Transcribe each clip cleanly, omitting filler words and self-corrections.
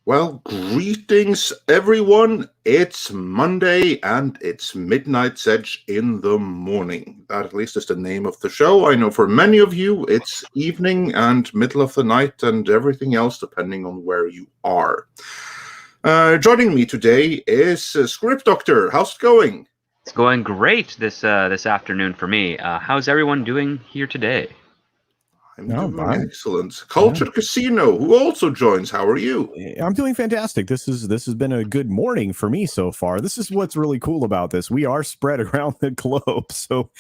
Well, greetings, everyone. It's Monday, and it's Midnight's Edge in the morning. That, at least, is the name of the show. I know for many of you, it's evening and middle of the night and everything else, depending on where you are. Joining me today is Script Doctor. How's it going? It's going great this afternoon for me. How's everyone doing here today? I'm doing excellent. Cultured Casino, who also joins. How are you? I'm doing fantastic. This has been a good morning for me so far. This is what's really cool about this. We are spread around the globe, so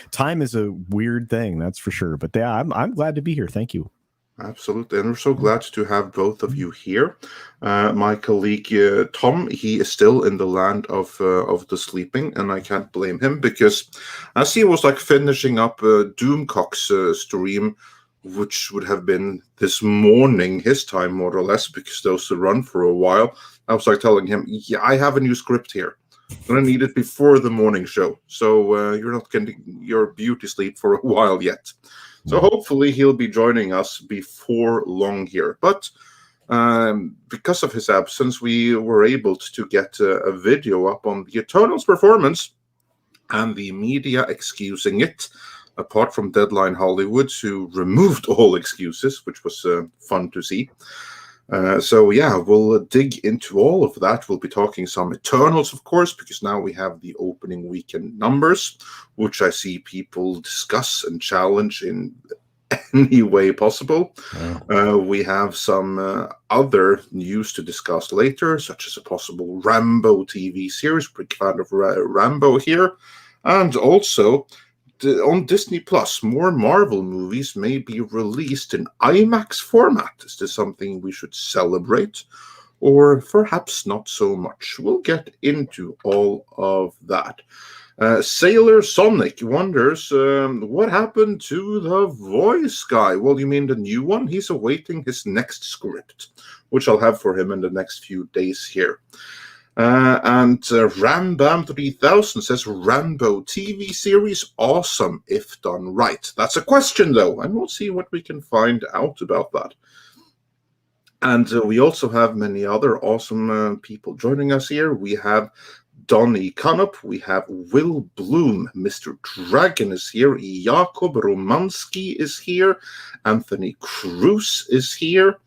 time is a weird thing, that's for sure. But yeah, I'm glad to be here. Thank you. Absolutely, and we're so glad to have both of you here. My colleague Tom, he is still in the land of the sleeping, and I can't blame him, because as he was finishing up Doomcock's stream, which would have been this morning his time more or less, because those to run for a while, I was telling him, yeah, I have a new script here. I'm gonna need it before the morning show, so you're not getting your beauty sleep for a while yet. So hopefully he'll be joining us before long here. But because of his absence, we were able to get a video up on the Eternals performance and the media excusing it, apart from Deadline Hollywood, who removed all excuses, which was fun to see. So yeah, we'll dig into all of that. We'll be talking some Eternals, of course, because now we have the opening weekend numbers, which I see people discuss and challenge in any way possible. We have some other news to discuss later, such as a possible Rambo TV series. Big fan of Rambo here. And also, on Disney Plus, more Marvel movies may be released in IMAX format. Is this something we should celebrate, or perhaps not so much? We'll get into all of that. Sailor Sonic wonders what happened to the voice guy. Well, you mean the new one? He's awaiting his next script, which I'll have for him in the next few days here. And Rambam 3000 says Rambo TV series awesome if done right. That's a question, though, and we'll see what we can find out about that. And we also have many other awesome people joining us here. We have Donny Canup, we have Will Bloom, Mr. Dragon is here, Jakob Romanski is here, Anthony Cruz is here.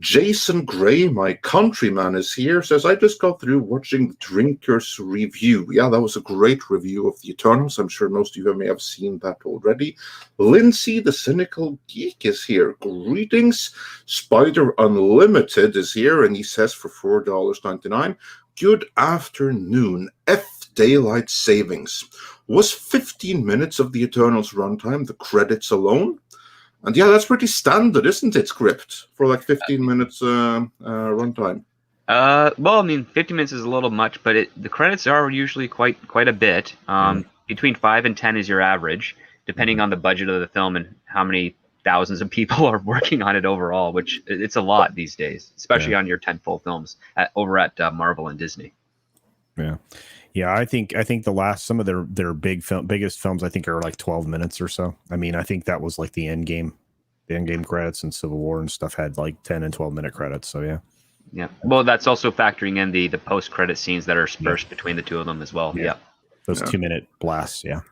Jason Gray, my countryman, is here, says, I just got through watching the Drinkers review. Yeah, that was a great review of the Eternals. I'm sure most of you may have seen that already. Lindsay, the Cynical Geek, is here. Greetings. Spider Unlimited is here, and he says for $4.99, good afternoon. Daylight savings. Was 15 minutes of the Eternals runtime the credits alone? And yeah, that's pretty standard, isn't it, script, for 15 minutes runtime? Well, I mean, 50 minutes is a little much, but the credits are usually quite a bit. Between 5 and 10 is your average, depending on the budget of the film and how many thousands of people are working on it overall, which it's a lot these days, especially on your tentpole films over at Marvel and Disney. Yeah, I think some of their biggest films I think are 12 minutes or so. I mean, I think that was the end game credits, and Civil War and stuff had 10 and 12 minute credits. So yeah. Well, that's also factoring in the post credit scenes that are dispersed between the two of them as well. Yeah. Those 2-minute blasts. Yeah.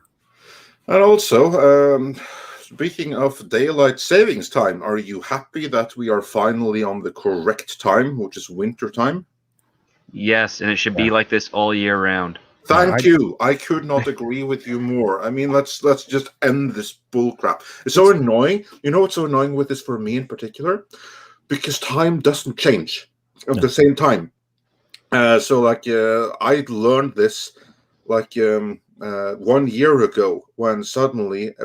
And also, speaking of daylight savings time, are you happy that we are finally on the correct time, which is winter time? Yes, and it should be like this all year round. Thank you. I could not agree with you more. I mean, let's just end this bullcrap. It's so annoying. You know what's so annoying with this for me in particular? Because time doesn't change at the same time. So I learned this 1 year ago when suddenly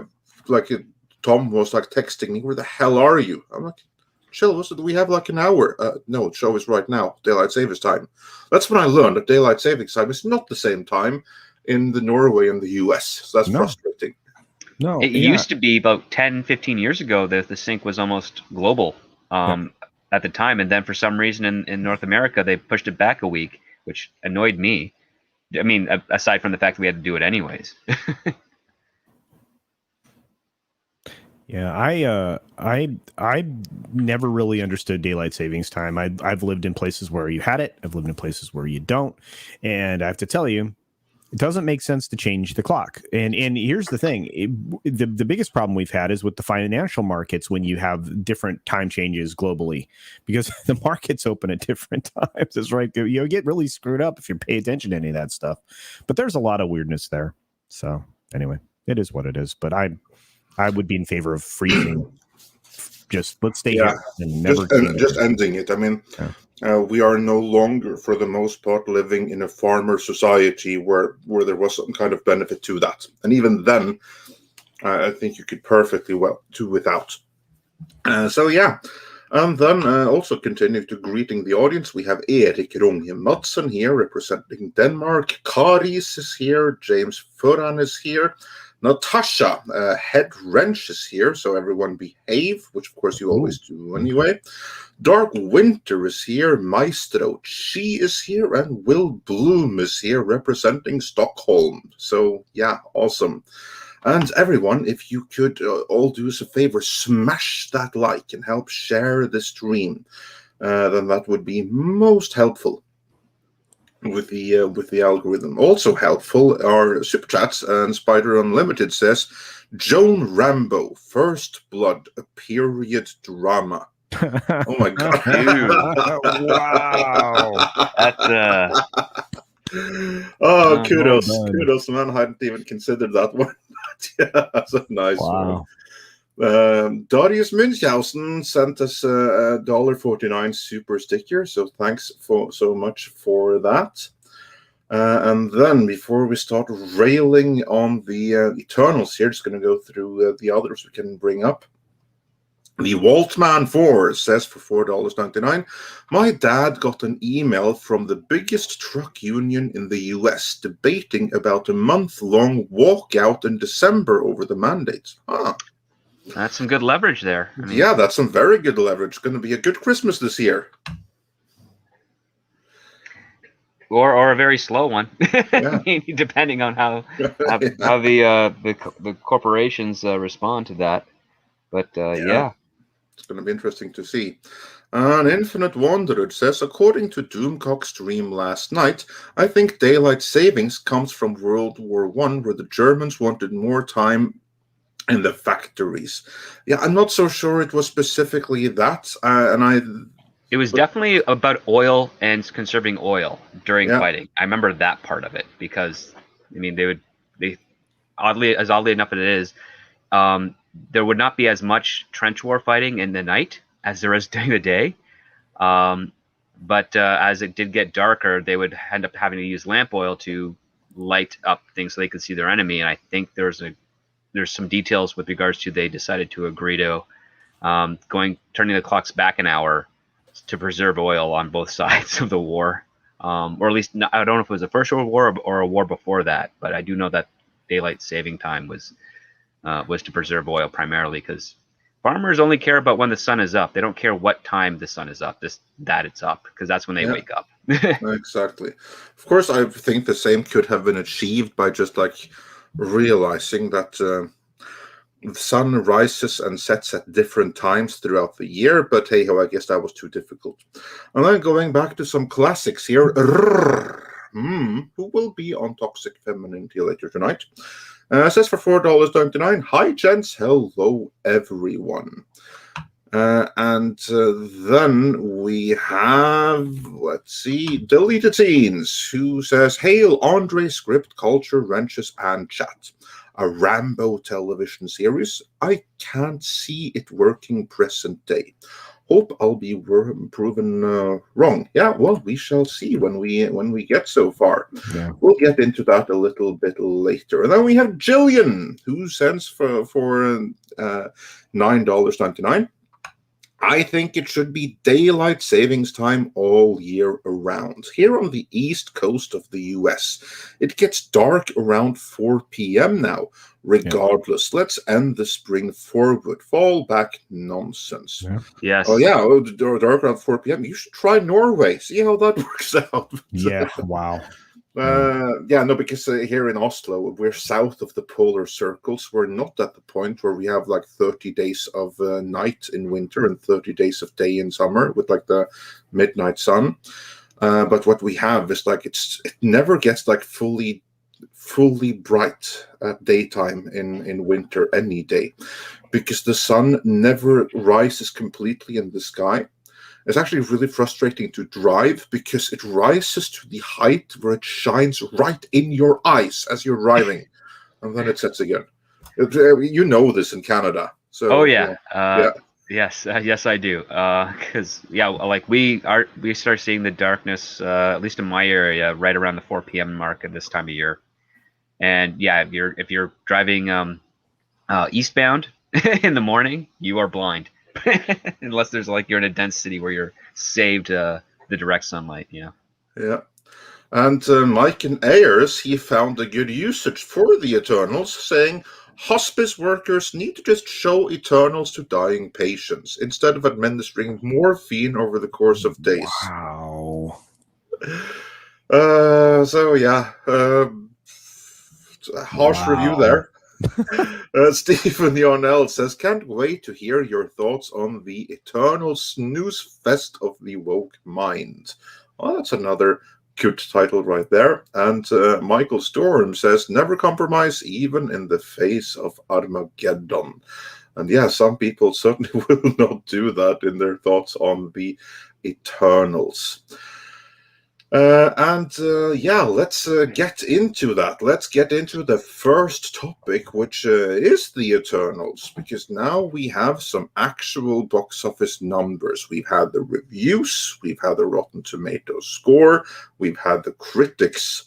Tom was texting me, where the hell are you? I'm like, chill, we have an hour. No, the show is right now, daylight savings time. That's when I learned that daylight savings time is not the same time in the Norway and the US. So that's frustrating. No, it used to be about 10, 15 years ago that the sync was almost global. at the time, and then for some reason in North America they pushed it back a week, which annoyed me. I mean, aside from the fact that we had to do it anyways. Yeah, I never really understood daylight savings time. I've lived in places where you had it. I've lived in places where you don't, and I have to tell you, it doesn't make sense to change the clock. And here's the thing: the biggest problem we've had is with the financial markets when you have different time changes globally, because the markets open at different times. It's right. You get really screwed up if you pay attention to any of that stuff. But there's a lot of weirdness there. So anyway, it is what it is. But I would be in favor of freezing. Just let's stay here and never just ending it. I mean, we are no longer, for the most part, living in a farmer society where there was some kind of benefit to that. And even then, I think you could perfectly well do without. So yeah. And then also continue to greeting the audience. We have Erik Runge Madsen here representing Denmark. Karis is here. James Furan is here. Natasha, Head Wrench is here, so everyone behave, which of course you always do anyway. Dark Winter is here, Maestro Chi is here, and Will Bloom is here representing Stockholm. So yeah, awesome. And everyone, if you could all do us a favor, smash that like and help share the stream, then that would be most helpful. With the algorithm. Also helpful are super chats, and Spider Unlimited says Joan Rambo, First Blood, a period drama. Oh my god. Wow. That's kudos, man. I hadn't even considered that one. Yeah, that's a nice one. Darius Münchhausen sent us a $1.49 super sticker, so thanks so much for that. And then before we start railing on the Eternals here, just going to go through the others we can bring up. The Waltman 4 says for $4.99, my dad got an email from the biggest truck union in the US debating about a month-long walkout in December over the mandates. That's some good leverage there. I mean, yeah, that's some very good leverage. It's going to be a good Christmas this year. Or a very slow one, yeah. Depending on how the corporations respond to that. But yeah. It's going to be interesting to see. An Infinite Wanderer says, according to Doomcock's stream last night, I think daylight savings comes from World War I, where the Germans wanted more time in the factories. Yeah, I'm not so sure it was specifically that. It was definitely about oil and conserving oil during fighting. I remember that part of it because, I mean, oddly enough it is, there would not be as much trench war fighting in the night as there is during the day. But as it did get darker, they would end up having to use lamp oil to light up things so they could see their enemy. And I think there's some details with regards to they decided to agree to turning the clocks back an hour to preserve oil on both sides of the war, or at least I don't know if it was the First World War or a war before that, but I do know that daylight saving time was to preserve oil primarily because farmers only care about when the sun is up. They don't care what time the sun is up, that it's up, because that's when they wake up. Exactly. Of course, I think the same could have been achieved by just like realizing that the sun rises and sets at different times throughout the year, but hey ho, I guess that was too difficult. And then going back to some classics here, who will be on Toxic Femininity later tonight, says for $4.99, hi gents, hello everyone. And then we have, let's see, Deleted Teens, who says, hail Andre, script, culture, wrenches, and chat. A Rambo television series. I can't see it working present day. Hope I'll be proven wrong. Yeah, well, we shall see when we get so far. Yeah. We'll get into that a little bit later. And then we have Jillian, who sends for $9.99. I think it should be daylight savings time all year around. Here on the east coast of the US, it gets dark around 4 p.m. now. Regardless, let's end the spring forward. Fall back nonsense. Yeah. Yes. Oh, yeah, dark around 4 p.m. You should try Norway. See how that works out. Yeah. Wow. No, because here in Oslo, we're south of the polar circles. We're not at the point where we have like 30 days of night in winter and 30 days of day in summer with like the midnight sun. But what we have is like it never gets like fully bright at daytime in winter any day, because the sun never rises completely in the sky. It's actually really frustrating to drive because it rises to the height where it shines right in your eyes as you're driving, and then it sets again. You know this in Canada. So, Oh yeah. yeah. Yes, I do. Because like we start seeing the darkness, at least in my area, right around the 4 p.m. mark at this time of year. And yeah, if you're driving eastbound in the morning, you are blind. Unless there's like you're in a dense city where you're saved the direct sunlight, Yeah. And Mike in Ayers, he found a good usage for the Eternals, saying hospice workers need to just show Eternals to dying patients instead of administering morphine over the course of days. Wow. So yeah, harsh review there. Stephen Yarnell says, can't wait to hear your thoughts on the eternal snooze fest of the woke mind. Well, that's another good title right there. And Michael Storm says, never compromise even in the face of Armageddon. And yeah, some people certainly will not do that in their thoughts on the Eternals. Let's get into that. Let's get into the first topic, which is the Eternals, because now we have some actual box office numbers. We've had the reviews, we've had the Rotten Tomatoes score, we've had the critics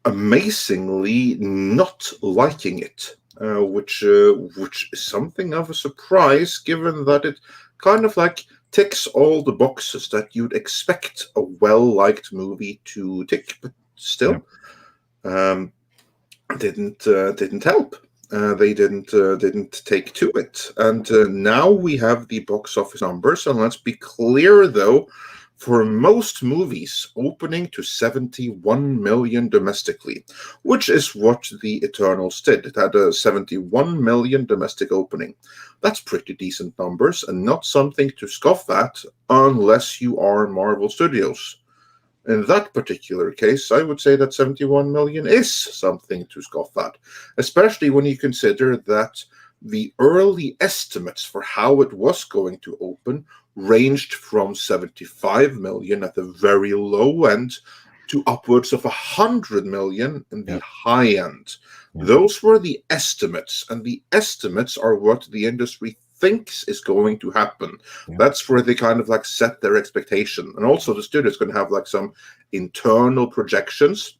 amazingly not liking it, which is something of a surprise, given that it kind of like ticks all the boxes that you'd expect a well-liked movie to tick, but still didn't help. They didn't take to it, and now we have the box office numbers. And let's be clear, though, for most movies, opening to 71 million domestically, which is what the Eternals did. It had a 71 million domestic opening. That's pretty decent numbers, and not something to scoff at unless you are Marvel Studios. In that particular case, I would say that 71 million is something to scoff at, especially when you consider that the early estimates for how it was going to open ranged from 75 million at the very low end to upwards of 100 million in the high end. Those were the estimates, and the estimates are what the industry thinks is going to happen. That's where they kind of like set their expectation. And also the studio's going to have like some internal projections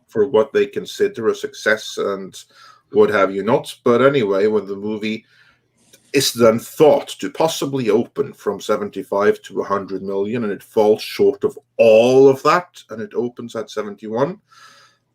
for what they consider a success and what have you not. But anyway, when the movie is then thought to possibly open from 75 to 100 million and it falls short of all of that and it opens at 71,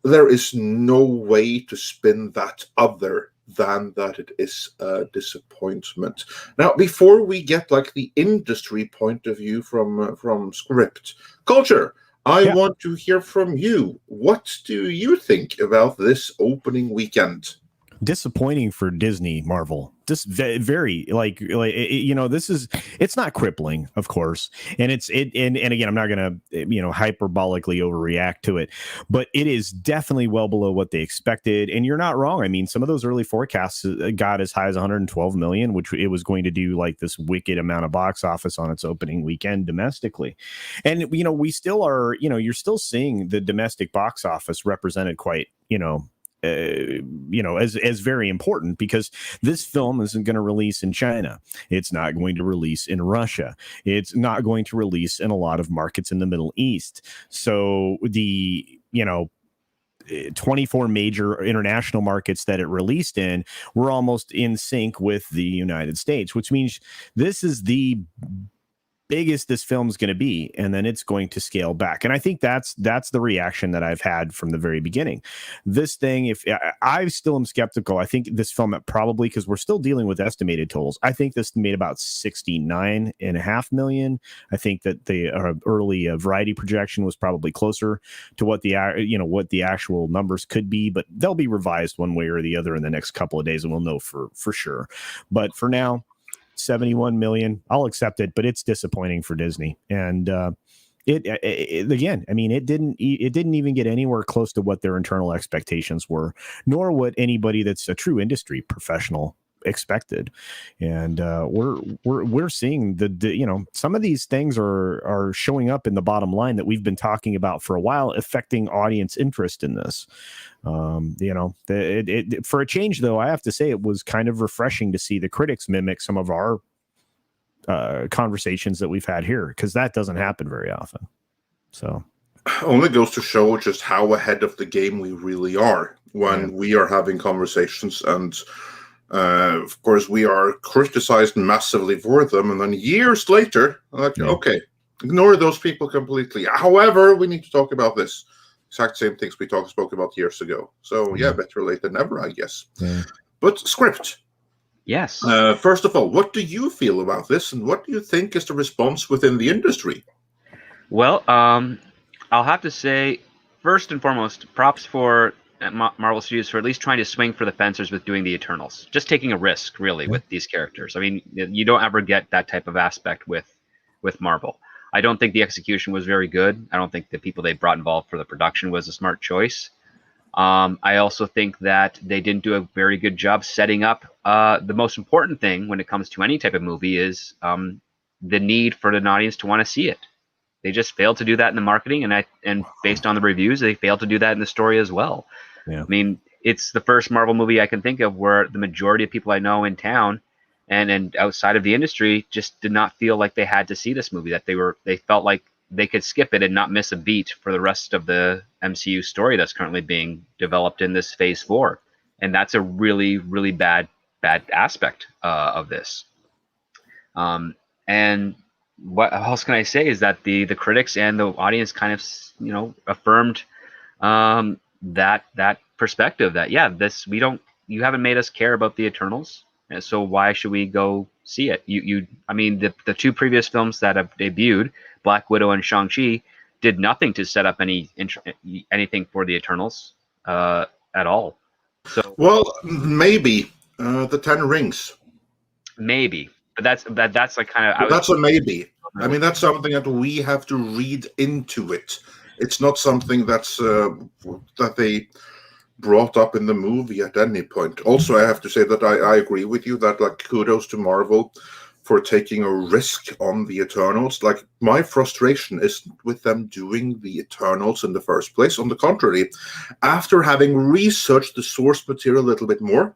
there is no way to spin that other than that it is a disappointment. Now, before we get like the industry point of view from script culture, I want to hear from you. What do you think about this opening weekend? Disappointing for Disney, Marvel. Just very it's not crippling, of course, and and again, I'm not gonna hyperbolically overreact to it, but it is definitely well below what they expected. And you're not wrong. I mean, some of those early forecasts got as high as 112 million, which it was going to do like this wicked amount of box office on its opening weekend domestically. And we still are, you're still seeing the domestic box office represented quite, as very important, because this film isn't going to release in China. It's not going to release in Russia. It's not going to release in a lot of markets in the Middle East. So 24 major international markets that it released in were almost in sync with the United States, which means this is the biggest this film's going to be, and then it's going to scale back. And I think that's the reaction that I've had from the very beginning. This thing, if I still am skeptical, I think this film probably, because we're still dealing with estimated totals, I think this made about 69.5 million. I think that the early variety projection was probably closer to what the actual numbers could be, but they'll be revised one way or the other in the next couple of days, and we'll know for sure. But for now, 71 million, I'll accept it, but it's disappointing for Disney. And it again, I mean, it didn't even get anywhere close to what their internal expectations were, nor what anybody that's a true industry professional expected. And we're seeing the some of these things are showing up in the bottom line that we've been talking about for a while, affecting audience interest in this. For a change, though, I have to say it was kind of refreshing to see the critics mimic some of our conversations that we've had here, because that doesn't happen very often. So only goes to show just how ahead of the game we really are when we are having conversations, and of course we are criticized massively for them, and then years later, okay, ignore those people completely. However, we need to talk about this. Exact same things we spoke about years ago. So better late than never, I guess. Yeah. But script. Yes. First of all, what do you feel about this, and what do you think is the response within the industry? Well, I'll have to say, first and foremost, props for Marvel Studios for at least trying to swing for the fences with doing the Eternals. Just taking a risk, really, with these characters. I mean, you don't ever get that type of aspect with Marvel. I don't think the execution was very good. I don't think the people they brought involved for the production was a smart choice. I also think that they didn't do a very good job setting up the most important thing when it comes to any type of movie is the need for an audience to want to see it. They just failed to do that in the marketing, and based on the reviews, they failed to do that in the story as well. Yeah. I mean, it's the first Marvel movie I can think of where the majority of people I know in town and outside of the industry just did not feel like they had to see this movie, that they felt like they could skip it and not miss a beat for the rest of the MCU story that's currently being developed in this Phase 4. And that's a really, really bad aspect of this. And what else can I say is that the critics and the audience kind of, affirmed that perspective that, you haven't made us care about the Eternals. And so why should we go see it? I mean, the two previous films that have debuted, Black Widow and Shang-Chi, did nothing to set up anything for the Eternals at all. So, well, maybe the 10 Rings. Maybe, but that's like kind of. That's a maybe. I mean, that's something that we have to read into it. It's not something that's that they brought up in the movie at any point. Also, I have to say that I agree with you that, like, kudos to Marvel for taking a risk on the Eternals. Like, my frustration isn't with them doing the Eternals in the first place. On the contrary, after having researched the source material a little bit more,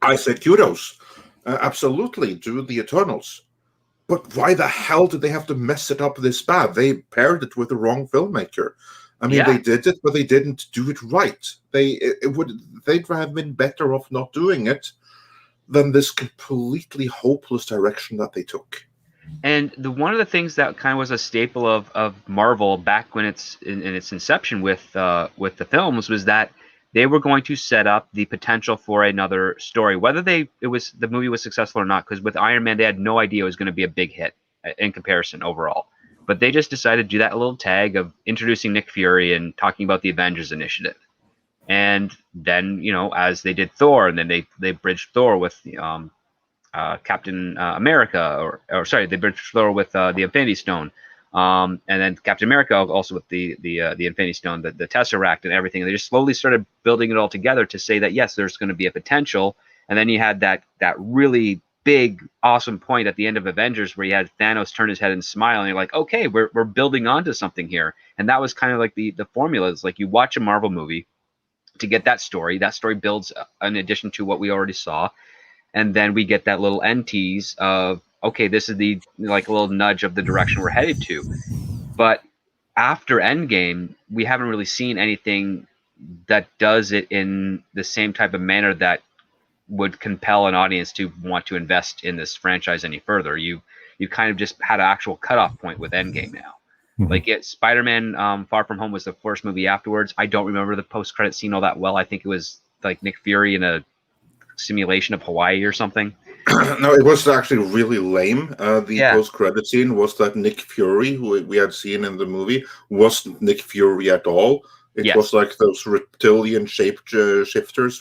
I say kudos. Absolutely, do the Eternals. But why the hell did they have to mess it up this bad? They paired it with the wrong filmmaker. I mean, they did it, but they didn't do it right. They'd have been better off not doing it than this completely hopeless direction that they took. And one of the things that kind of was a staple of Marvel back when it's in its inception with the films was that they were going to set up the potential for another story, whether the movie was successful or not. Because with Iron Man, they had no idea it was going to be a big hit in comparison overall. But they just decided to do that little tag of introducing Nick Fury and talking about the Avengers Initiative. And then, as they did Thor, and then they bridged Thor with Captain America, they bridged Thor with the Infinity Stone. And then Captain America also with the Infinity Stone, the Tesseract and everything. And they just slowly started building it all together to say that, yes, there's going to be a potential. And then you had that really big, awesome point at the end of Avengers where you had Thanos turn his head and smile, and you're like, okay, we're building onto something here. And that was kind of like the formula. It's like you watch a Marvel movie to get that story. That story builds in addition to what we already saw. And then we get that little end tease of, okay, this is the like a little nudge of the direction we're headed to. But after Endgame, we haven't really seen anything that does it in the same type of manner that would compel an audience to want to invest in this franchise any further. You kind of just had an actual cutoff point with Endgame now. Like Spider-Man Far From Home was the first movie afterwards. I don't remember the post-credit scene all that well. I think it was like Nick Fury in a simulation of Hawaii or something. No, it was actually really lame. The post-credit scene was that Nick Fury, who we had seen in the movie, wasn't Nick Fury at all. It was like those reptilian shifters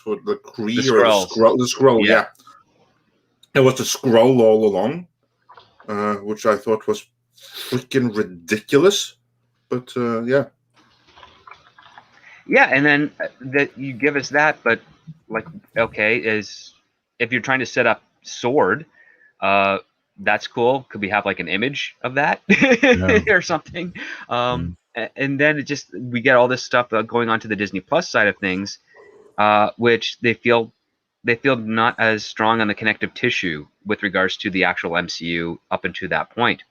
with the Kree or the Skrull. Yeah. It was the Skrull all along, which I thought was freaking ridiculous. But yeah. Yeah, and then that you give us that, but like, okay, is if you're trying to set up Sword, that's cool. Could we have like an image of that or something? And then we get all this stuff going on to the Disney Plus side of things, which they feel not as strong on the connective tissue with regards to the actual MCU up until that point.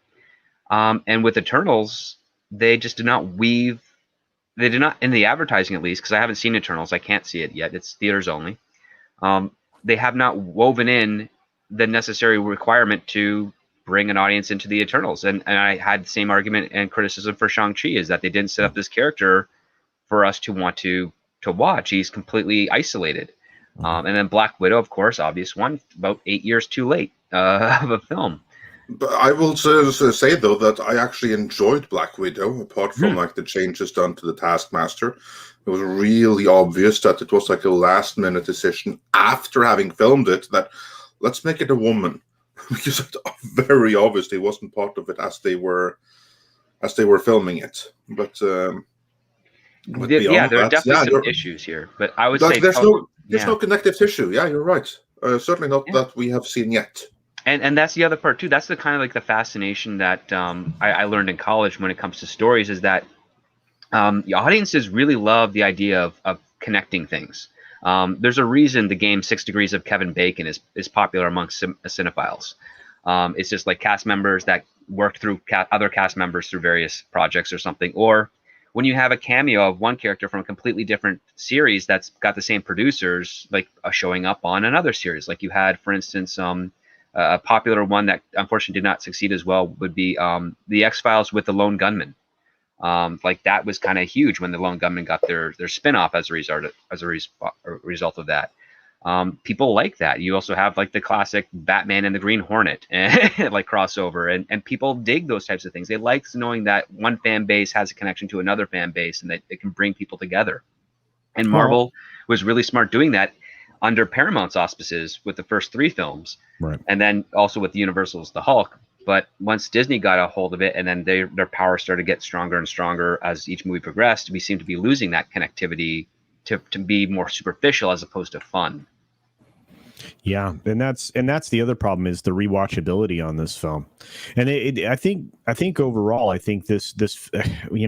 And with Eternals, they just did not weave. They did not, in the advertising at least, because I haven't seen Eternals. I can't see it yet. It's theaters only. They have not woven in the necessary requirement to bring an audience into the Eternals. And I had the same argument and criticism for Shang-Chi, is that they didn't set up this character for us to want to watch. He's completely isolated. And then Black Widow, of course, obvious one, about 8 years too late of a film. But I will say, though, that I actually enjoyed Black Widow, apart from like the changes done to the Taskmaster. It was really obvious that it was like a last-minute decision after having filmed it that let's make it a woman, because it very obviously wasn't part of it as they were filming it. But there are definitely some issues here. But I would say there's no connective tissue. Yeah, you're right. Certainly not that we have seen yet. And that's the other part too. That's the kind of like the fascination that I learned in college when it comes to stories, is that the audiences really love the idea of connecting things. There's a reason the game 6 Degrees of Kevin Bacon is popular amongst cinephiles. It's just like cast members that worked through other cast members through various projects or something. Or when you have a cameo of one character from a completely different series that's got the same producers, like showing up on another series. Like you had, for instance, a popular one that unfortunately did not succeed as well would be the X-Files with the Lone Gunman. Like that was kind of huge when the Lone Gunman got their spin-off as a result of that. People like that. You also have like the classic Batman and the Green Hornet like crossover, and people dig those types of things. They like knowing that one fan base has a connection to another fan base and that it can bring people together. And Marvel was really smart doing that under Paramount's auspices with the first 3 films, and then also with Universal's The Hulk. But once Disney got a hold of it, and then their power started to get stronger and stronger as each movie progressed, we seem to be losing that connectivity to be more superficial as opposed to fun. Yeah, and that's the other problem, is the rewatchability on this film. And I think overall, I think this we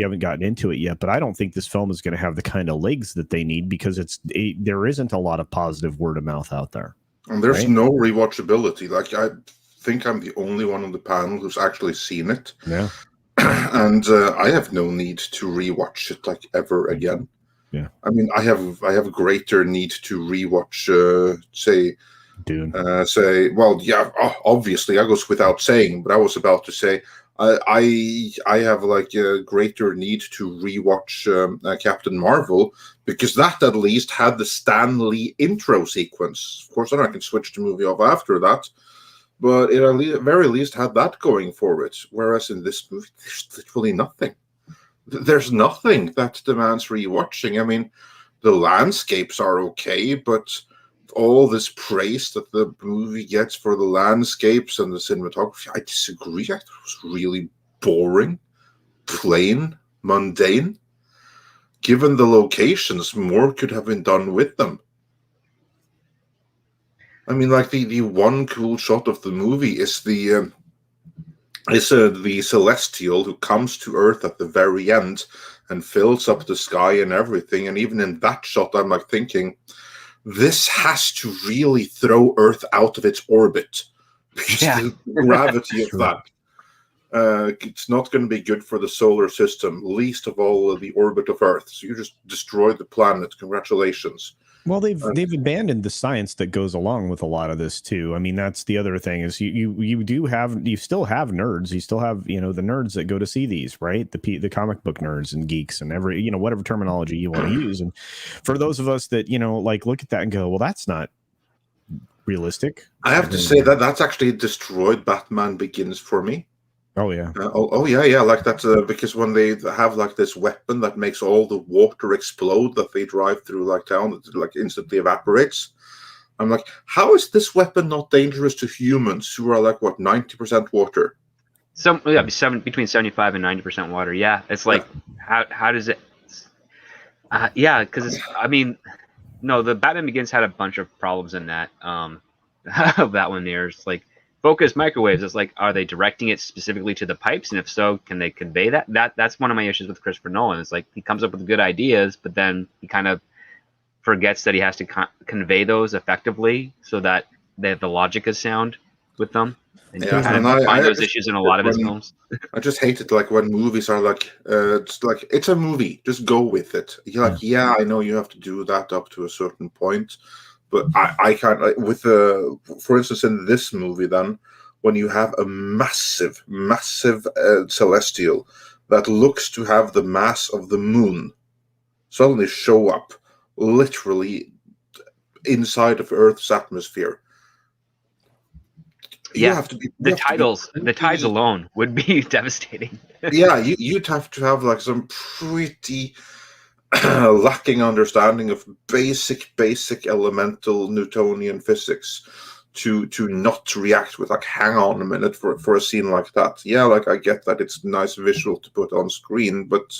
haven't gotten into it yet, but I don't think this film is going to have the kind of legs that they need, because there isn't a lot of positive word of mouth out there. And there's no rewatchability. Like, I think I'm the only one on the panel who's actually seen it. Yeah. And I have no need to rewatch it like ever again. Yeah. I mean, I have a greater need to rewatch, say, Dune. Obviously, that goes without saying. But I was about to say, I have like a greater need to rewatch Captain Marvel, because that at least had the Stan Lee intro sequence. Of course, then I can switch the movie off after that, but it at very least had that going for it. Whereas in this movie, there's literally nothing. There's nothing that demands rewatching. I mean, the landscapes are okay, but all this praise that the movie gets for the landscapes and the cinematography, I disagree. I thought it was really boring, plain, mundane. Given the locations, more could have been done with them. I mean, like the one cool shot of the movie is the Celestial who comes to Earth at the very end and fills up the sky and everything. And even in that shot, I'm like thinking, this has to really throw Earth out of its orbit, because the gravity of that. it's not going to be good for the solar system, least of all the orbit of Earth. So you just destroyed the planet. Congratulations. Well, they've abandoned the science that goes along with a lot of this too. I mean, that's the other thing is you still have nerds. You still have, the nerds that go to see these, right? The comic book nerds and geeks and every, whatever terminology you want to use. And for those of us that, like look at that and go, well, that's not realistic. I have to say that's actually destroyed Batman Begins for me. Oh yeah. Yeah. Like that's because when they have like this weapon that makes all the water explode that they drive through like town, it like instantly evaporates. I'm like, how is this weapon not dangerous to humans who are like 90% water? So yeah, between 75 and 90% water. Yeah, it's like how does it? Yeah, because the Batman Begins had a bunch of problems in that. That one there, it's like. Focus microwaves. It's like, are they directing it specifically to the pipes? And if so, can they convey that? That's one of my issues with Christopher Nolan. It's like he comes up with good ideas, but then he kind of forgets that he has to convey those effectively so that the logic is sound with them. And you kind of find those issues in a lot of his films. I just hate it, like when movies are like, it's a movie, just go with it. You're like, yeah, I know you have to do that up to a certain point. But I can't, for instance, in this movie, then, when you have a massive celestial that looks to have the mass of the moon suddenly show up literally inside of Earth's atmosphere. You have to be the tides alone would be devastating. Yeah, you'd have to have like some pretty lacking understanding of basic elemental Newtonian physics to not react with like, hang on a minute for a scene like that. Yeah, like I get that it's nice visual to put on screen, but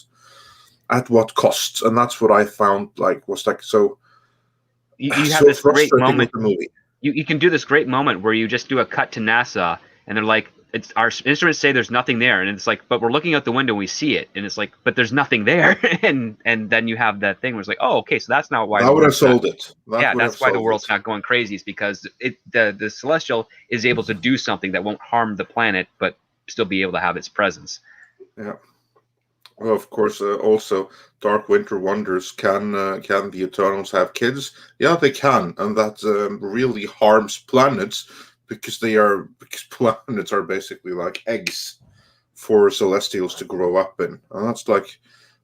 at what cost? And that's what I found like was like so. You have this great moment. With the movie. You can do this great moment where you just do a cut to NASA and they're like, it's our instruments say there's nothing there, and it's like, but we're looking out the window, we see it, and it's like, but there's nothing there, and then you have that thing where it's like, oh, okay, so that's not why. That would have sold it. That's why the world's not going crazy, is because the celestial is able to do something that won't harm the planet, but still be able to have its presence. Yeah. Well, of course, also Dark Winter wonders, can the Eternals have kids? Yeah, they can, and that really harms planets. Because planets are basically like eggs for Celestials to grow up in. And that's like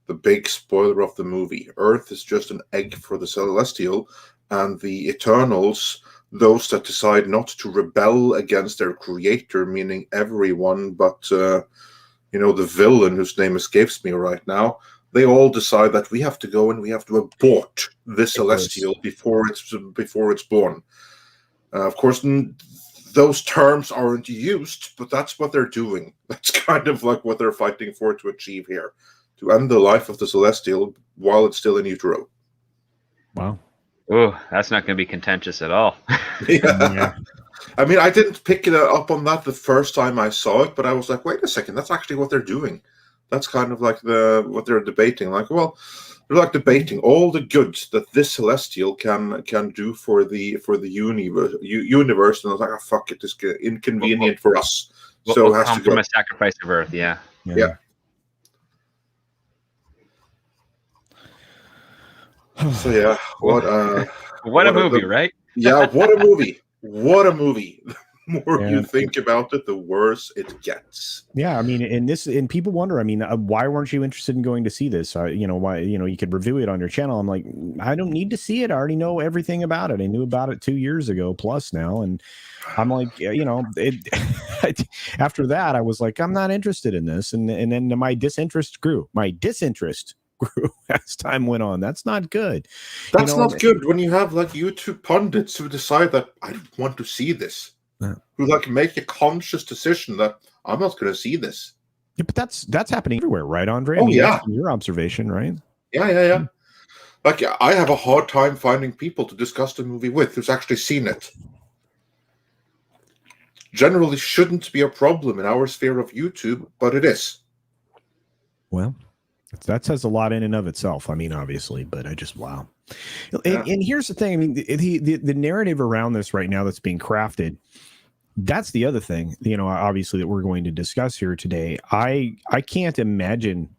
the big spoiler of the movie. Earth is just an egg for the Celestial, and the Eternals, those that decide not to rebel against their creator, meaning everyone but, the villain whose name escapes me right now, they all decide that we have to go and we have to abort this Celestial before it's born. Of course, those terms aren't used, but that's what they're doing. That's kind of like what they're fighting for to achieve here, to end the life of the Celestial while it's still in utero. Wow. Oh, that's not going to be contentious at all. Yeah. I mean, I didn't pick it up on that the first time I saw it, but I was like, wait a second, that's actually what they're doing. That's kind of like what they're debating. Like, well, they're like debating all the good that this Celestial can do for the universe, and I was like, oh, fuck it, it's inconvenient for us. So we'll it has come to go from a sacrifice of Earth, yeah. So yeah, what a movie, right? Yeah, what a movie! What a movie! The more you think about it, the worse it gets. Yeah, I mean, and people wonder, I mean, why weren't you interested in going to see this? Why, you could review it on your channel. I'm like, I don't need to see it. I already know everything about it. I knew about it 2 years ago plus now. And I'm like, after that, I was like, I'm not interested in this. And then my disinterest grew. As time went on. That's not good. That's not good when you have like YouTube pundits who decide that I don't want to see this. Who like make a conscious decision that I'm not going to see this. Yeah, but that's happening everywhere, right, Andre? Oh, yeah. Your observation, right? Yeah. Like I have a hard time finding people to discuss the movie with who's actually seen it. Generally, shouldn't be a problem in our sphere of YouTube, but it is. Well, that says a lot in and of itself. I mean, obviously, but I just wow. And here's the thing. I mean, the narrative around this right now that's being crafted, that's the other thing, obviously that we're going to discuss here today. I can't imagine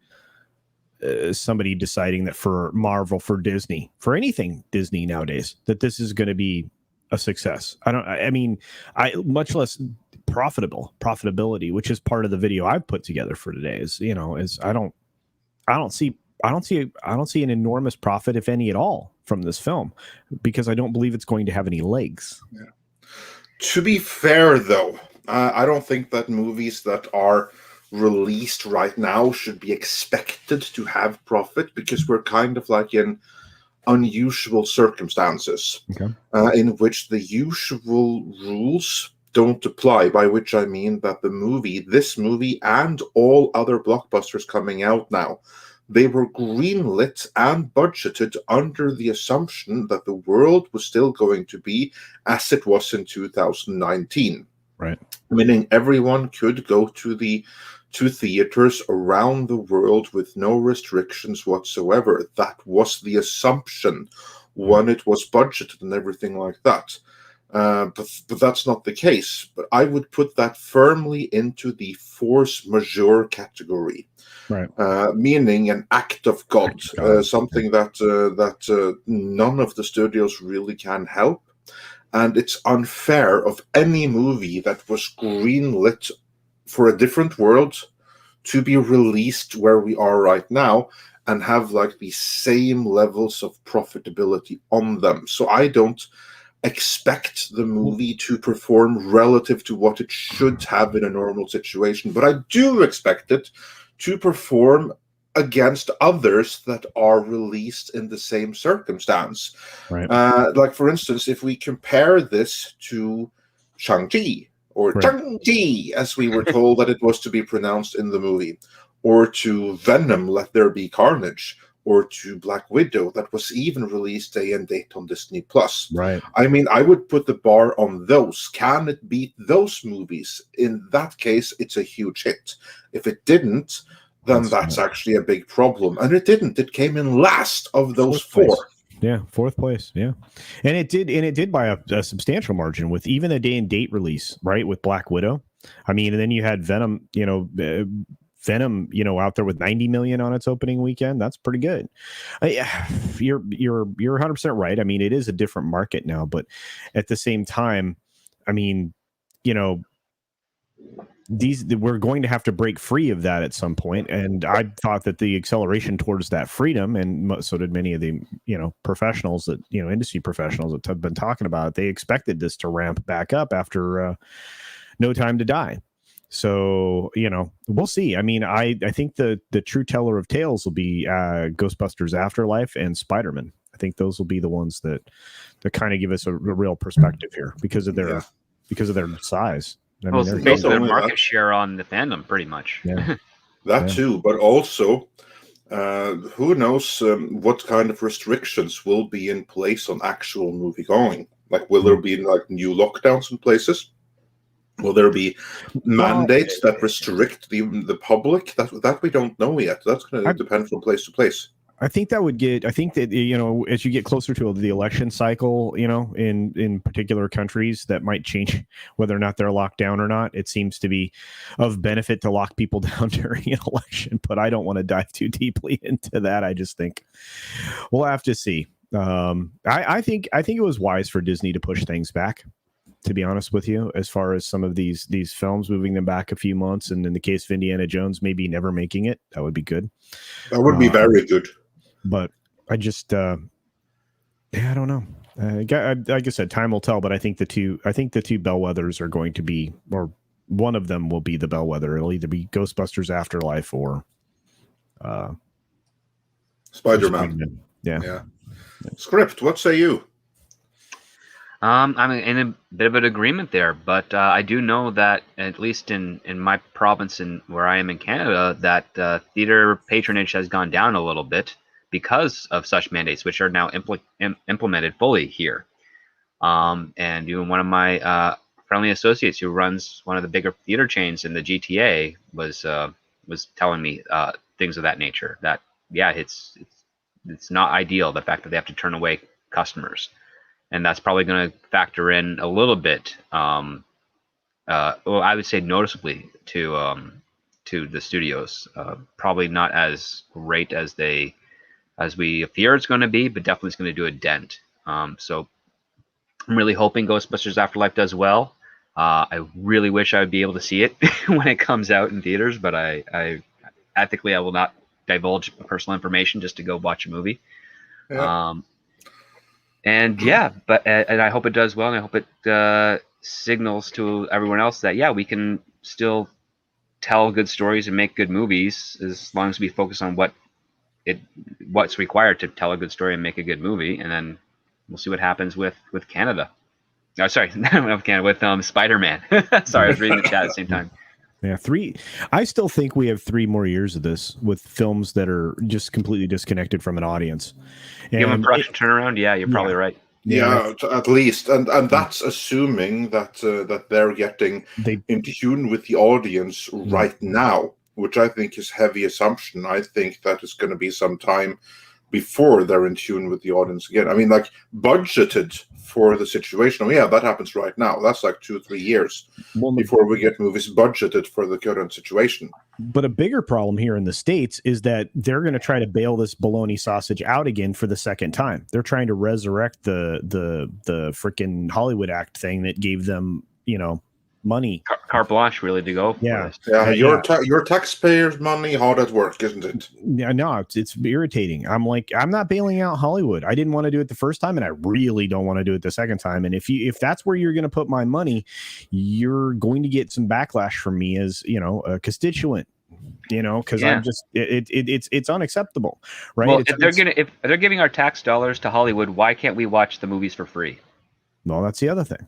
somebody deciding that for Marvel, for Disney, for anything Disney nowadays, that this is going to be a success. I mean, much less profitability, which is part of the video I've put together for today. I don't see an enormous profit, if any at all, from this film, because I don't believe it's going to have any legs. Yeah. To be fair, though, I don't think that movies that are released right now should be expected to have profit, because we're kind of like in unusual circumstances, in which the usual rules don't apply, by which I mean that this movie and all other blockbusters coming out now, they were greenlit and budgeted under the assumption that the world was still going to be as it was in 2019. Right. Meaning everyone could go to theaters around the world with no restrictions whatsoever. That was the assumption when it was budgeted and everything like that. But that's not the case. But I would put that firmly into the force majeure category. Right. Meaning an act of God, something that none of the studios really can help. And it's unfair of any movie that was greenlit for a different world to be released where we are right now and have like the same levels of profitability on them. So I don't expect the movie to perform relative to what it should have in a normal situation, but I do expect it to perform against others that are released in the same circumstance. Right. Like, for instance, if we compare this to Shang-Chi, or Shang-Chi, as we were told that it was to be pronounced in the movie, or to Venom, Let There Be Carnage, or to Black Widow, that was even released day and date on Disney+. Right. I mean, I would put the bar on those. Can it beat those movies? In that case, it's a huge hit. If it didn't, then that's actually a big problem. And it didn't. It came in last of those four. Yeah, fourth place. Yeah, and it did by a substantial margin with even a day and date release, right? With Black Widow. I mean, and then you had Venom. Venom, out there with 90 million on its opening weekend. That's pretty good. You're 100% right. I mean, it is a different market now, but at the same time, I mean, we're going to have to break free of that at some point, and I thought that the acceleration towards that freedom, and so did many of the professionals that industry professionals that have been talking about it, they expected this to ramp back up after No Time to Die. So we'll see. I mean, I think the true teller of tales will be Ghostbusters Afterlife and Spider-Man. I think those will be the ones that kind of give us a real perspective here because of their size. Well, it's based on their market share on the fandom, pretty much. Yeah. That too, but also, who knows what kind of restrictions will be in place on actual movie going? Like, will there be like new lockdowns in places? Will there be mandates that restrict the public? That we don't know yet. That's going to depend from place to place. I think that as you get closer to the election cycle, in particular countries, that might change whether or not they're locked down or not. It seems to be of benefit to lock people down during an election, but I don't want to dive too deeply into that. I just think we'll have to see. I think it was wise for Disney to push things back, to be honest with you, as far as some of these films, moving them back a few months. And in the case of Indiana Jones, maybe never making it. That would be good. That would be very good. But I just, I don't know. Like I said, time will tell. But I think the two bellwethers are going to be, or one of them will be the bellwether. It'll either be Ghostbusters Afterlife or Spider-Man. Yeah. Script. What say you? I'm in a bit of an agreement there, but I do know that at least in my province and where I am in Canada, that theater patronage has gone down a little bit because of such mandates, which are now implemented fully here. And even one of my friendly associates who runs one of the bigger theater chains in the GTA was telling me things of that nature. That it's not ideal, the fact that they have to turn away customers. And that's probably going to factor in a little bit well, I would say noticeably to the studios. Probably not as great as we fear it's going to be, but definitely it's going to do a dent. So I'm really hoping Ghostbusters Afterlife does well. I really wish I would be able to see it when it comes out in theaters, but I ethically I will not divulge personal information just to go watch a movie. Yeah. And I hope it does well, and I hope it signals to everyone else that we can still tell good stories and make good movies as long as we focus on what's required to tell a good story and make a good movie, and then we'll see what happens with Canada. Oh, sorry, not with Canada, with Spider-Man. Sorry, I was reading the chat at the same time. Yeah, I still think we have 3 more years of this with films that are just completely disconnected from an audience. Give them a production turnaround. Yeah, you're probably right. Yeah, at least, and that's assuming that that they're getting in tune with the audience right now, which I think is heavy assumption. I think that it's going to be some time before they're in tune with the audience again. I mean, like budgeted for the situation. Yeah, that happens right now. That's like 2-3 years before we get movies budgeted for the current situation. But a bigger problem here in the States is that they're going to try to bail this bologna sausage out again for the second time. They're trying to resurrect the freaking Hollywood Act thing that gave them, money. Carte blanche, really, to go. Your taxpayers' money, how that work, isn't it? Yeah, no, it's irritating. I'm not bailing out Hollywood. I didn't want to do it the first time, and I really don't want to do it the second time. And if that's where you're going to put my money, you're going to get some backlash from me as a constituent. Because I'm just it's unacceptable, right? Well, if they're giving our tax dollars to Hollywood, why can't we watch the movies for free? Well, that's the other thing,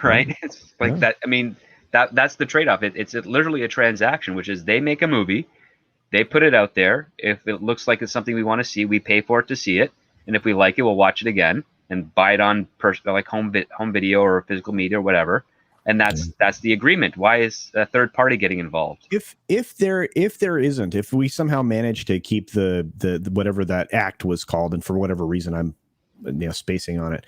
right? It's like that. I mean, that's the trade-off. It's literally a transaction, which is they make a movie, they put it out there. If it looks like it's something we want to see, we pay for it to see it, and if we like it, we'll watch it again and buy it on like home video or physical media or whatever. And that's the agreement. Why is a third party getting involved? If we somehow manage to keep the whatever that act was called, and for whatever reason I'm spacing on it,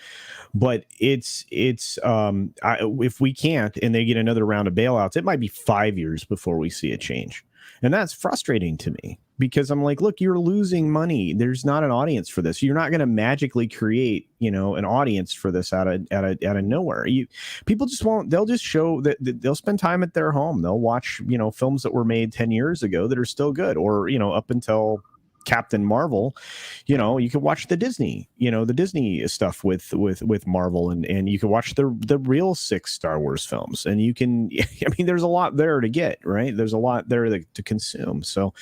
but it's if we can't and they get another round of bailouts, it might be 5 years before we see a change, and that's frustrating to me because I'm like, look, you're losing money. There's not an audience for this. You're not going to magically create an audience for this out of nowhere. People just won't. They'll just show that they'll spend time at their home. They'll watch films that were made 10 years ago that are still good, or up until Captain Marvel, you could watch the Disney stuff with Marvel, and you can watch the real 6 Star Wars films, and you can, there's a lot there to get, right? There's a lot there to consume. So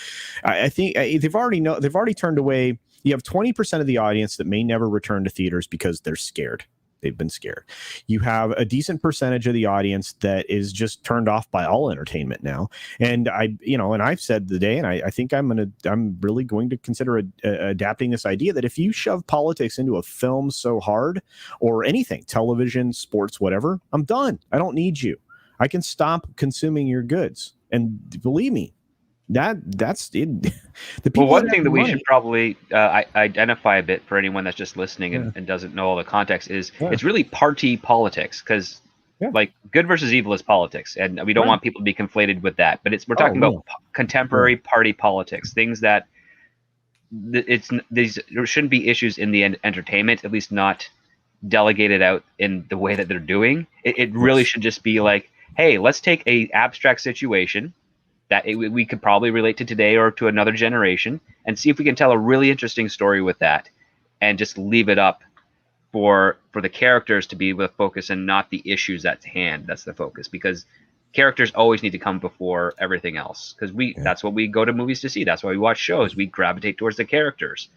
I think they've already turned away. You have 20% of the audience that may never return to theaters because they're scared. They've been scared. You have a decent percentage of the audience that is just turned off by all entertainment now. And I've said today, and I think I'm really going to consider adapting this idea that if you shove politics into a film so hard, or anything, television, sports, whatever, I'm done. I don't need you. I can stop consuming your goods. And believe me, that's it. The people. Well, one thing that we should probably identify a bit for anyone that's just listening and doesn't know all the context is it's really party politics, because like good versus evil is politics, and we don't want people to be conflated with that. But we're talking about contemporary party politics, things that there shouldn't be issues in the entertainment, at least not delegated out in the way that they're doing. It really should just be like, hey, let's take a abstract situation that we could probably relate to today or to another generation, and see if we can tell a really interesting story with that, and just leave it up for the characters to be the focus and not the issues at hand. That's the focus, because characters always need to come before everything else, because that's what we go to movies to see. That's why we watch shows. We gravitate towards the characters.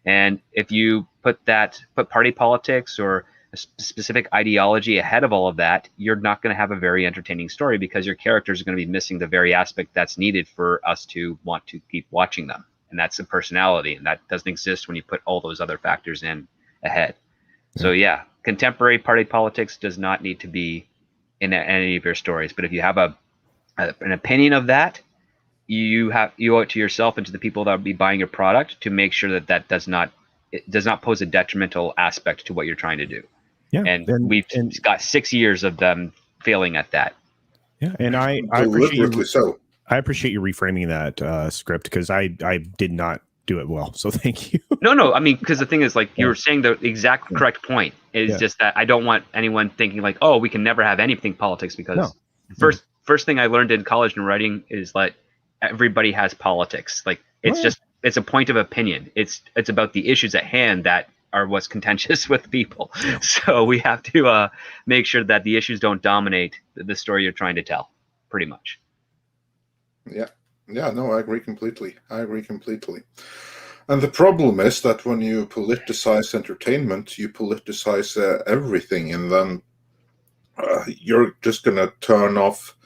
And if you put party politics or a specific ideology ahead of all of that, you're not going to have a very entertaining story, because your characters are going to be missing the very aspect that's needed for us to want to keep watching them. And that's the personality. And that doesn't exist when you put all those other factors in ahead. So contemporary party politics does not need to be in any of your stories. But if you have an opinion of that, you owe it to yourself and to the people that will be buying your product to make sure that does not pose a detrimental aspect to what you're trying to do. Yeah, and we've got 6 years of them failing at that. Yeah, and I appreciate Deliberately you. so. I appreciate you reframing that script because I did not do it well. So thank you. No. I mean, because the thing is, like, you were saying the exact correct point. Is just that I don't want anyone thinking like, oh, we can never have anything politics, because first thing I learned in college in writing is that everybody has politics. Like, it's a point of opinion. It's about the issues at hand that are what's contentious with people. Yeah. So we have to make sure that the issues don't dominate the story you're trying to tell, pretty much. Yeah. No, I agree completely. And the problem is that when you politicize entertainment, you politicize everything, and then you're just going to turn off,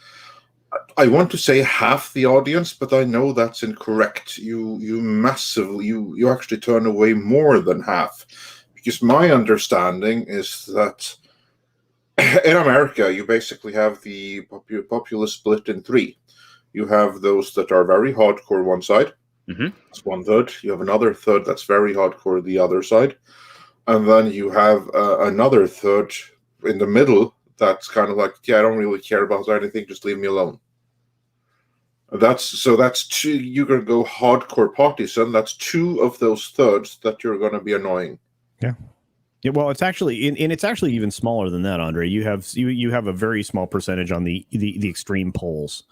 I want to say half the audience, but I know that's incorrect. You actually turn away more than half, because my understanding is that in America, you basically have the populace split in three. You have those that are very hardcore one side. Mm-hmm. That's one third. You have another third that's very hardcore the other side. And then you have another third in the middle that's kind of like, yeah, I don't really care about anything, just leave me alone. That's two. You're going to go hardcore partisan. That's two of those thirds that you're going to be annoying. Yeah. Yeah, well, it's actually, and it's actually even smaller than that, Andre. You have a very small percentage on the extreme polls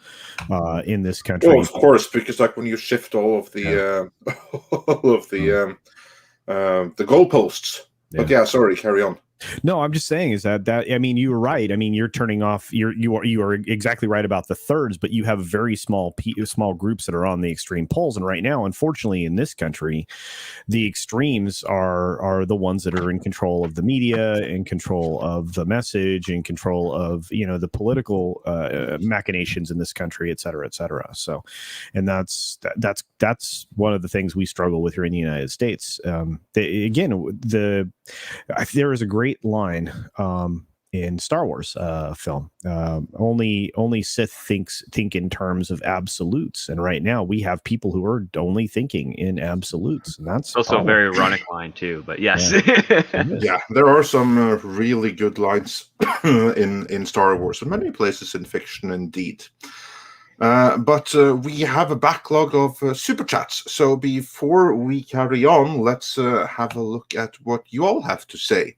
in this country. Well, of course, because like when you shift all of the the goalposts. Yeah. But yeah, sorry, carry on. No, I'm just saying is that I mean, you were right. I mean, you're turning off. You are exactly right about the thirds, but you have very small groups that are on the extreme polls. And right now, unfortunately, in this country, the extremes are the ones that are in control of the media, in control of the message, in control of the political machinations in this country, et cetera, et cetera. So, and that's one of the things we struggle with here in the United States. There is a great line in Star Wars film. Only Sith think in terms of absolutes, and right now we have people who are only thinking in absolutes, and that's also a very ironic line too. But yes, yeah, there are some really good lines in Star Wars, and many places in fiction, indeed. But we have a backlog of super chats. So before we carry on, let's have a look at what you all have to say.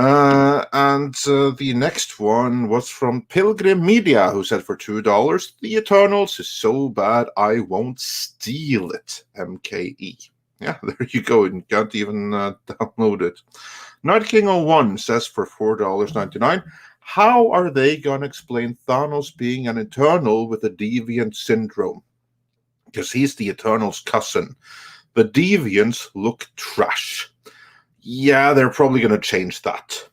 And the next one was from Pilgrim Media, who said for $2, The Eternals is so bad I won't steal it. MKE. Yeah, there you go. You can't even download it. Night King 01 says for $4.99. How are they going to explain Thanos being an Eternal with a deviant syndrome? Because he's the Eternal's cousin. The deviants look trash. Yeah, they're probably going to change that.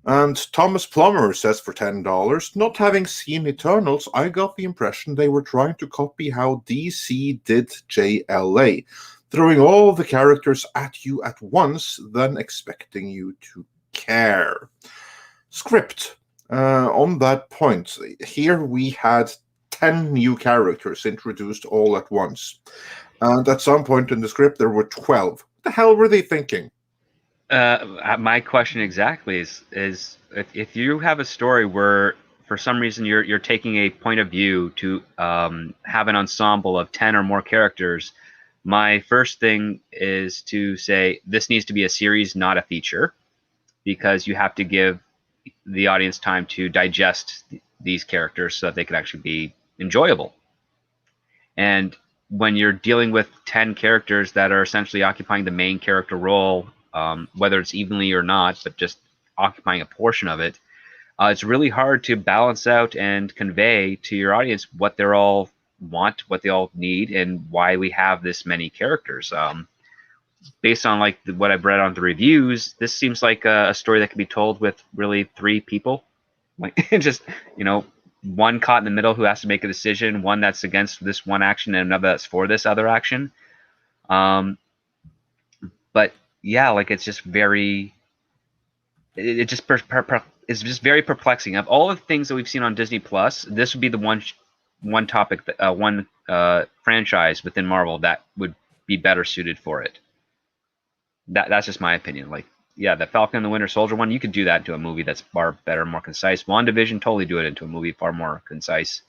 And Thomas Plummer says for $10, not having seen Eternals, I got the impression they were trying to copy how DC did JLA, throwing all the characters at you at once, then expecting you to care. Script. On that point, here we had 10 new characters introduced all at once. And at some point in the script, there were 12. What the hell were they thinking? My question exactly is if you have a story where for some reason you're taking a point of view to have an ensemble of 10 or more characters, my first thing is to say this needs to be a series, not a feature, because you have to give the audience time to digest these characters so that they can actually be enjoyable. And when you're dealing with 10 characters that are essentially occupying the main character role, whether it's evenly or not, but just occupying a portion of it, it's really hard to balance out and convey to your audience what they all want, what they all need, and why we have this many characters. Based on like what I've read on the reviews, this seems like a story that can be told with really 3 people, like just one caught in the middle who has to make a decision, one that's against this one action and another that's for this other action. But yeah, like it's just very, it's just very perplexing. Of all the things that we've seen on Disney Plus, this would be the one topic, one franchise within Marvel that would be better suited for it. That's just my opinion. Like the Falcon and the Winter Soldier one, you could do that into a movie that's far better, more concise. WandaVision, totally do it into a movie far more concise.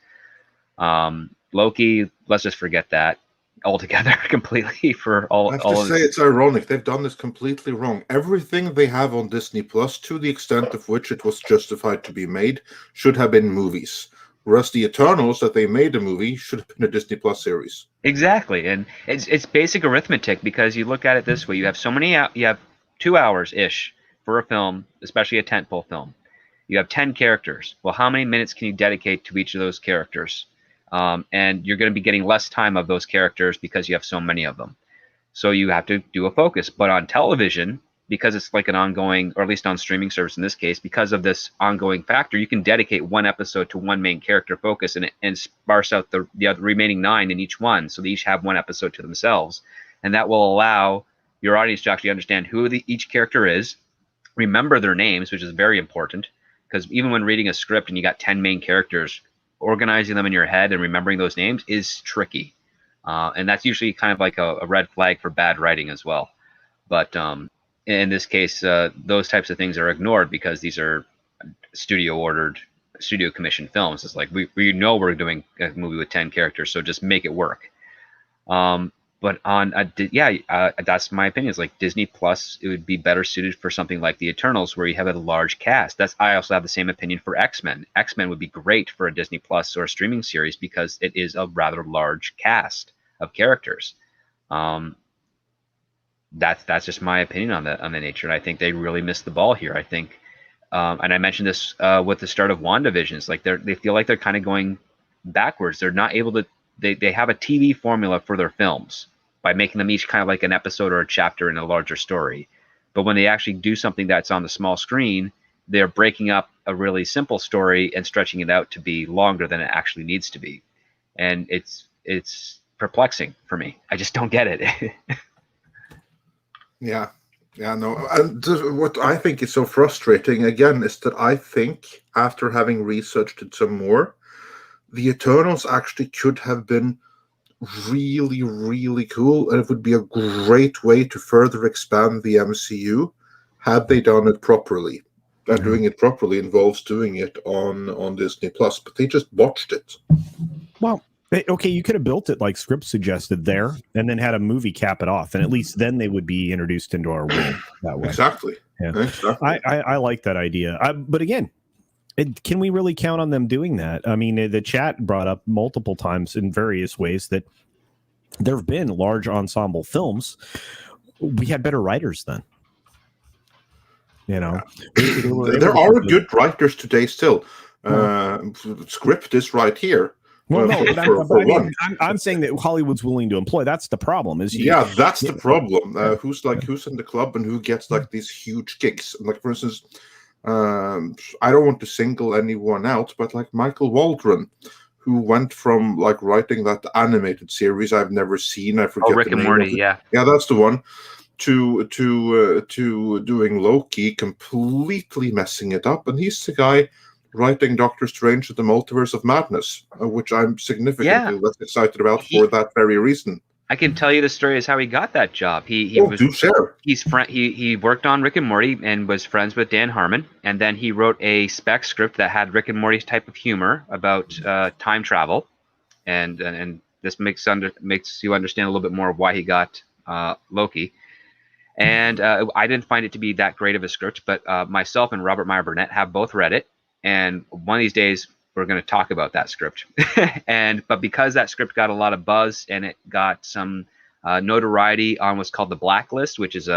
Loki, let's just forget that altogether completely for all. I have to say it's ironic. They've done this completely wrong. Everything they have on Disney Plus, to the extent of which it was justified to be made, should have been movies. Whereas the Eternals that they made a movie should have been a Disney Plus series. Exactly, and it's basic arithmetic because you look at it this way: you have so many, you have 2 hours ish for a film, especially a tentpole film. You have 10 characters. Well, how many minutes can you dedicate to each of those characters? And you're going to be getting less time of those characters because you have so many of them. So you have to do a focus. But on television, because it's like an ongoing, or at least on streaming service in this case, because of this ongoing factor, you can dedicate one episode to one main character focus and sparse out the remaining 9 in each one. So they each have one episode to themselves. And that will allow your audience to actually understand who each character is, remember their names, which is very important. Because even when reading a script and you got 10 main characters, organizing them in your head and remembering those names is tricky. And that's usually kind of like a red flag for bad writing as well. But in this case, those types of things are ignored because these are studio commissioned films. It's like, we know we're doing a movie with 10 characters, so just make it work. But that's my opinion. It's like Disney Plus, it would be better suited for something like the Eternals, where you have a large cast. I also have the same opinion for X-Men. X-Men would be great for a Disney Plus or a streaming series because it is a rather large cast of characters. That's just my opinion on the nature, and I think they really missed the ball here. I think, and I mentioned this with the start of WandaVision. It's like they feel like they're kind of going backwards. They're not able to. They have a TV formula for their films by making them each kind of like an episode or a chapter in a larger story. But when they actually do something that's on the small screen, they're breaking up a really simple story and stretching it out to be longer than it actually needs to be. And it's perplexing for me. I just don't get it. Yeah, no. And what I think is so frustrating, again, is that I think, after having researched it some more, the Eternals actually could have been really, really cool, and it would be a great way to further expand the MCU had they done it properly. And doing it properly involves doing it on Disney Plus, but they just botched it. Well, okay, you could have built it like script suggested there, and then had a movie cap it off, and at least then they would be introduced into our world that way. Exactly. Yeah. Exactly. I like that idea. But again, can we really count on them doing that? I mean, the chat brought up multiple times in various ways that there have been large ensemble films. We had better writers then. You know, there are good writers today still. Script is right here. Well, no, I'm saying that Hollywood's willing to employ. That's the problem. That's the problem. Who's in the club and who gets like these huge gigs? Like, for instance, I don't want to single anyone out, but like Michael Waldron, who went from like writing that animated series I've never seen. I forget. Rick and Morty. Yeah, that's the one. To doing Loki, completely messing it up, and he's the guy writing Doctor Strange at the Multiverse of Madness, which I'm significantly less excited about for that very reason. I can tell you the story is how he got that job. He worked on Rick and Morty and was friends with Dan Harmon, and then he wrote a spec script that had Rick and Morty's type of humor about time travel, and this makes you understand a little bit more of why he got Loki. And I didn't find it to be that great of a script, but myself and Robert Meyer Burnett have both read it, and one of these days we're going to talk about that script. But because that script got a lot of buzz and it got some notoriety on what's called the Blacklist, which is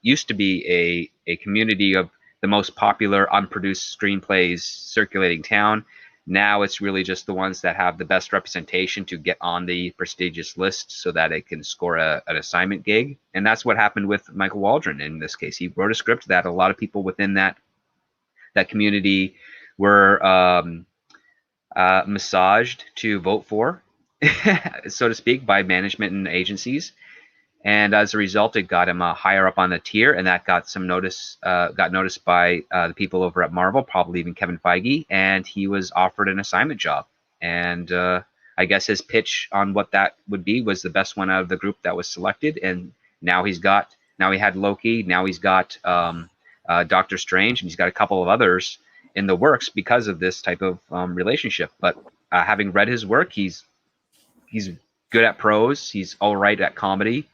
used to be a community of the most popular unproduced screenplays circulating town. Now it's really just the ones that have the best representation to get on the prestigious list so that it can score an assignment gig. And that's what happened with Michael Waldron in this case. He wrote a script that a lot of people within that community were massaged to vote for, so to speak, by management and agencies. And as a result, it got him higher up on the tier, and that got some got noticed by the people over at Marvel, probably even Kevin Feige, and he was offered an assignment job. And I guess his pitch on what that would be was the best one out of the group that was selected, and now he's got Now he had Loki. Now he's got Doctor Strange, and he's got a couple of others in the works because of this type of relationship. But having read his work, he's good at prose. He's all right at comedy.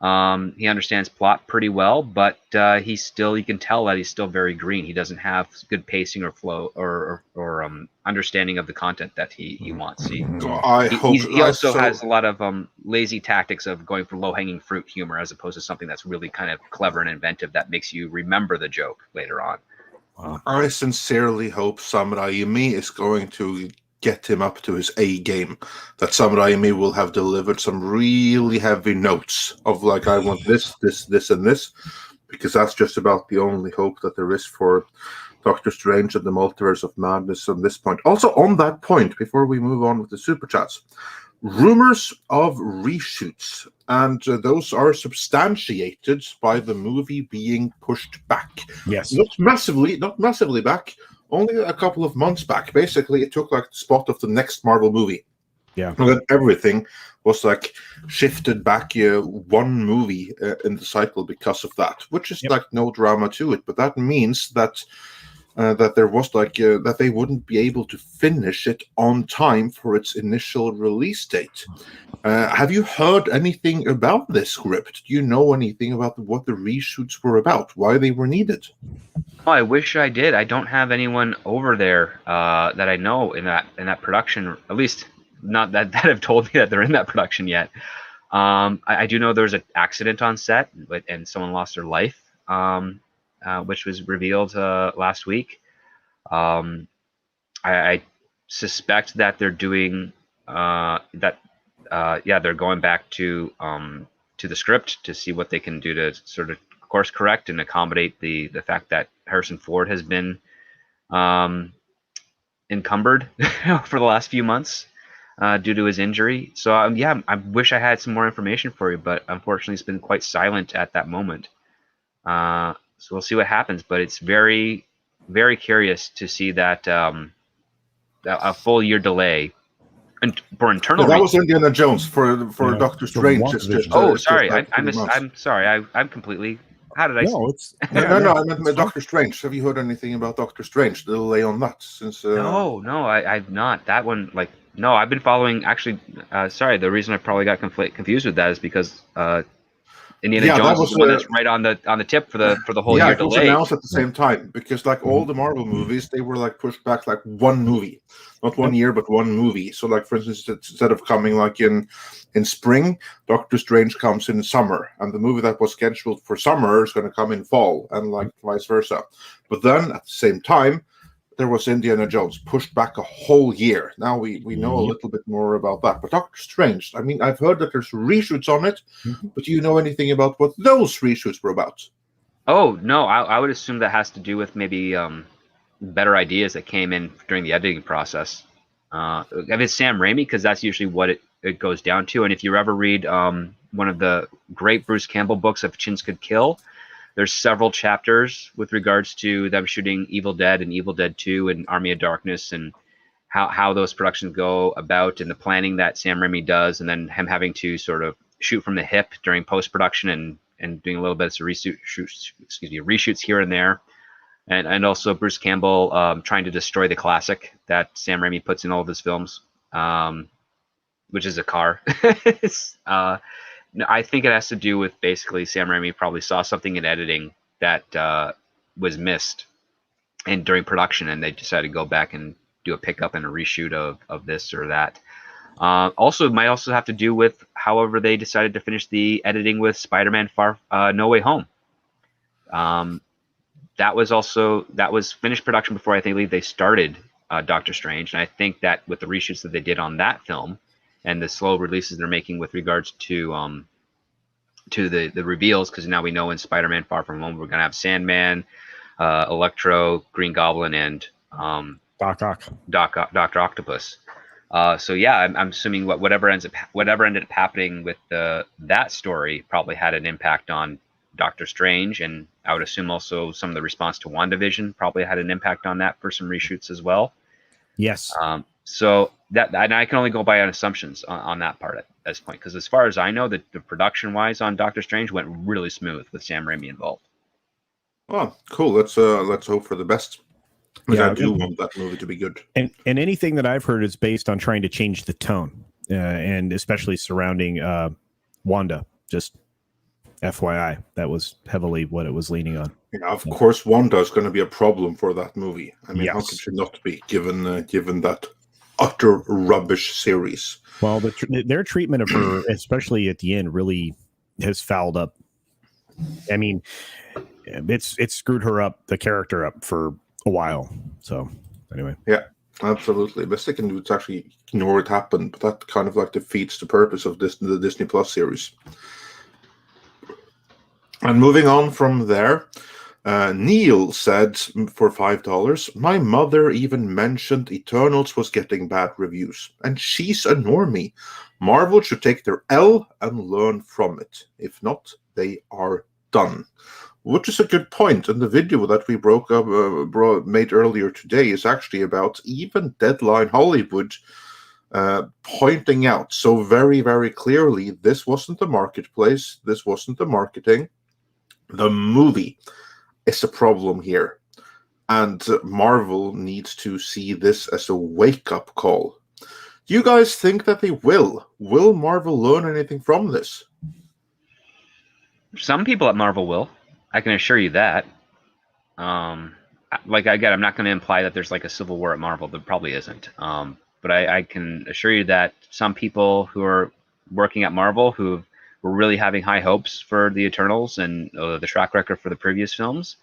He understands plot pretty well, but you can tell that he's still very green. He doesn't have good pacing or flow or understanding of the content that he wants. He also has a lot of lazy tactics of going for low-hanging fruit humor as opposed to something that's really kind of clever and inventive that makes you remember the joke later on. I sincerely hope Sam Raimi is going to get him up to his A game, that Sam Raimi will have delivered some really heavy notes of like, I want this, and this, because that's just about the only hope that there is for Doctor Strange and the Multiverse of Madness on this point. Also, on that point, before we move on with the Super Chats, rumors of reshoots, and those are substantiated by the movie being pushed back. Yes. Not massively back, only a couple of months back. Basically, it took like the spot of the next Marvel movie. Yeah. And then everything was like shifted back one movie in the cycle because of that, which is like no drama to it. But that means that there was like that they wouldn't be able to finish it on time for its initial release date. Have you heard anything about this script? Do you know anything about what the reshoots were about? Why they were needed? Oh, I wish I did. I don't have anyone over there that I know in that production, at least not that have told me that they're in that production yet. I do know there was an accident on set, and someone lost their life, which was revealed last week. I suspect that they're doing that. They're going back to the script to see what they can do to sort of course correct and accommodate the fact that Harrison Ford has been encumbered for the last few months due to his injury. So I wish I had some more information for you, but unfortunately it's been quite silent at that moment. So we'll see what happens, but it's very, very curious to see that a full year delay for internal. That was Indiana Jones for Doctor Strange. Sorry, I'm sorry. I'm completely. How did I? No, it's no. I meant Doctor Strange. Have you heard anything about Doctor Strange? The delay on that since? No, I've not. That one, no, I've been following. Actually, sorry. The reason I probably got confused with that is because Indiana Jones was the one that's right on the tip for the whole year delay. Yeah, it was announced at the same time because like all the Marvel movies, they were like pushed back like one movie, not 1 year, but one movie. So like for instance, instead of coming like in spring, Doctor Strange comes in summer, and the movie that was scheduled for summer is going to come in fall, and like vice versa. But then at the same time, there was Indiana Jones pushed back a whole year. Now we know a little bit more about that. But Doctor Strange, I mean, I've heard that there's reshoots on it, but do you know anything about what those reshoots were about? Oh, no, I would assume that has to do with maybe better ideas that came in during the editing process. If it's Sam Raimi, because that's usually what it goes down to. And if you ever read one of the great Bruce Campbell books, If Chins Could Kill, there's several chapters with regards to them shooting Evil Dead and Evil Dead 2 and Army of Darkness and how those productions go about and the planning that Sam Raimi does, and then him having to sort of shoot from the hip during post-production and doing a little bit of reshoots here and there. And also Bruce Campbell trying to destroy the classic that Sam Raimi puts in all of his films, which is a car. I think it has to do with basically Sam Raimi probably saw something in editing that was missed and during production, and they decided to go back and do a pickup and a reshoot of this or that. Also, it might also have to do with however they decided to finish the editing with Spider-Man No Way Home. That was finished production before I think they started Doctor Strange, and I think that with the reshoots that they did on that film and the slow releases they're making with regards to the reveals, because now we know in Spider-Man Far From Home we're gonna have Sandman, Electro, Green Goblin, and Dr. Octopus. So yeah, I'm assuming whatever ended up happening with that story probably had an impact on Doctor Strange, and I would assume also some of the response to WandaVision probably had an impact on that for some reshoots as well. Yes. So that, and I can only go by on assumptions on that part this point, because as far as I know, the production wise on Doctor Strange went really smooth with Sam Raimi involved. Oh, cool. Let's hope for the best. Because Yeah, I do want that movie to be good. And anything that I've heard is based on trying to change the tone, and especially surrounding Wanda. Just FYI, that was heavily what it was leaning on. Yeah, of course, Wanda is going to be a problem for that movie. I mean, Yes. how could she not be, given that utter rubbish series? Well, their treatment of her, especially at the end, really has fouled up. I mean, it's screwed her up, the character up, for a while. So anyway, yeah, absolutely. Best they can do is actually ignore it happen, but that kind of like defeats the purpose of the Disney Plus series. And moving on from there, Neil said for $5, my mother even mentioned Eternals was getting bad reviews, and she's a normie. Marvel should take their L and learn from it. If not, they are done. Which is a good point. And the video that we made earlier today is actually about even Deadline Hollywood pointing out so very, very clearly this wasn't the marketplace, this wasn't the marketing. The movie is a problem here. And Marvel needs to see this as a wake-up call. Do you guys think that they will? Will Marvel learn anything from this? Some people at Marvel will. I can assure you that. Like, again, I'm not going to imply that there's like a civil war at Marvel. There probably isn't. But I can assure you that some people who are working at Marvel who were really having high hopes for the Eternals and the track record for the previous films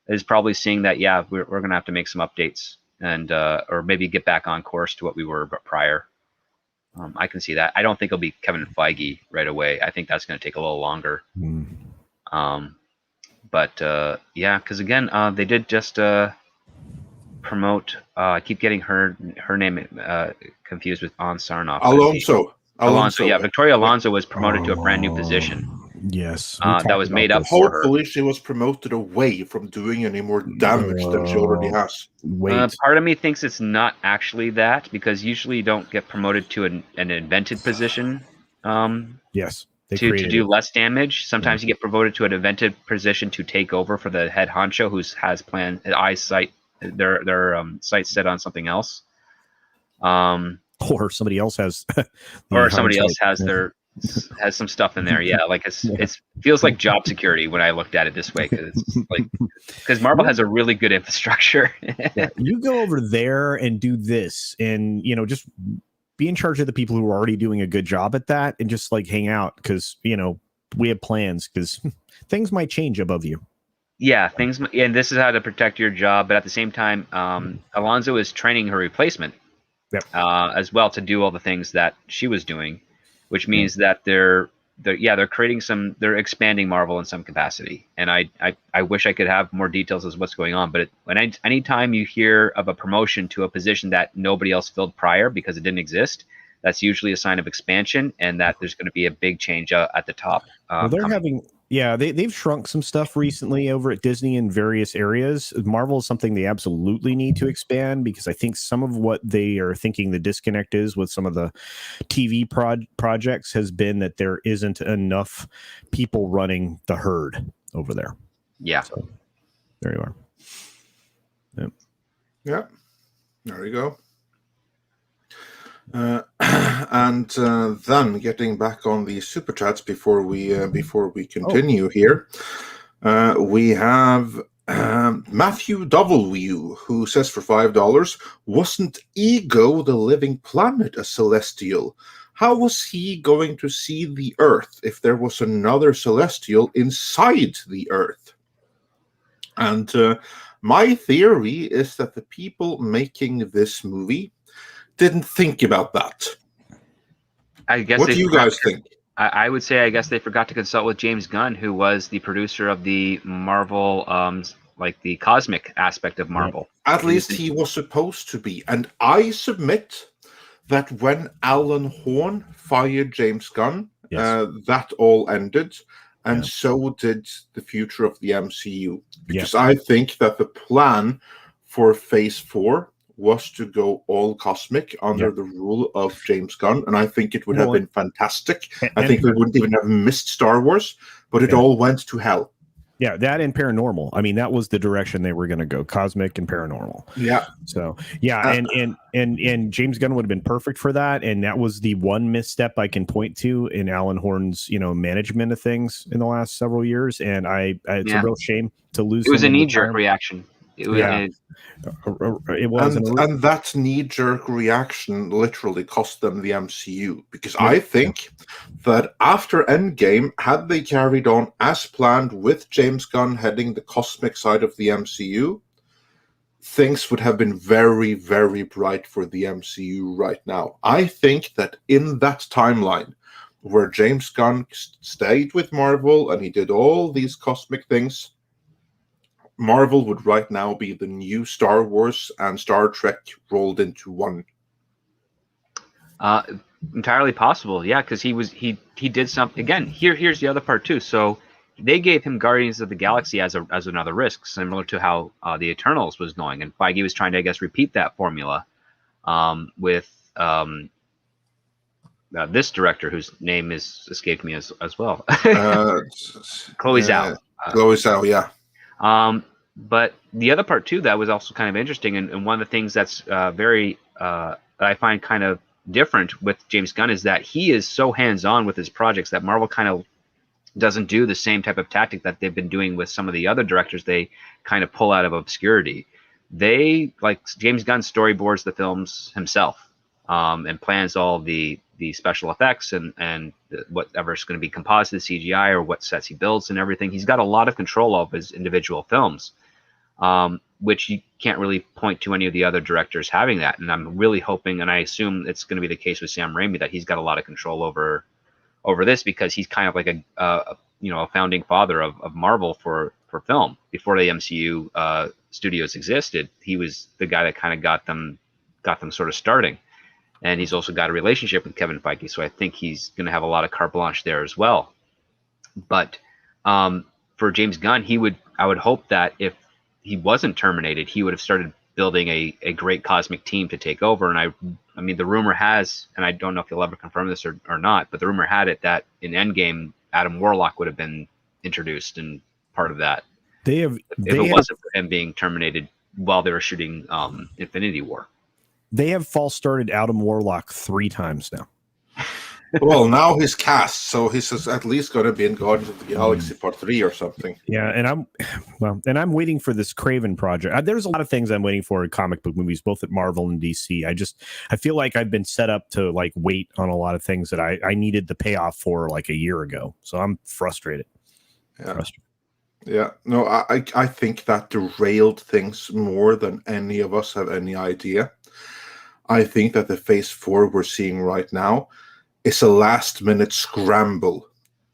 is probably seeing that, yeah, we're going to have to make some updates and or maybe get back on course to what we were prior. I can see that. I don't think it'll be Kevin Feige right away. I think that's going to take a little longer. But yeah, because again, they did just promote. I keep getting her name confused with An Sarnoff. Alonso. Yeah, Victoria Alonso was promoted to a brand new position. Yes, that was made up for her. Hopefully, she was promoted away from doing any more damage than she already has. Part of me thinks it's not actually that, because usually you don't get promoted to an invented position. Yes. To do less damage. Sometimes you get promoted to an invented position to take over for the head honcho who has their sights set on something else. Or somebody else has has some stuff in there. Yeah, like it feels like job security when I looked at it this way, because Marvel has a really good infrastructure. Yeah, you go over there and do this, and just be in charge of the people who are already doing a good job at that, and just like hang out, because we have plans, because things might change above you. Yeah, and this is how to protect your job, but at the same time, Alonso is training her replacement as well to do all the things that she was doing, which means that they're creating they're expanding Marvel in some capacity. And I wish I could have more details as what's going on, but anytime you hear of a promotion to a position that nobody else filled prior because it didn't exist, that's usually a sign of expansion and that there's going to be a big change at the top. They've shrunk some stuff recently over at Disney in various areas. Marvel is something they absolutely need to expand, because I think some of what they are thinking the disconnect is with some of the TV projects has been that there isn't enough people running the herd over there. Yeah. So, there you are. Yep. Yeah. There you go. And then getting back on the super chats before we continue here, we have Matthew W, who says for $5, wasn't Ego the living planet a celestial? How was he going to see the Earth if there was another celestial inside the Earth? And my theory is that the people making this movie didn't think about that. I guess. What do you guys think? I would say I guess they forgot to consult with James Gunn, who was the producer of the Marvel, like the cosmic aspect of Marvel. At least he was supposed to be. And I submit that when Alan Horn fired James Gunn, that all ended. And so did the future of the MCU. Because I think that the plan for Phase 4 was to go all cosmic under the rule of James Gunn, and I think it would have been fantastic. I think we wouldn't even have missed Star Wars, but it all went to hell. Yeah, that and paranormal. I mean, that was the direction they were going to go, cosmic and paranormal. Yeah. So and James Gunn would have been perfect for that. And that was the one misstep I can point to in Alan Horn's, management of things in the last several years. And it's a real shame to lose. It was a knee-jerk reaction. It was. It was, and that knee-jerk reaction literally cost them the MCU, because I think that after Endgame, had they carried on as planned with James Gunn heading the cosmic side of the MCU, things would have been very, very bright for the MCU right now. I think that in that timeline where James Gunn stayed with Marvel and he did all these cosmic things, Marvel would right now be the new Star Wars and Star Trek rolled into one. Entirely possible, yeah, because he did something. Again, here's the other part too. So they gave him Guardians of the Galaxy as another risk, similar to how the Eternals was going, and Feige was trying to, I guess, repeat that formula with this director whose name is escaped me as well. Chloe Zhao. Chloe Zhao, yeah. But the other part too that was also kind of interesting, and one of the things that's very that I find kind of different with James Gunn is that he is so hands-on with his projects that Marvel kind of doesn't do the same type of tactic that they've been doing with some of the other directors. They kind of pull out of obscurity. They, like James Gunn, storyboards the films himself and plans all the special effects and whatever is going to be composite CGI or what sets he builds and everything. He's got a lot of control of his individual films, which you can't really point to any of the other directors having that. And I'm really hoping, and I assume it's going to be the case with Sam Raimi, that he's got a lot of control over this, because he's kind of like a founding father of Marvel for film. Before the MCU studios existed, he was the guy that kind of got them sort of starting. And he's also got a relationship with Kevin Feige, so I think he's going to have a lot of carte blanche there as well. But for James Gunn, I would hope that if he wasn't terminated, he would have started building a great cosmic team to take over. And I mean, the rumor has, and I don't know if he'll ever confirm this or not, but the rumor had it that in Endgame, Adam Warlock would have been introduced and part of that. If it wasn't for him being terminated while they were shooting Infinity War. They have false started Adam Warlock 3 times now. Well, now he's cast, so he's at least going to be in Guardians of the Galaxy Part 3 or something. Yeah, and I'm waiting for this Craven project. There's a lot of things I'm waiting for in comic book movies, both at Marvel and DC. I feel like I've been set up to like wait on a lot of things that I needed the payoff for like a year ago. So I'm frustrated. Yeah, no, I think that derailed things more than any of us have any idea. I think that the Phase 4 we're seeing right now is a last-minute scramble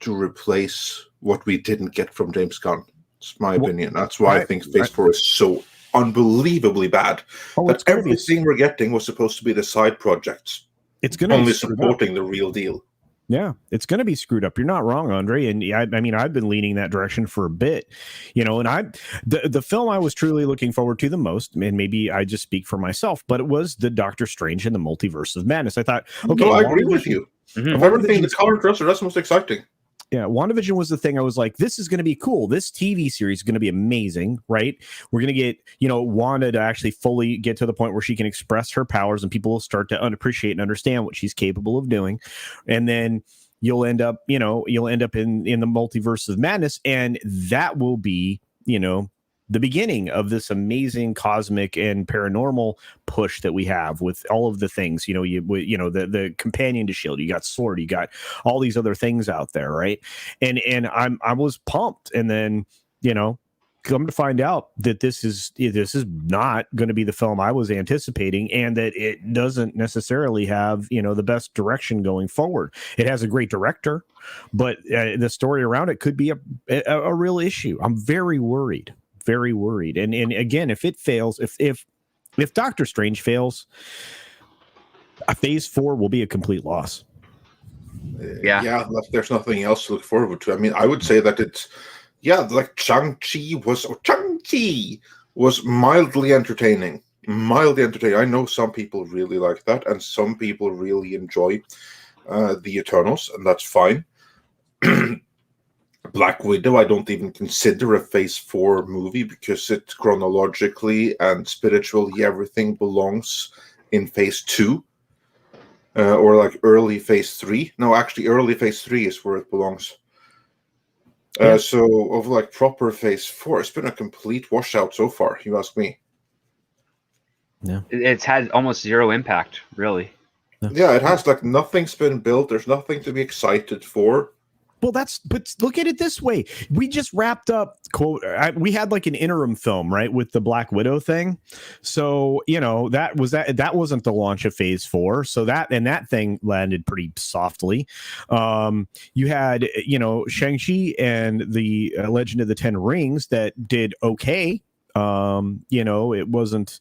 to replace what we didn't get from James Gunn. It's my opinion. That's why I think Phase 4 is so unbelievably bad. That everything we're getting was supposed to be the side projects. It's going to only supporting the real deal. Yeah, it's going to be screwed up. You're not wrong, Andre. And I mean, I've been leaning that direction for a bit, and the film I was truly looking forward to the most, and maybe I just speak for myself, but it was the Doctor Strange and the Multiverse of Madness. I thought, okay, no, I agree with you. Mm-hmm. Of everything, the color dresser, that's the most exciting. Yeah, WandaVision was the thing I was like, this is going to be cool. This TV series is going to be amazing, right? We're going to get, Wanda to actually fully get to the point where she can express her powers and people will start to appreciate and understand what she's capable of doing. And then you'll end up in the Multiverse of Madness, and that will be, the beginning of this amazing cosmic and paranormal push that we have with all of the things, the companion to S.H.I.E.L.D., you got S.W.O.R.D., you got all these other things out there, right? And I was pumped, and then come to find out that this is not going to be the film I was anticipating, and that it doesn't necessarily have the best direction going forward. It has a great director, but the story around it could be a real issue. I'm very worried. And again, if it fails, if Doctor Strange fails, a Phase 4 will be a complete loss. Yeah, there's nothing else to look forward to. I mean, I would say that it's like Shang-Chi was mildly entertaining. mildly entertaining. I know some people really like that, and some people really enjoy the Eternals, and that's fine. Black Widow, I don't even consider a Phase 4 movie because it chronologically and spiritually everything belongs in Phase 2. Or like early Phase 3. No, actually, early Phase 3 is where it belongs. So, of like proper Phase 4, it's been a complete washout so far, you ask me. Yeah. It's had almost zero impact, really. Yeah, it has, like, nothing's been built. There's nothing to be excited for. Well, but look at it this way. We just wrapped up, quote, we had like an interim film, right, with the Black Widow thing. So, that wasn't the launch of Phase 4. So that thing landed pretty softly. You had, Shang-Chi and the Legend of the Ten Rings that did okay. It wasn't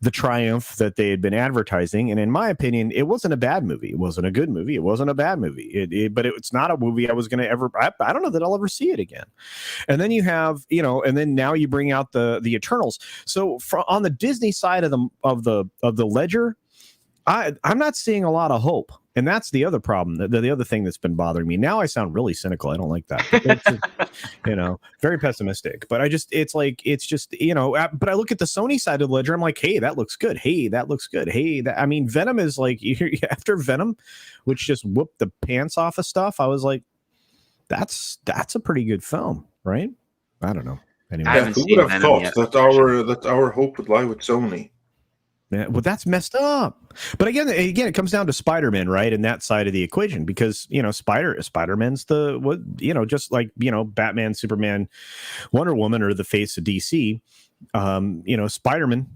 the triumph that they had been advertising, and in my opinion, it wasn't a bad movie. It wasn't a good movie. It wasn't a bad movie. But it's not a movie I was going to ever. I don't know that I'll ever see it again. And then you have, and then now you bring out the Eternals. So on the Disney side of the ledger, I'm not seeing a lot of hope. And that's the other problem. The other thing that's been bothering me. Now I sound really cynical. I don't like that. Very pessimistic. But but I look at the Sony side of the ledger. I'm like, hey, that looks good. Hey, that looks good. Hey, Venom is like, after Venom, which just whooped the pants off of stuff. I was like, that's a pretty good film, right? I don't know. Anyway, who would have thought that our hope would lie with Sony? Yeah, well, that's messed up. But again, it comes down to Spider-Man, right? And that side of the equation, because Spider-Man's just like Batman, Superman, Wonder Woman are the face of DC. Spider-Man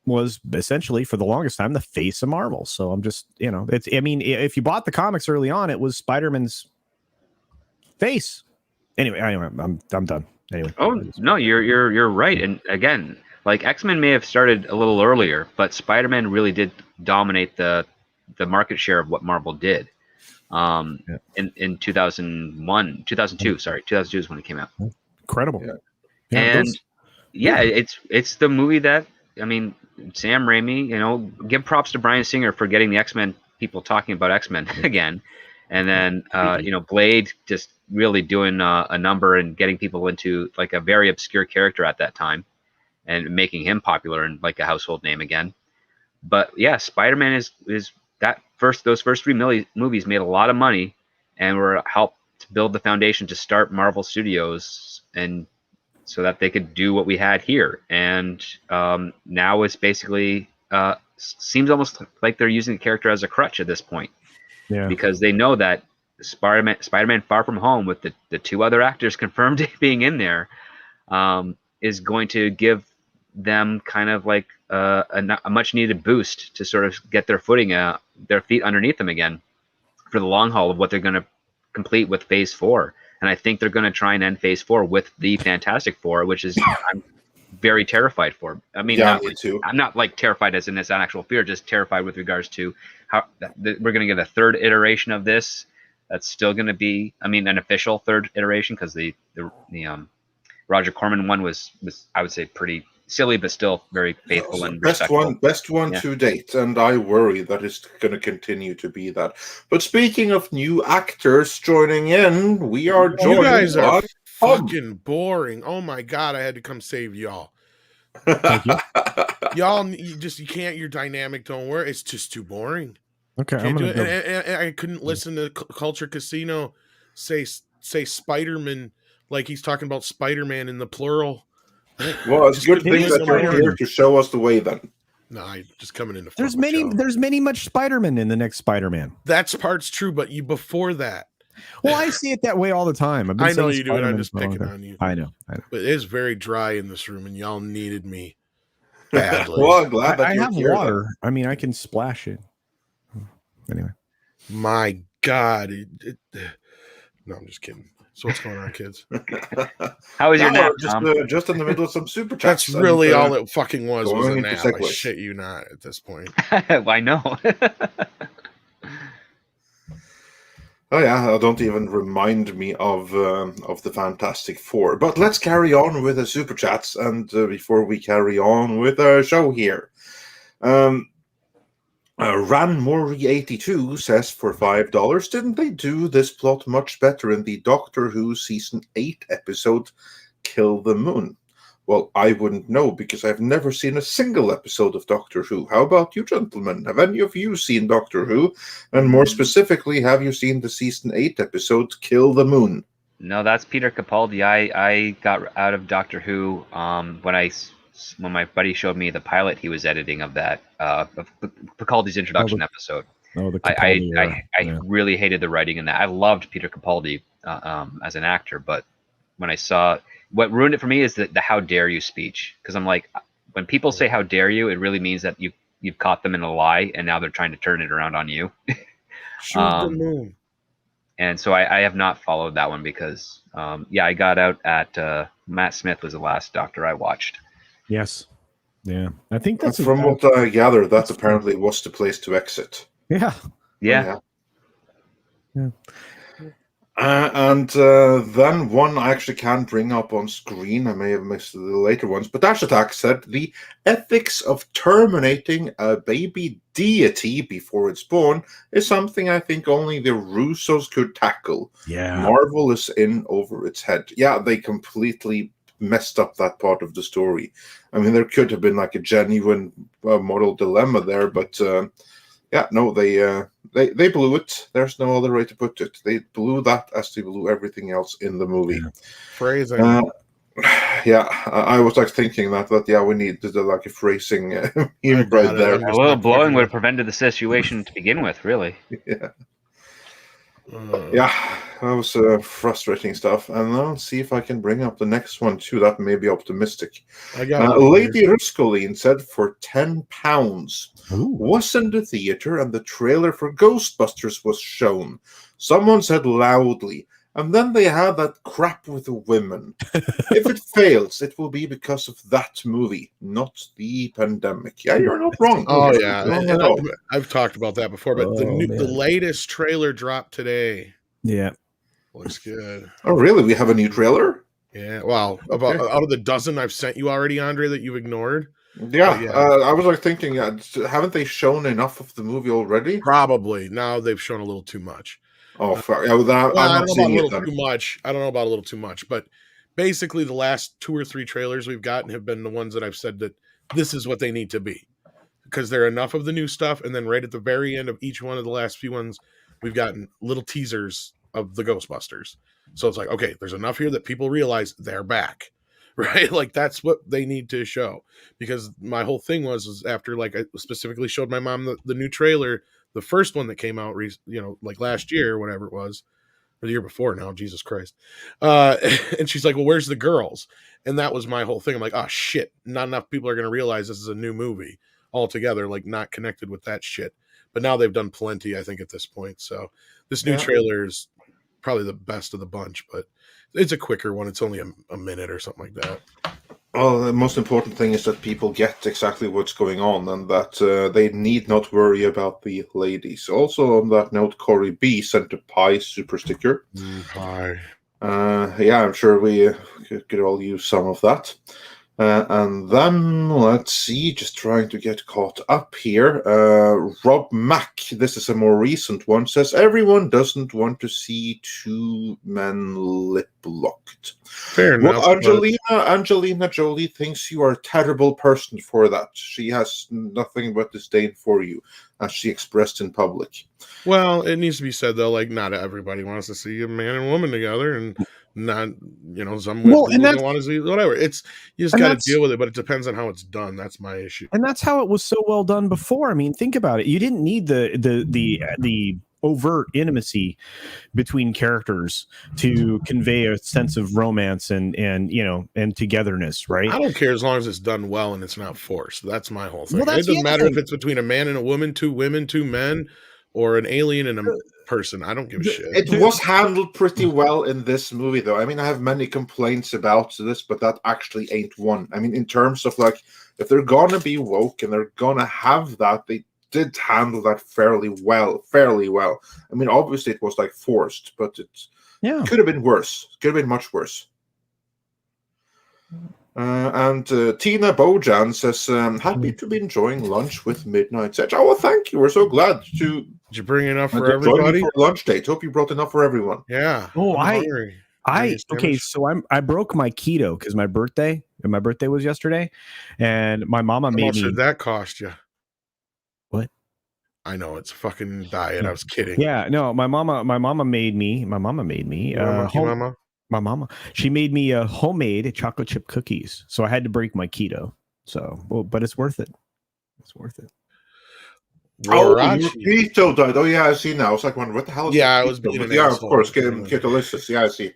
was essentially for the longest time the face of Marvel. So I'm just if you bought the comics early on, it was Spider-Man's face. Anyway, I'm done. Anyway. Oh no, you're right. And again, like X-Men may have started a little earlier, but Spider-Man really did dominate the market share of what Marvel did. In 2001, 2002. Sorry, 2002 is when it came out. Incredible. Yeah. It's the movie that Sam Raimi. Give props to Bryan Singer for getting the X-Men people talking about X-Men again, and then Blade just really doing a number and getting people into like a very obscure character at that time, and making him popular and like a household name again. But yeah, Spider-Man is those first three movies made a lot of money and were helped to build the foundation to start Marvel Studios, and so that they could do what we had here. And now it's basically seems almost like they're using the character as a crutch at this point. Yeah. Because they know that Spider-Man Far From Home, with the two other actors confirmed being in there, is going to give them kind of like a much needed boost to sort of get their footing, their feet underneath them again for the long haul of what they're going to complete with Phase 4. And I think they're going to try and end Phase 4 with the Fantastic Four, which is I'm very terrified for. Me too. I'm not like terrified as in this actual fear, just terrified with regards to how we're going to get a third iteration of this. That's still going to be, an official third iteration, because the Roger Corman one was I would say pretty silly, but still very faithful and respectful. Best one to date, and I worry that it's going to continue to be that. But speaking of new actors joining in, we are joined. You guys are fucking boring. Oh my god, I had to come save y'all. Thank you. Y'all, you can't. Your dynamic don't work. It's just too boring. Okay, and I couldn't listen to Culture Casino say Spider-Man like he's talking about Spider-Man in the plural. Well, it's a good thing that you're here to show us the way then. No, I just coming in. There's much Spider-Man in the next Spider-Man. That part's true, but before that. Well, I see it that way all the time. I know you do it. I'm just picking on you. I know. But it is very dry in this room, and y'all needed me badly. Well, I'm glad that I have water. Then. I can splash it. Anyway. My God. No, I'm just kidding. So what's going on, kids? How was your nap? Just in the middle of some super chats. That's really all it fucking was a nap. I shit you not at this point. I know. Oh yeah, don't even remind me of the Fantastic Four. But let's carry on with the super chats, and before we carry on with our show here, Ranmori82 says for $5, didn't they do this plot much better in the Doctor Who season 8 episode "Kill the Moon"? Well, I wouldn't know because I've never seen a single episode of Doctor Who. How about you, gentlemen? Have any of you seen Doctor Who? And more specifically, have you seen the season 8 episode "Kill the Moon"? No, that's Peter Capaldi. I got out of Doctor Who when my buddy showed me the pilot he was editing of that of Capaldi's introduction episode. Oh, the Capaldi era. I really hated the writing in that. I loved Peter Capaldi as an actor, but when I saw what ruined it for me is the "how dare you" speech, because I'm like, when people say "how dare you," it really means that you've caught them in a lie and now they're trying to turn it around on you. Shoot the moon. And so I have not followed that one because I got out at Matt Smith was the last Doctor I watched. Yes. Yeah. I think that's from what I gather, that apparently was the place to exit. Yeah. Yeah. And then one I actually can bring up on screen. I may have missed the later ones, but Dash Attack said the ethics of terminating a baby deity before it's born is something I think only the Russos could tackle. Yeah. Marvel is in over its head. Yeah, they completely messed up that part of the story. I mean, there could have been like a genuine moral dilemma there, but they blew it. There's no other way to put it. They blew that as they blew everything else in the movie. Phrasing. I was like thinking that we needed like a phrasing right there. A little blowing would have prevented the situation to begin with, really. Yeah, that was frustrating stuff. And I'll see if I can bring up the next one too. That may be optimistic. Lady Ruscolin said for £10 was in the theater and the trailer for Ghostbusters was shown. Someone said loudly, and then they had that crap with the women. If it fails, it will be because of that movie, not the pandemic. Yeah, you're not wrong. Oh, yeah. I've talked about that before, but the latest trailer dropped today. Yeah. Looks good. Oh, really? We have a new trailer? Yeah. Well, out of the dozen I've sent you already, Andre, that you've ignored. Yeah. I was like thinking, haven't they shown enough of the movie already? Probably. Now they've shown a little too much. Oh, fair. I don't know about a little too much. I don't know about a little too much, but basically the last 2 or 3 trailers we've gotten have been the ones that I've said that this is what they need to be, because there are enough of the new stuff, and then right at the very end of each one of the last few ones, we've gotten little teasers of the Ghostbusters. So it's like, okay, there's enough here that people realize they're back, right? Like that's what they need to show. Because my whole thing was after, like, I specifically showed my mom the new trailer, the first one that came out, like last year or whatever it was, or the year before now, Jesus Christ. And she's like, well, where's the girls? And that was my whole thing. I'm like, oh shit, not enough people are going to realize this is a new movie altogether, like not connected with that shit. But now they've done plenty, I think, at this point. So this new trailer is probably the best of the bunch, but it's a quicker one. It's only a minute or something like that. Well, the most important thing is that people get exactly what's going on and that they need not worry about the ladies. Also, on that note, Corey B sent a pie super sticker. Pie. I'm sure we could all use some of that. And then, let's see, just trying to get caught up here. Rob Mack, this is a more recent one, says, everyone doesn't want to see 2 men lip-locked. Fair enough. Well, Angelina Jolie thinks you are a terrible person for that. She has nothing but disdain for you, as she expressed in public. Well, it needs to be said, though, like, not everybody wants to see a man and woman together, and not, some people don't want to see whatever. You just got to deal with it, but it depends on how it's done. That's my issue. And that's how it was so well done before. I mean, think about it. You didn't need the overt intimacy between characters to convey a sense of romance and togetherness, right? I don't care as long as it's done well and it's not forced. That's my whole thing. It doesn't matter if it's between a man and a woman, 2 women, 2 men, or an alien and a person. I don't give a shit. It was handled pretty well in this movie, though. I mean, I have many complaints about this, but that actually ain't one. I mean, in terms of, like, if they're gonna be woke and they're gonna have that, they did handle that fairly well. I mean, obviously it was like forced, but it could have been worse. Could have been much worse. And Tina Bojan says, happy to be enjoying lunch with Midnight Edge. Oh, well, thank you. We're so glad to. Did you bring enough for join everybody? me for lunch date. Hope you brought enough for everyone. Yeah. Oh, I'm hungry. So I broke my keto because my birthday was yesterday, and my mama made me. How much did that cost you? What? I know it's a fucking diet. I was kidding. Yeah, no, my mama made me. Mama? My mama, she made me homemade chocolate chip cookies. So I had to break my keto. So, but it's worth it. It's worth it. Warachi. Oh, your keto diet. Oh, yeah, I see now. I was like, what the hell is I was being an asshole. Of course, anyway. ketolicious. Yeah, I see.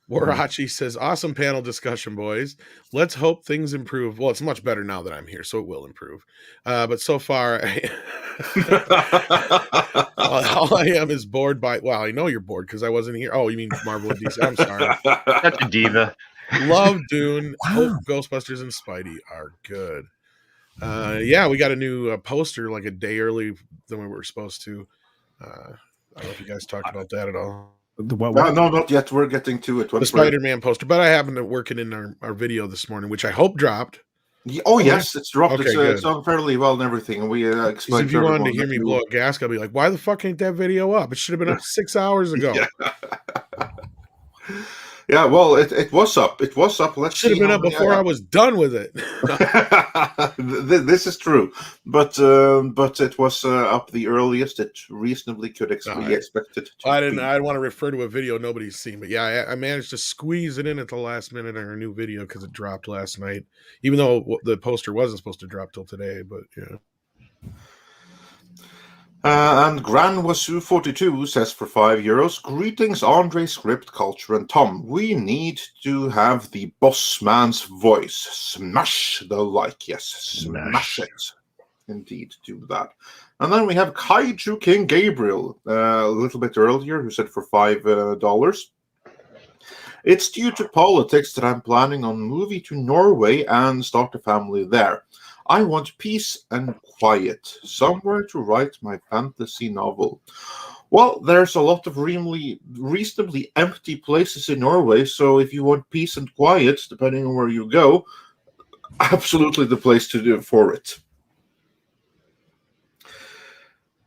Warachi says, awesome panel discussion, boys. Let's hope things improve. Well, it's much better now that I'm here, so it will improve. But so far, all I am is bored by... Well, I know you're bored because I wasn't here. Oh, you mean Marvel and DC. I'm sorry. That's a diva. Love Dune. Hope Ghostbusters and Spidey are good. Yeah, we got a new poster like a day early than we were supposed to. I don't know if you guys talked about that at all. No, not yet. We're getting to it. The Spider-Man poster, but I happened to work it in our video this morning, which I hope dropped. Oh, yes, it's dropped. Okay, it's done fairly well and everything. And we explained. If you wanted to hear me blow a gasket, I'll be like, "Why the fuck ain't that video up? It should have been up 6 hours ago." Yeah, well, it was up. It was up. Let's should have been up before I was done with it. This is true, but it was up the earliest it reasonably could be expected. I didn't want to refer to a video nobody's seen, but yeah, I managed to squeeze it in at the last minute in our new video because it dropped last night. Even though the poster wasn't supposed to drop till today, but yeah. And Gran Wasu42 says for €5, greetings Andre, Script, Culture, and Tom. We need to have the boss man's voice. Smash the like, yes, smash it. Indeed, do that. And then we have Kaiju King Gabriel a little bit earlier who said for $5. It's due to politics that I'm planning on moving to Norway and start a family there. I want peace and quiet, somewhere to write my fantasy novel. Well, there's a lot of reasonably empty places in Norway, so if you want peace and quiet, depending on where you go, absolutely the place to do for it.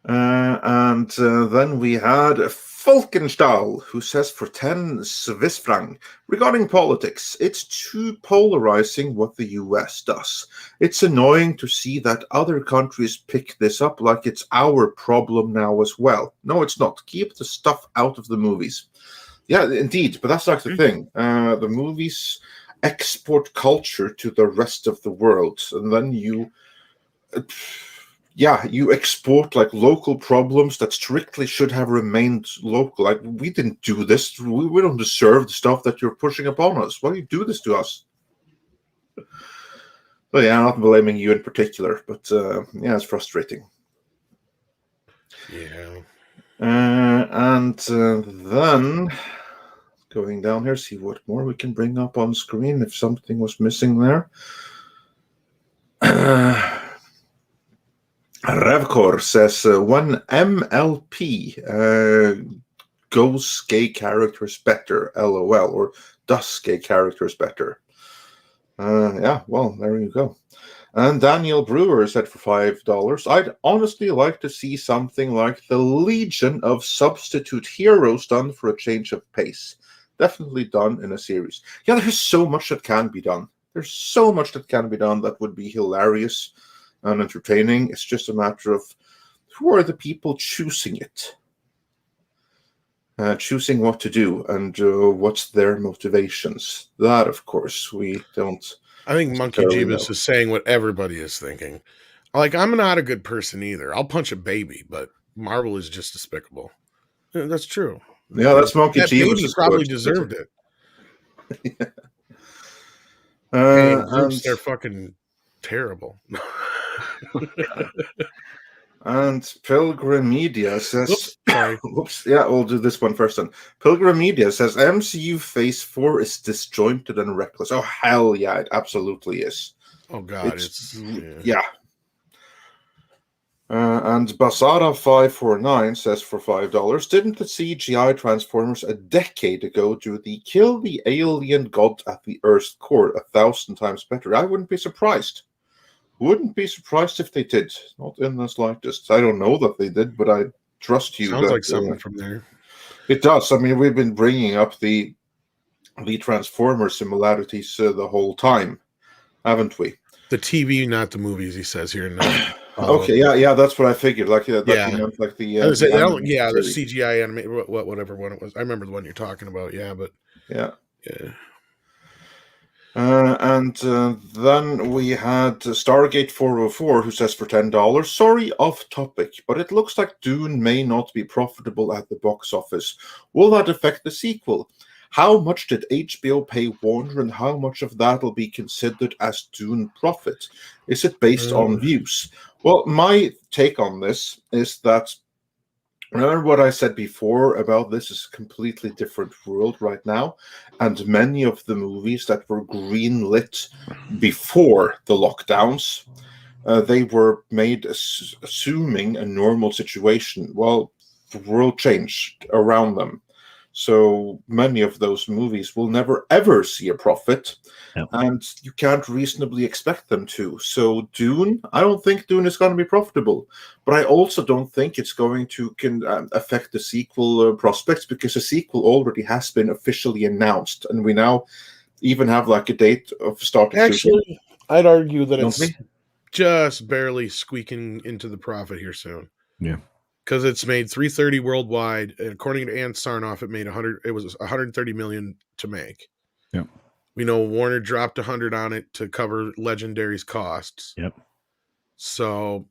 And then we had Falkenstahl, who says for 10 Swiss franc, regarding politics, it's too polarizing what the US does. It's annoying to see that other countries pick this up like it's our problem now as well. No, it's not. Keep the stuff out of the movies. Yeah, indeed, but that's like the thing. The movies export culture to the rest of the world, and then you export like local problems that strictly should have remained local. Like, we didn't do this. We don't deserve the stuff that you're pushing upon us. Why do you do this to us? But yeah, I'm not blaming you in particular, but it's frustrating. Yeah. And then going down here, see what more we can bring up on screen if something was missing there. Revkor says, when MLP goes gay characters better, LOL, or does gay characters better. Well, there you go. And Daniel Brewer said for $5, I'd honestly like to see something like the Legion of Substitute Heroes done for a change of pace. Definitely done in a series. Yeah, there's so much that can be done. There's so much that can be done that would be hilarious and entertaining. It's just a matter of who are the people choosing it, choosing what to do, and what's their motivations. That, of course, we don't. I think Monkey Jeebus is saying what everybody is thinking. Like, I'm not a good person either. I'll punch a baby, but Marvel is just despicable. Yeah, that's true. Yeah, that's Monkey Jeebus. Baby probably deserved it. They're fucking terrible. And Pilgrim Media says, oops, yeah, we'll do this one first then. Pilgrim Media says MCU Phase 4 is disjointed and reckless. Oh, hell yeah, it absolutely is. Oh, God. And Basara549 says for $5, didn't the CGI Transformers a decade ago do the kill the alien god at the Earth's core 1,000 times better? I wouldn't be surprised. Wouldn't be surprised if they did. Not in the slightest. I don't know that they did, but I trust you. Sounds that, like something from there. It does. I mean, we've been bringing up the Transformer similarities the whole time, haven't we? The TV, not the movies, he says here. Okay, yeah, that's what I figured. Like, yeah, you meant like the the series. CGI anime, whatever one it was. I remember the one you're talking about. Yeah, but yeah. Yeah. Then we had Stargate 404 who says for $10, sorry, off topic, but it looks like Dune may not be profitable at the box office. Will that affect the sequel? How much did HBO pay Warner, and how much of that will be considered as Dune profit? Is it based on views? Well, my take on this is that, remember what I said before about this is a completely different world right now, and many of the movies that were greenlit before the lockdowns, they were made assuming a normal situation. Well, the world changed around them. So many of those movies will never ever see a profit, and you can't reasonably expect them to. So Dune, I don't think Dune is going to be profitable, but I also don't think it's going to affect the sequel prospects, because the sequel already has been officially announced, and we now even have like a date of start. Actually, I'd argue that it's just barely squeaking into the profit here soon. Yeah. Because it's made $330 worldwide, and according to Ann Sarnoff, it made It was $130 million to make. Yep. We know Warner dropped $100 on it to cover Legendary's costs. Yep. So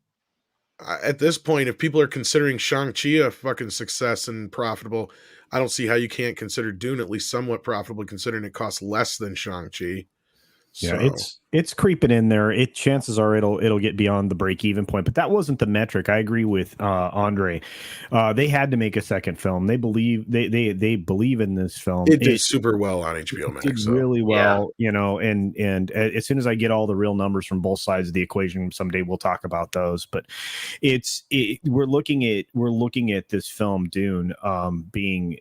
at this point, if people are considering Shang-Chi a fucking success and profitable, I don't see how you can't consider Dune at least somewhat profitable, considering it costs less than Shang-Chi. Yeah, it's creeping in there. Chances are it'll get beyond the break even point, but that wasn't the metric. I agree with Andre. They had to make a second film. They believe in this film. It did super well on HBO Max. It did really well, you know. And as soon as I get all the real numbers from both sides of the equation, someday we'll talk about those. But we're looking at this film Dune being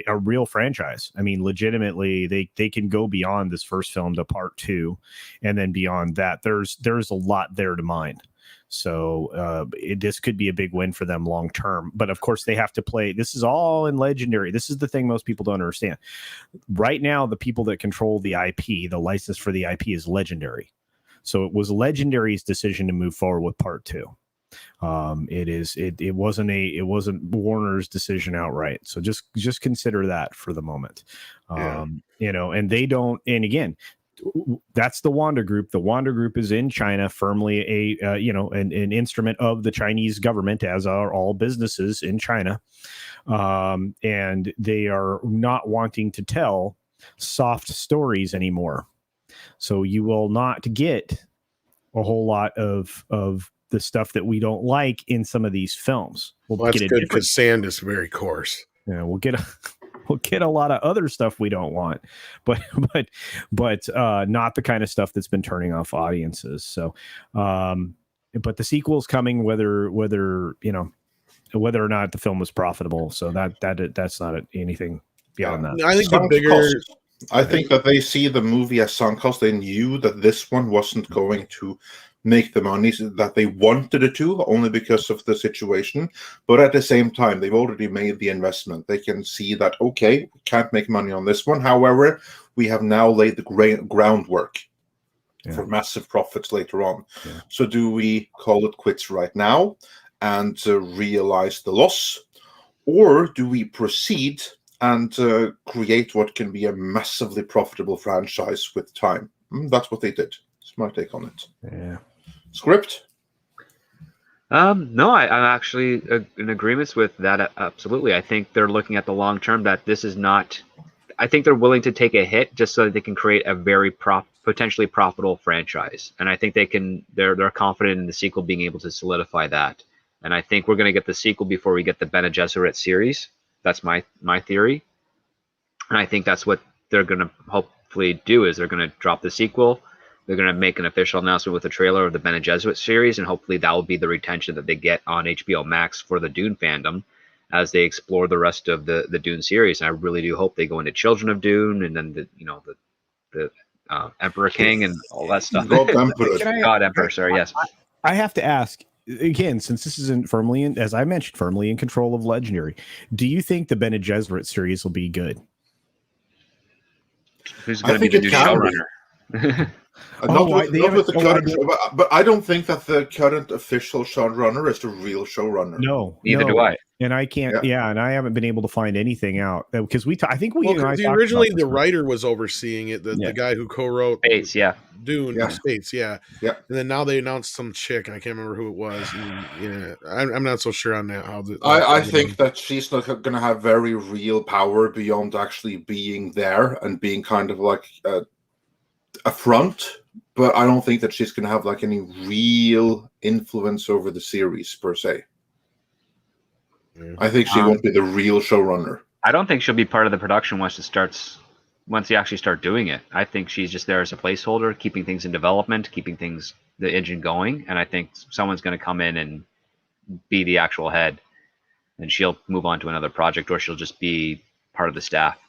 a real franchise. I mean, legitimately, they can go beyond this first film to part 2, and then beyond that, there's a lot there to mine. So this could be a big win for them long term. But of course, they have to play. This is all in Legendary. This is the thing most people don't understand. Right now, the people that control the IP, the license for the IP, is Legendary. So it was Legendary's decision to move forward with part 2. It wasn't Warner's decision outright. So just consider that for the moment. You know, and they don't, and again, that's the Wanda Group. The Wanda Group is in China, firmly an instrument of the Chinese government, as are all businesses in China. And they are not wanting to tell soft stories anymore. So you will not get a whole lot of the stuff that we don't like in some of these films. Well, that's good, because sand is very coarse. Yeah, we'll get a lot of other stuff we don't want, but not the kind of stuff that's been turning off audiences. So, but the sequel's coming, whether or not the film was profitable. So that's not anything beyond that. I think I think that they see the movie as sunk cost. They knew that this one wasn't going to make the money that they wanted it to, only because of the situation. But at the same time, they've already made the investment. They can see that, okay, we can't make money on this one. However, we have now laid the groundwork for massive profits later on. Yeah. So do we call it quits right now and realize the loss? Or do we proceed and create what can be a massively profitable franchise with time? That's what they did. That's my take on it. Yeah. Script? No, I'm actually in agreement with that. Absolutely. I think they're looking at the long term, that this is not, I think they're willing to take a hit just so that they can create a very potentially profitable franchise. And I think they're confident in the sequel being able to solidify that. And I think we're going to get the sequel before we get the Bene Gesserit series. That's my theory. And I think that's what they're going to hopefully do, is they're going to drop the sequel, they're going to make an official announcement with a trailer of the Bene Gesserit series, and hopefully that will be the retention that they get on HBO Max for the Dune fandom as they explore the rest of the Dune series. And I really do hope they go into Children of Dune, and then the Emperor King and all that stuff. God Emperor. God Emperor, sorry, yes. I have to ask again, since this isn't firmly in, as I mentioned, firmly in control of Legendary. Do you think the Bene Gesserit series will be good? Who's going to be the new showrunner? But I don't think that the current official showrunner is the real showrunner. No, neither do I. And I can't. Yeah, and I haven't been able to find anything out because I think we. Well, originally the writer was overseeing it. The guy who co-wrote Space, Dune, Space, And then now they announced some chick, and I can't remember who it was. And, I'm not so sure on that. I think that she's not going to have very real power beyond actually being there and being kind of like a front. But I don't think that she's going to have like any real influence over the series per se. I think she won't be the real showrunner. I don't think she'll be part of the production once you actually start doing it. I think she's just there as a placeholder, keeping things in development, keeping the engine going. And I think someone's going to come in and be the actual head, and she'll move on to another project, or she'll just be part of the staff.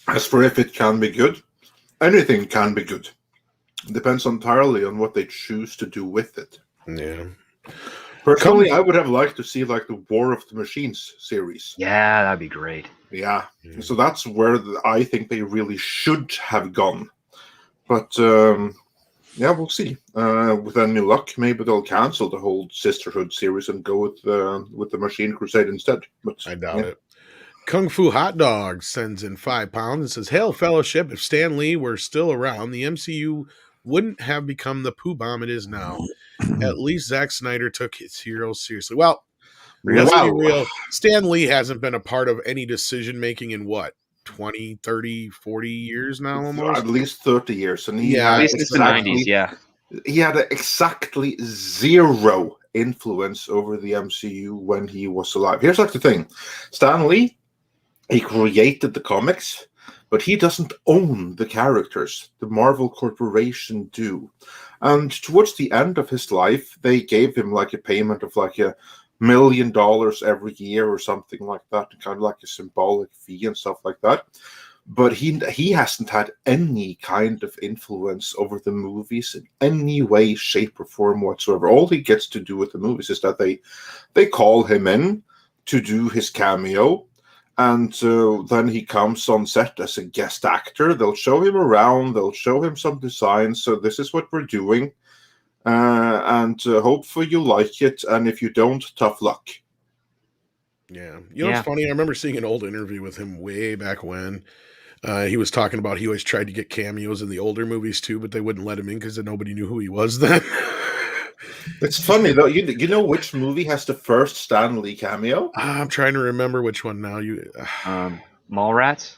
As for if it can be good, anything can be good. Depends entirely on what they choose to do with it. Yeah. Personally, I would have liked to see like the War of the Machines series. Yeah, that'd be great. Yeah. So that's where I think they really should have gone. But we'll see. With any luck, maybe they'll cancel the whole Sisterhood series and go with the Machine Crusade instead. But I doubt it. Kung Fu Hot Dog sends in £5 and says, "Hail Fellowship, if Stan Lee were still around, the MCU wouldn't have become the poo bomb it is now. At least Zack Snyder took his heroes seriously." Well, let's be real. Stan Lee hasn't been a part of any decision making in what, 20, 30, 40 years now almost? At least 30 years. And at least since the 90s, He had exactly zero influence over the MCU when he was alive. Here's like the thing. Stan Lee, he created the comics, but he doesn't own the characters. The Marvel Corporation do. And towards the end of his life, they gave him like a payment of like $1 million every year or something like that, kind of like a symbolic fee and stuff like that. But he hasn't had any kind of influence over the movies in any way, shape, or form whatsoever. All he gets to do with the movies is that they call him in to do his cameo. And then he comes on set as a guest actor. They'll show him around. They'll show him some designs. So this is what we're doing. And hopefully you like it. And if you don't, tough luck. Yeah. You know what's funny? I remember seeing an old interview with him way back when. He was talking about he always tried to get cameos in the older movies too, but they wouldn't let him in because nobody knew who he was then. It's funny though. You know which movie has the first Stan Lee cameo? I'm trying to remember which one now. Mallrats?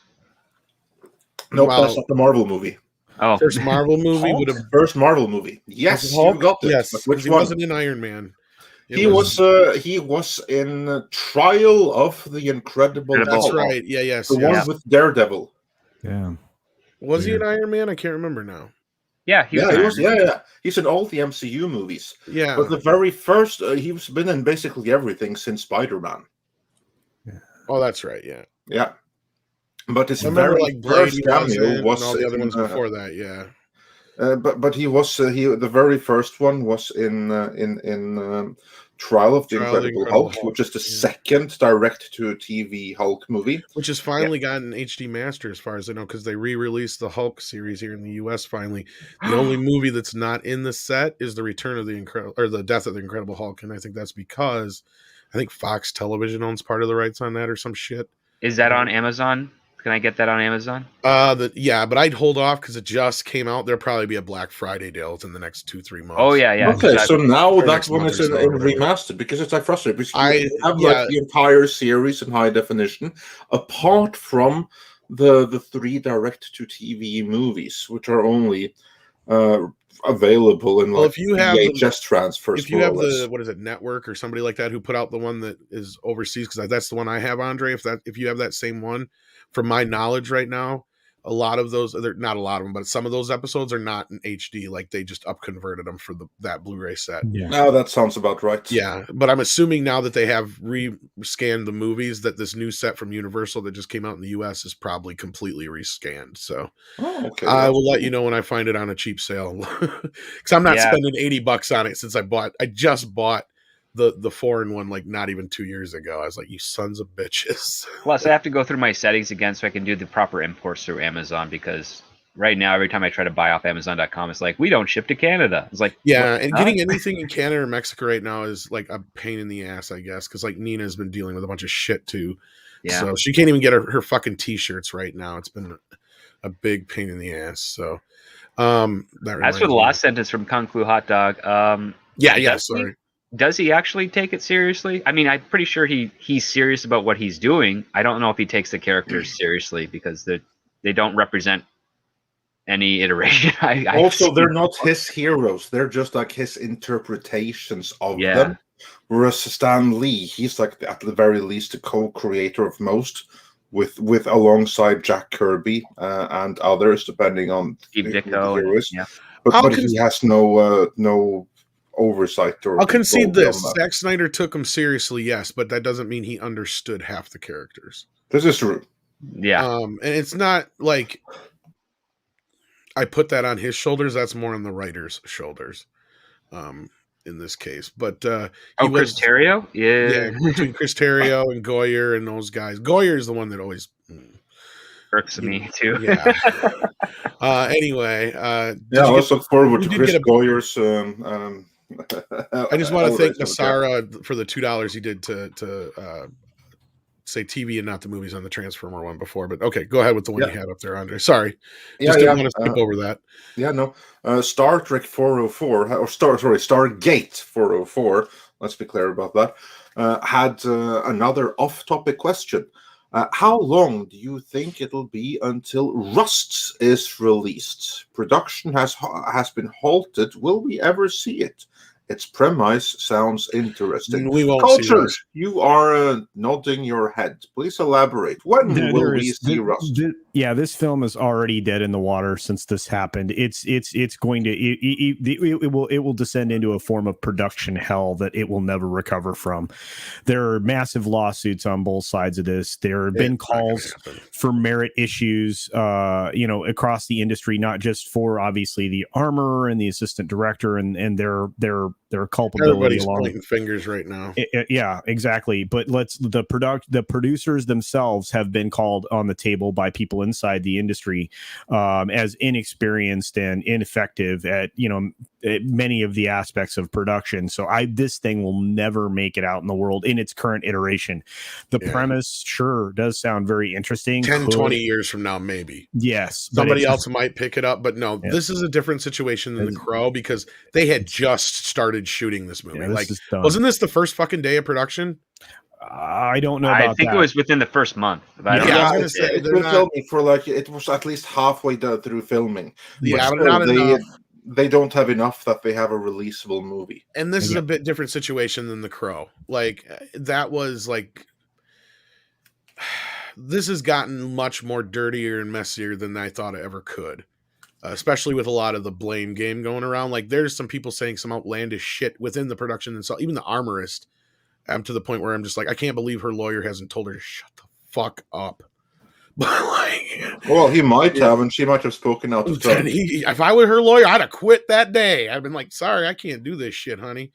No, that's not the Marvel movie. Oh, first Marvel movie would have first Marvel movie. Yes, you got it. Yes, but which he one? wasn't in Iron Man. He was in Trial of the Incredible Hulk. That's right. Yeah, yes. The one with Daredevil. Yeah. Was he in Iron Man? I can't remember now. Yeah, he was. Yeah. He's in all the MCU movies. Yeah. But the very first, he's been in basically everything since Spider-Man. Yeah. Oh, that's right. Yeah. Yeah. But his very first cameo was all the other ones before that. Yeah. But he was the very first one was in Trial of the Incredible Hulk, which is the second direct-to-TV Hulk movie. Which has finally gotten HD Master, as far as I know, because they re-released the Hulk series here in the U.S. finally. The only movie that's not in the set is the Return of the the Death of the Incredible Hulk, and I think that's because I think Fox Television owns part of the rights on that or some shit. Is that on Amazon? Can I get that on Amazon? But I'd hold off because it just came out. There'll probably be a Black Friday deal within the next 2-3 months. Oh yeah. Okay, so now that one is in remastered because it's like frustrating. Because I have like the entire series in high definition, apart from the 3 direct-to-TV movies, which are only available in Well, like if you have VHS transfers. if you have more or less. the, what is it, network or somebody like that who put out the one that is overseas, because that's the one I have, Andre. If you have that same one, from my knowledge right now, a lot of those, not a lot of them, but some of those episodes are not in HD. Like they just upconverted them for that Blu-ray set. Yeah. No, that sounds about right. Yeah, but I'm assuming now that they have re-scanned the movies, that this new set from Universal that just came out in the US is probably completely rescanned. So Oh, okay. I that's will let cool. you know when I find it on a cheap sale, because I'm not Yeah. spending $80 on it since I just bought the foreign one like not even 2 years ago. I was like, you sons of bitches. Plus, I have to go through my settings again so I can do the proper imports through Amazon, because right now, every time I try to buy off Amazon.com, it's like, we don't ship to Canada. It's like, Yeah, what? and Huh? getting anything in Canada or Mexico right now is like a pain in the ass, I guess, because like Nina's been dealing with a bunch of shit too. Yeah. So she can't even get her fucking t-shirts right now. It's been a big pain in the ass. So that As reminds for the me. last sentence from Kung Fu Hot Dog, Sorry. does he actually take it seriously? I mean, I'm pretty sure he's serious about what he's doing. I don't know if he takes the characters seriously, because they don't represent any iteration. Also, they're not his heroes. They're just like his interpretations of Yeah. them. Whereas Stan Lee, he's like at the very least the co-creator of most, with alongside Jack Kirby and others, depending on Steve who the Ditko. hero is. Yeah. But he has no oversight or I'll concede control this. beyond that. Zack Snyder took him seriously, yes, but that doesn't mean he understood half the characters. This is true. Yeah. And it's not like I put that on his shoulders. That's more on the writer's shoulders. In this case, but Chris Terrio? yeah, Yeah. between Chris Terrio and Goyer and those guys. Goyer is the one that always Irks me too. Yeah. Anyway, Let's look forward to you did Chris get a- Goyer's. I just want to thank Hellraiser, okay. Nasara for the $2 he did to say TV and not the movies on the Transformer one before. But okay, go ahead with the one you had up there, Andre. Sorry, just didn't want to skip over that. Yeah, no. Star Trek 404, or Stargate 404. Let's be clear about that. Had another off-topic question. How long do you think it'll be until Rust is released? Production has been halted. Will we ever see it? Its premise sounds interesting. We won't see Culture, Rust. you are nodding your head. Please elaborate. When will we see Rust? This film is already dead in the water since this happened. It's going to it will descend into a form of production hell that it will never recover from. There are massive lawsuits on both sides of this. There have been calls for merit issues, across the industry, not just for obviously the armorer and the assistant director and their culpability. Everybody's pointing fingers right now. Yeah, exactly. But the producers themselves have been called on the table by people inside the industry as inexperienced and ineffective at many of the aspects of production. So this thing will never make it out in the world in its current iteration. The premise sure does sound very interesting. 20 years from now, maybe. Yes. Somebody else might pick it up, but no, this is a different situation than The Crow, because they had just started shooting this movie. Wasn't this the first fucking day of production? I don't know about that. I think it was within the first month. I was going to say, it's been filming for it was at least halfway through filming. Yeah, but not enough. They don't have enough that they have a releasable movie. And this is a bit different situation than The Crow. That was this has gotten much more dirtier and messier than I thought it ever could. Especially with a lot of the blame game going around. There's some people saying some outlandish shit within the production, and so even the armorist. I'm to the point where I'm just I can't believe her lawyer hasn't told her to shut the fuck up. But well, he might have, and she might have spoken out. If I were her lawyer, I'd have quit that day. I'd been sorry, I can't do this shit, honey.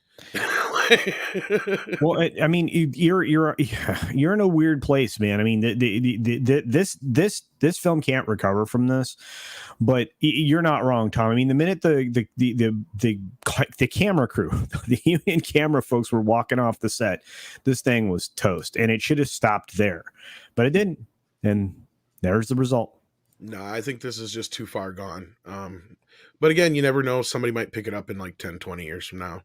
Well, I mean, you're in a weird place, man. I mean, this film can't recover from this, but you're not wrong, Tom. I mean, the minute the camera crew, the union camera folks were walking off the set, this thing was toast, and it should have stopped there, but it didn't, and there's the result. No, I think this is just too far gone. But again, you never know. Somebody might pick it up in 10, 20 years from now.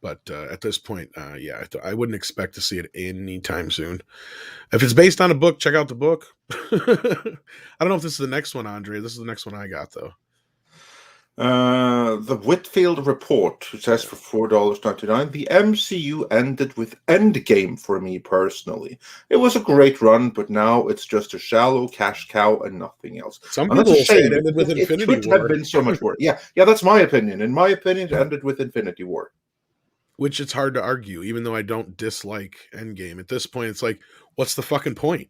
But at this point, I wouldn't expect to see it anytime soon. If it's based on a book, check out the book. I don't know if this is the next one, Andre. This is the next one I got, though. The Whitfield Report says for $4.99, the MCU ended with Endgame for me personally. It was a great run, but now it's just a shallow cash cow and nothing else. Some And people that's a will say shame. it ended with It Infinity could War, have been so much worse. Yeah, that's my opinion. In my opinion, it ended with Infinity War. which it's hard to argue, even though I don't dislike Endgame. At this point, it's like, what's the fucking point?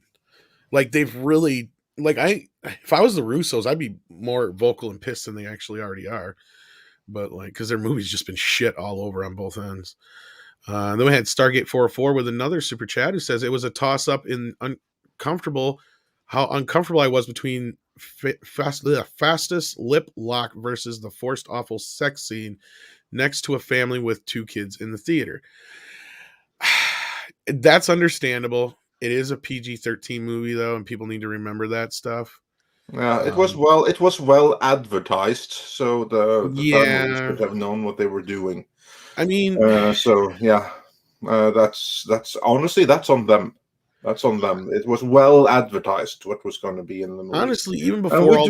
Like, they've really, like, if I was the Russos, I'd be more vocal and pissed than they actually already are. But like, because their movie's just been shit all over on both ends. Then we had Stargate 404 with another super chat who says it was a toss up in how uncomfortable I was between fastest lip lock versus the forced awful sex scene next to a family with 2 kids in the theater. That's understandable. It is a PG-13 movie though, and people need to remember that stuff. It was well advertised, so the families Yeah. should have known what they were doing. I mean, So yeah, that's honestly that's on them. That's on them. It was well advertised what was going to be in the movie. honestly, even before all this,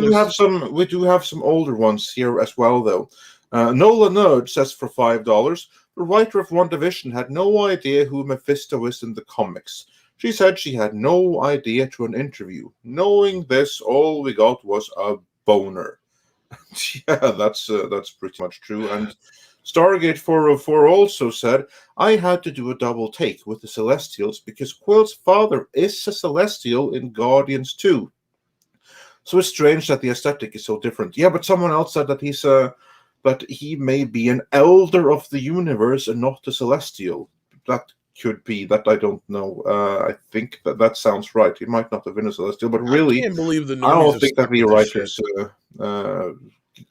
We do have some older ones here as well, though. Nola Nerd says for $5, the writer of WandaVision had no idea who Mephisto is in the comics. She said she had no idea to an interview. Knowing this, all we got was a boner. Yeah, that's pretty much true. And Stargate 404 also said, I had to do a double take with the Celestials because Quill's father is a Celestial in Guardians 2. So it's strange that the aesthetic is so different. Yeah, but someone else said that he may be an elder of the universe and not a Celestial. That could be that. I don't know. I think that sounds right. He might not have been a Celestial, but really, I can't believe the I normies don't have think that stuck the with this shit. writers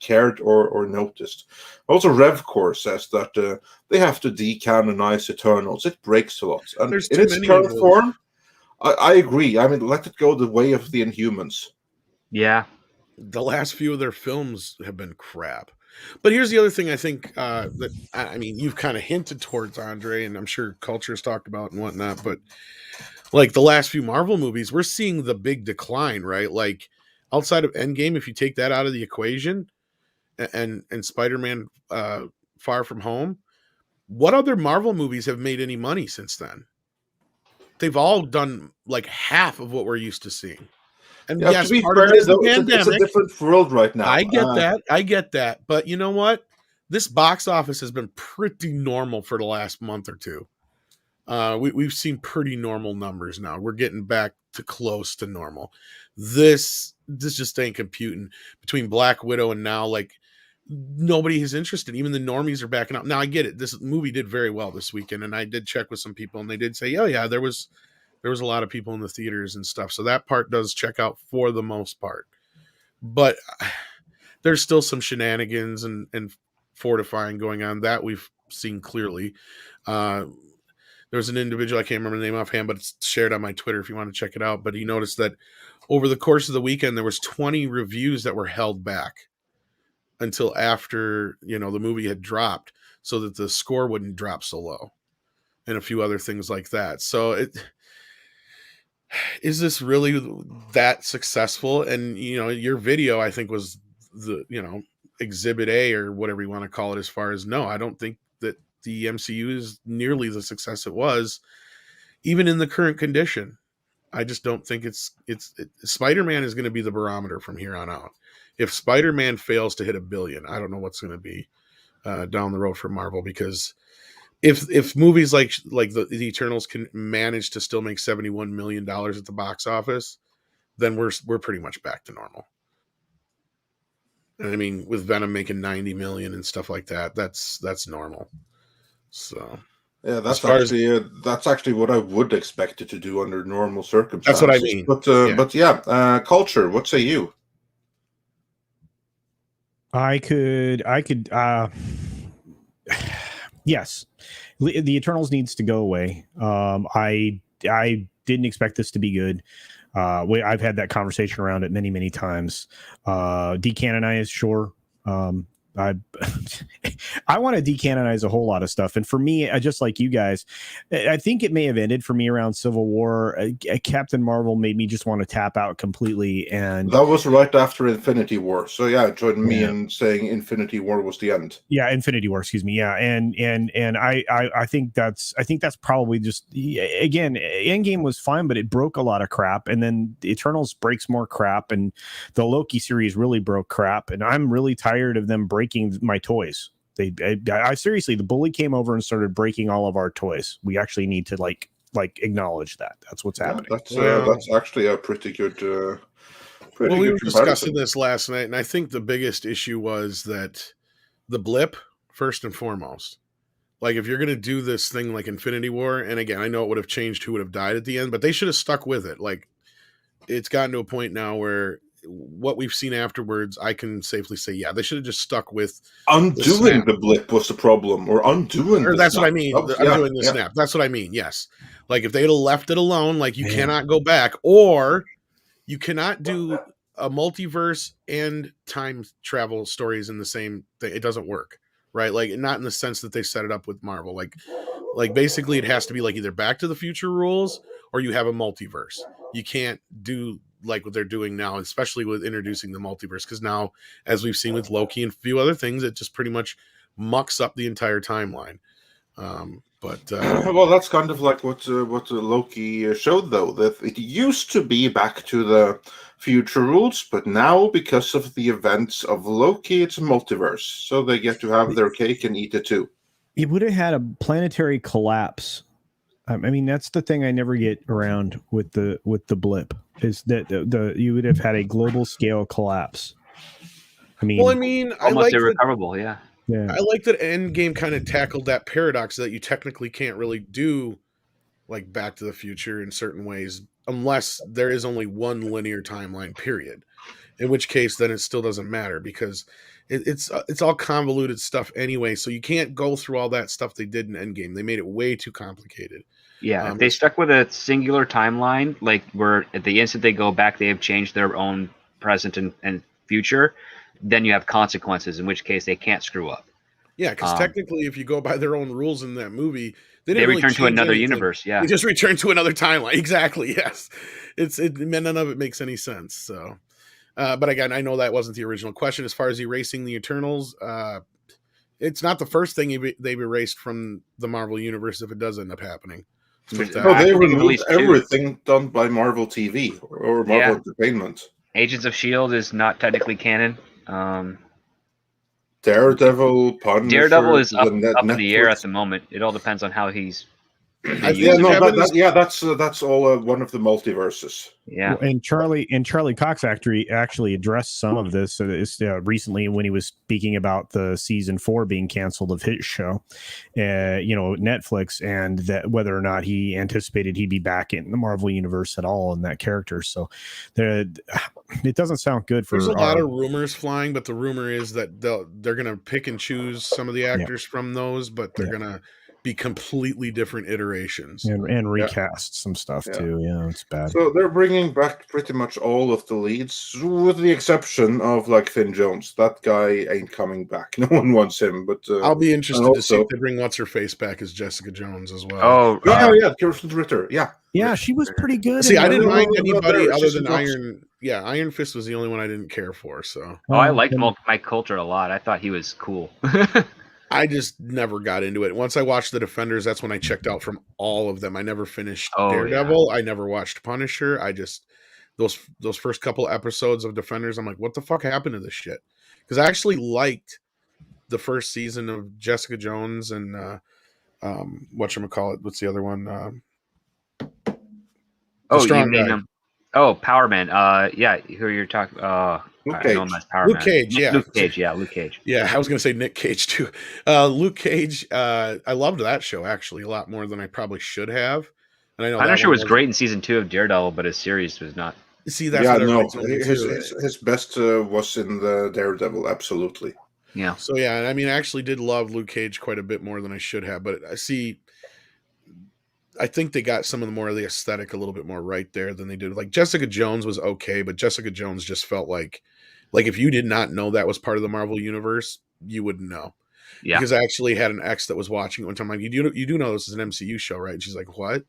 cared or noticed. Also, Revcore says that they have to decanonize Eternals. It breaks a lot. And There's in too its many current of those. form, I agree. I mean, let it go the way of the Inhumans. Yeah. The last few of their films have been crap. But here's the other thing I think that I mean you've kind of hinted towards, Andre, and I'm sure Culture's talked about and whatnot. But like the last few Marvel movies, we're seeing the big decline, right? Like outside of Endgame, if you take that out of the equation, and Spider-Man Far From Home, what other Marvel movies have made any money since then? They've all done like half of what we're used to seeing. And Yeah, to yes, be part of fair, it is the though, it's a pandemic. different world right now. I get that. I get that. But you know what? This box office has been pretty normal for the last month or two. We've seen pretty normal numbers now. We're getting back to close to normal. This just ain't computing between Black Widow and now. Like nobody is interested. Even the normies are backing out. Now I get it. This movie did very well this weekend, and I did check with some people, and they did say, "Oh yeah, there was a lot of people in the theaters and stuff." So that part does check out for the most part. But there's still some shenanigans and fortifying going on that we've seen clearly. There was an individual, I can't remember the name offhand, but it's shared on my Twitter if you want to check it out. But he noticed that over the course of the weekend, there was 20 reviews that were held back until after, the movie had dropped so that the score wouldn't drop so low and a few other things like that. So is this really that successful? And, your video, I think, was the, exhibit A or whatever you want to call it, as far as no, I don't think that the MCU is nearly the success it was, even in the current condition. I just don't think Spider-Man is going to be the barometer from here on out. If Spider-Man fails to hit $1 billion, I don't know what's going to be down the road for Marvel, because if movies like the Eternals can manage to still make $71 million at the box office, then we're pretty much back to normal. And I mean, with Venom making 90 million and stuff like that, that's normal. So yeah, that's actually what I would expect it to do under normal circumstances. That's what I mean. But yeah, Culture, what say you? I could yes, the Eternals needs to go away. I didn't expect this to be good. I've had that conversation around it many times. Decanonize, sure. I want to decanonize a whole lot of stuff. And for me, just like you guys, I think it may have ended for me around Civil War. Captain Marvel made me just want to tap out completely. And that was right after Infinity War. So yeah, join me in saying Infinity War was the end. Yeah, Infinity War, excuse me. Yeah, and I think that's probably just, again, Endgame was fine, but it broke a lot of crap, and then the Eternals breaks more crap, and the Loki series really broke crap, and I'm really tired of them breaking my toys. I seriously, the bully came over and started breaking all of our toys. We actually need to like acknowledge that. That's what's happening. That's actually a pretty good. Well, we were discussing this last night, and I think the biggest issue was that the blip, first and foremost. Like, if you're going to do this thing like Infinity War, and again, I know it would have changed who would have died at the end, but they should have stuck with it. Like, it's gotten to a point now where what we've seen afterwards, I can safely say, yeah, they should have just stuck with undoing the blip was the problem, or undoing. Or that's what I mean. Undoing the snap. That's what I mean. Yes. Like, if they had left it alone, like, you cannot go back, or you cannot do a multiverse and time travel stories in the same thing. It doesn't work, right? Like, not in the sense that they set it up with Marvel. Like basically it has to be like either Back to the Future rules or you have a multiverse. You can't do like what they're doing now, especially with introducing the multiverse, because now, as we've seen with Loki and a few other things, it just pretty much mucks up the entire timeline. Well, that's kind of like what Loki showed, though, that it used to be Back to the Future rules, but now, because of the events of Loki, it's a multiverse, so they get to have their cake and eat it too. It would have had a planetary collapse. I mean, that's the thing I never get around with the blip, is that you would have had a global scale collapse. I mean, almost irrecoverable. Yeah. I like that Endgame kind of tackled that paradox that you technically can't really do like Back to the Future in certain ways unless there is only one linear timeline, period. In which case, then it still doesn't matter because it's all convoluted stuff anyway. So you can't go through all that stuff they did in Endgame. They made it way too complicated. Yeah, if they stuck with a singular timeline, like where at the instant they go back, they have changed their own present and future, then you have consequences, in which case they can't screw up. Yeah, because technically, if you go by their own rules in that movie, they return really to another universe. Yeah, they just return to another timeline. Exactly. Yes, none of it makes any sense. So, but again, I know that wasn't the original question. As far as erasing the Eternals, it's not the first thing they've erased from the Marvel universe if it does end up happening. No, they removed everything done by Marvel TV or Marvel Entertainment. Agents of S.H.I.E.L.D. is not technically canon. Daredevil, Punisher, Daredevil is up in the air at the moment. It all depends on how he's. That's all one of the multiverses. Yeah, and Charlie Cox actually addressed some of this recently when he was speaking about the season 4 being canceled of his show, Netflix, and that whether or not he anticipated he'd be back in the Marvel universe at all in that character. So, it doesn't sound good for. There's a lot of rumors flying, but the rumor is that they're going to pick and choose some of the actors from those, but they're going to be completely different iterations and recast some stuff too. Yeah, it's bad. So they're bringing back pretty much all of the leads, with the exception of like Finn Jones. That guy ain't coming back. No one wants him. But I'll be interested to see if they bring what's her face back as Jessica Jones as well. Oh, Kirsten Ritter. Yeah, she was pretty good. See, I didn't mind anybody other than Iron. Yeah, Iron Fist was the only one I didn't care for. So I liked Mike Coulter a lot. I thought he was cool. I just never got into it. Once I watched The Defenders, that's when I checked out from all of them. I never finished Daredevil. I never watched Punisher. I just those first couple episodes of Defenders, I'm like, what the fuck happened to this shit? Because I actually liked the first season of Jessica Jones and whatchamacallit, what's the other one? You named him. Oh, Power Man. Who you're talking? Luke Cage. Luke Cage. Luke Cage. Yeah, I was going to say Nick Cage too. Luke Cage. I loved that show actually a lot more than I probably should have. And I know Punisher was great in season 2 of Daredevil, but his series was not. See, that's his best was in the Daredevil. Absolutely. Yeah. So yeah, I mean, I actually did love Luke Cage quite a bit more than I should have, but I think they got some of the more of the aesthetic a little bit more right there than they did. Like Jessica Jones was okay, but Jessica Jones just felt like if you did not know that was part of the Marvel universe, you wouldn't know. Yeah. Because I actually had an ex that was watching it one time. I'm like, you do know this is an MCU show, right? And she's like, what?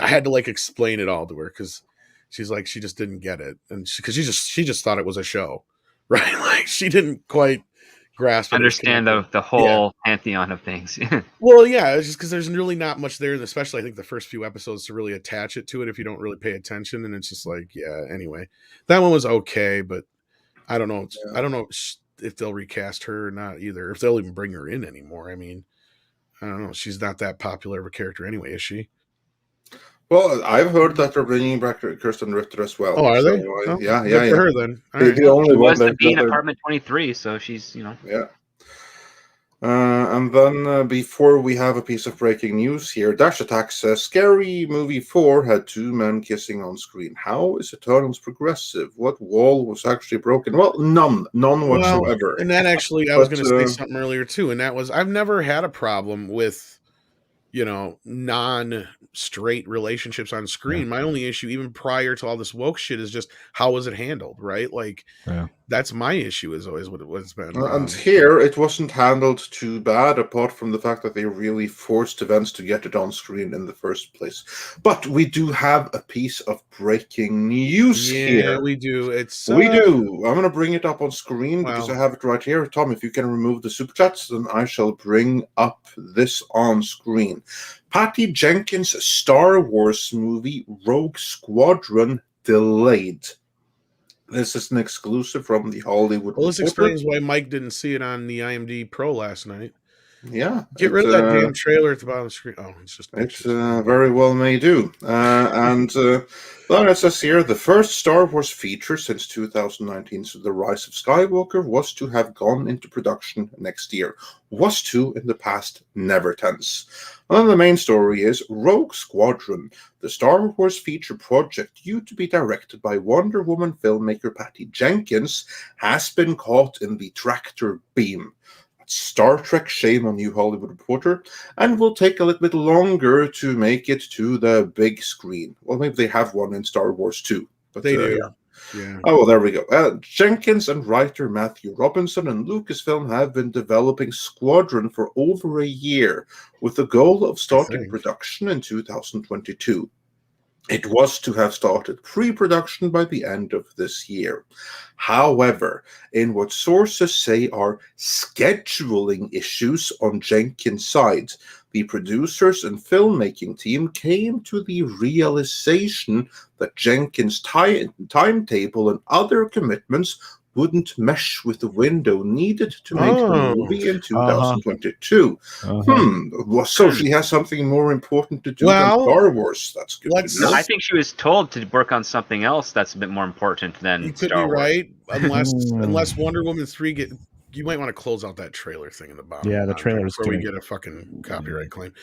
I had to like explain it all to her because she's like, she just didn't get it, and because she just thought it was a show, right? Like she didn't quite grasp it. Understand the whole pantheon of things. Well, yeah, it's just because there's really not much there, and especially I think the first few episodes to really attach it to it if you don't really pay attention, and it's just like, yeah. Anyway, that one was okay, but I don't know. I don't know if they'll recast her or not either. If they'll even bring her in anymore. I mean, I don't know. She's not that popular of a character anyway, is she? Well, I've heard that they're bringing back Kirsten Ritter as well. Oh, are they? Yeah. Good for her then. All right. The only She one was the that Bee in Apartment 23, so she's, Yeah. And then before we have a piece of breaking news here, Dash Attack says Scary Movie 4 had 2 men kissing on screen. How is Eternals progressive? What wall was actually broken? Well, none whatsoever. And that actually, I was going to say something earlier too, and that was I've never had a problem with non-straight relationships on screen. My only issue, even prior to all this woke shit, is just how was it handled, right? Like, that's my issue is always what it's been. And here, it wasn't handled too bad, apart from the fact that they really forced events to get it on screen in the first place. But we do have a piece of breaking news here. Yeah, we do. We do. I'm going to bring it up on screen because I have it right here. Tom, if you can remove the super chats, then I shall bring up this on screen. Patty Jenkins' Star Wars movie Rogue Squadron delayed. This is an exclusive from the Hollywood Well, this Reporter. explains why Mike didn't see it on the IMDb Pro last night. Yeah. Get rid of that damn trailer at the bottom of the screen. Oh, it's just very well may do. And then it says here, the first Star Wars feature since 2019, so The Rise of Skywalker, was to have gone into production next year. Was to in the past never tense. And then the main story is Rogue Squadron, the Star Wars feature project due to be directed by Wonder Woman filmmaker Patty Jenkins, has been caught in the tractor beam. Star Trek, shame on you, Hollywood Reporter, and will take a little bit longer to make it to the big screen. Well, maybe they have one in Star Wars too. But they do. Yeah. Oh, well, there we go. Jenkins and writer Matthew Robinson and Lucasfilm have been developing Squadron for over a year with the goal of starting production in 2022. It was to have started pre-production by the end of this year. However, in what sources say are scheduling issues on Jenkins' side, the producers and filmmaking team came to the realization that Jenkins' timetable and other commitments wouldn't mesh with the window needed to make the movie in 2022. Well, so she has something more important to do than Star Wars. That's good. I think she was told to work on something else that's a bit more important than Star Wars. Right, unless Wonder Woman 3 you might want to close out that trailer thing in the bottom. Yeah, the trailer is before we get a fucking copyright claim.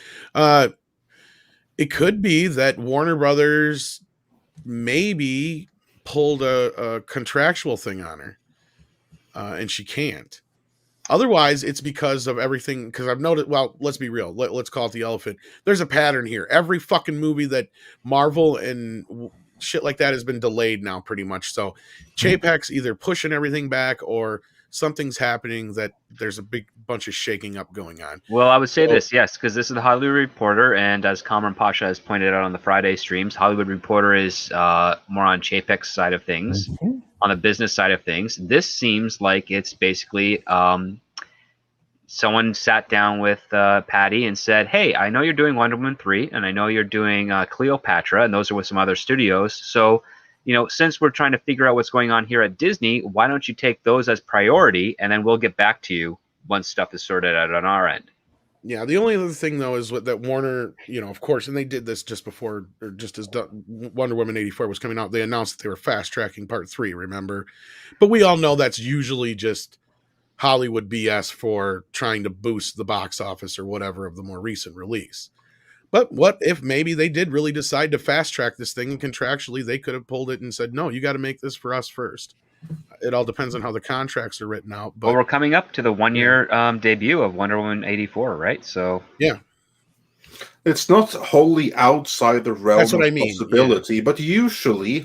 It could be that Warner Brothers maybe pulled a contractual thing on her, and she can't. Otherwise, it's because of everything. Because I've noticed. Well, let's be real. Let's call it the elephant. There's a pattern here. Every fucking movie that Marvel and shit like that has been delayed now, pretty much. So, Chapek's either pushing everything back or something's happening that there's a big bunch of shaking up going on. Well, I would say this, yes, because this is the Hollywood Reporter, and as Cameron Pasha has pointed out on the Friday streams, Hollywood Reporter is more on Chapek's side of things, on the business side of things. This seems like it's basically someone sat down with Patty and said, hey, I know you're doing Wonder Woman 3, and I know you're doing Cleopatra, and those are with some other studios, so since we're trying to figure out what's going on here at Disney, why don't you take those as priority, and then we'll get back to you once stuff is sorted out on our end. Yeah, the only other thing, though, is that Warner, of course, and they did this just before, or just as Wonder Woman 84 was coming out, they announced that they were fast-tracking Part 3, remember? But we all know that's usually just Hollywood BS for trying to boost the box office or whatever of the more recent release. But what if maybe they did really decide to fast track this thing, and contractually they could have pulled it and said, no, you got to make this for us first. It all depends on how the contracts are written out. But we're coming up to the 1 year debut of Wonder Woman 84, right? So yeah, It's not wholly outside the realm That's what of I mean, possibility, but usually,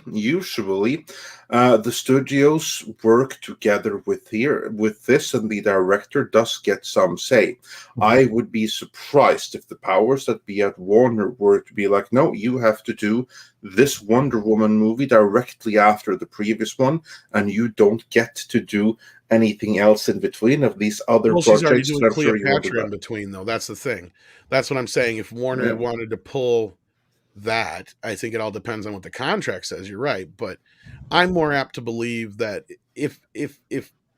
the studios work together with this, and the director does get some say. I would be surprised if the powers that be at Warner were to be like, no, you have to do this Wonder Woman movie directly after the previous one, and you don't get to do anything else in between of these other she's already projects. doing I'm sure you will do Cleopatra in that. between, though. That's the thing. That's what I'm saying. If Warner Yeah. wanted to pull that, I think it all depends on what the contract says. You're right, but I'm more apt to believe that if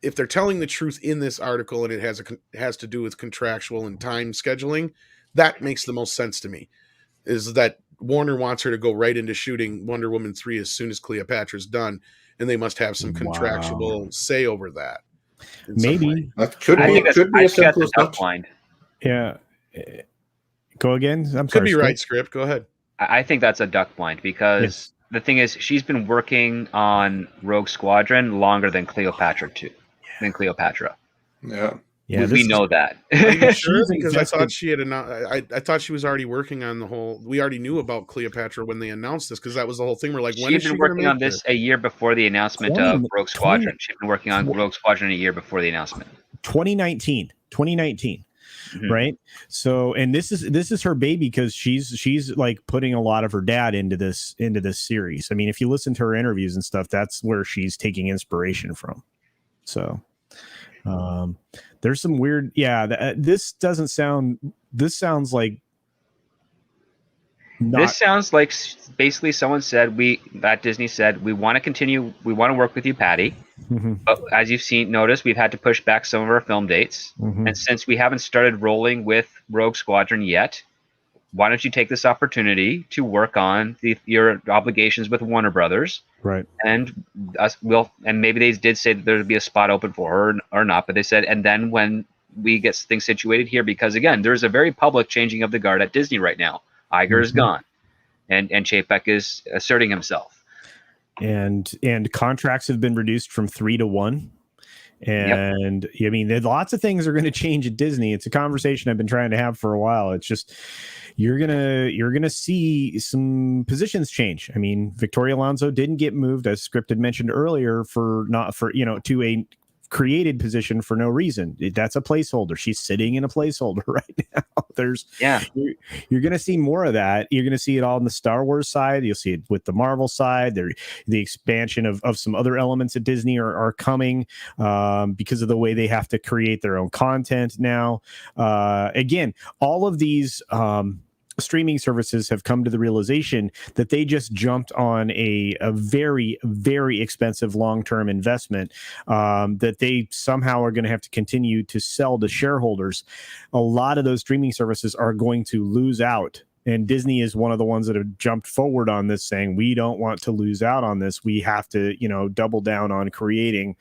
they're telling the truth in this article and it has to do with contractual and time scheduling, that makes the most sense to me. Is that Warner wants her to go right into shooting Wonder Woman 3 as soon as Cleopatra's done, and they must have some contractual say over that. Maybe. That could I be think as that's simple a as duck that. blind. Yeah. Go again. I'm Could sorry. be Script. right, Script. Go ahead. I think that's a duck blind because the thing is, she's been working on Rogue Squadron longer than Cleopatra Yeah. Yeah, we know that. Are you sure? She's Because I thought invested- she had I thought she was already working on the whole. We already knew about Cleopatra when they announced this, because that was the whole thing. We're like, when She is had she been going to working make on this a year before the announcement 20 of Rogue Squadron. 20 She'd been working on Rogue Squadron a year before the announcement. 2019. Mhm. Right. So, and this is her baby, because she's like putting a lot of her dad into this series. I mean, if you listen to her interviews and stuff, that's where she's taking inspiration from. So, there's some weird, this sounds like This sounds like basically someone said, Disney said, we want to continue, we want to work with you, Patty. But as you've noticed, we've had to push back some of our film dates. And since we haven't started rolling with Rogue Squadron yet, why don't you take this opportunity to work on your obligations with Warner Brothers? right. And maybe they did say that there'd be a spot open for her or not, but they said, and then when we get things situated here, because again, there's a very public changing of the guard at Disney right now. Iger is gone, and Chapek is asserting himself. And contracts have been reduced from 3 to 1. And I mean, lots of things are going to change at Disney. It's a conversation I've been trying to have for a while. It's just you're gonna see some positions change. I mean, Victoria Alonso didn't get moved, as Script had mentioned earlier, to a created position for no reason. That's a placeholder. She's sitting in a placeholder right now. You're going to see more of that. You're going to see it all on the Star Wars side. You'll see it with the Marvel side. The expansion of some other elements at Disney are coming because of the way they have to create their own content now. Again, all of these streaming services have come to the realization that they just jumped on a very, very expensive long-term investment that they somehow are going to have to continue to sell to shareholders. A lot of those streaming services are going to lose out. And Disney is one of the ones that have jumped forward on this, saying, we don't want to lose out on this. We have to, double down on creating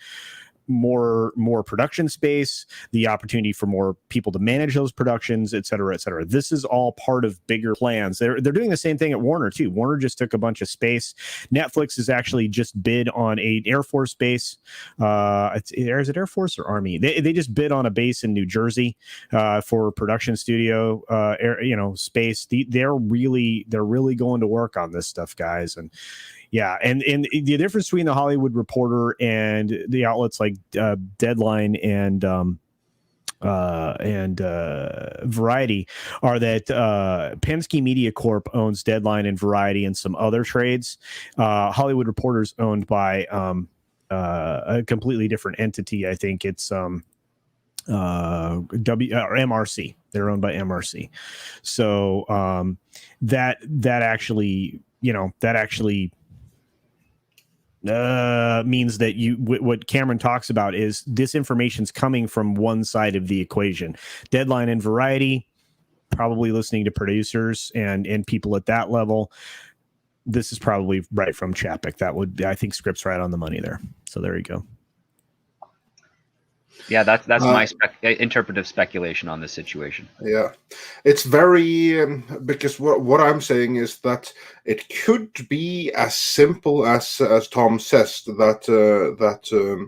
more production space, the opportunity for more people to manage those productions, et cetera, et cetera. This is all part of bigger plans. They're doing the same thing at Warner too. Warner just took a bunch of space. Netflix has actually just bid on a Air Force base. Is it Air Force or Army? They just bid on a base in New Jersey for production studio space. They're really going to work on this stuff, guys. And yeah, and the difference between the Hollywood Reporter and the outlets like Deadline and Variety are that Penske Media Corp owns Deadline and Variety and some other trades. Hollywood Reporter's owned by a completely different entity. I think it's MRC. They're owned by MRC. So that actually means that what Cameron talks about is this information's coming from one side of the equation. Deadline and Variety, probably listening to producers and people at that level. This is probably right from Chapek. I think Script's right on the money there. So there you go. Yeah, that's my interpretive speculation on this situation. Yeah, it's very because what I'm saying is that it could be as simple as Tom says that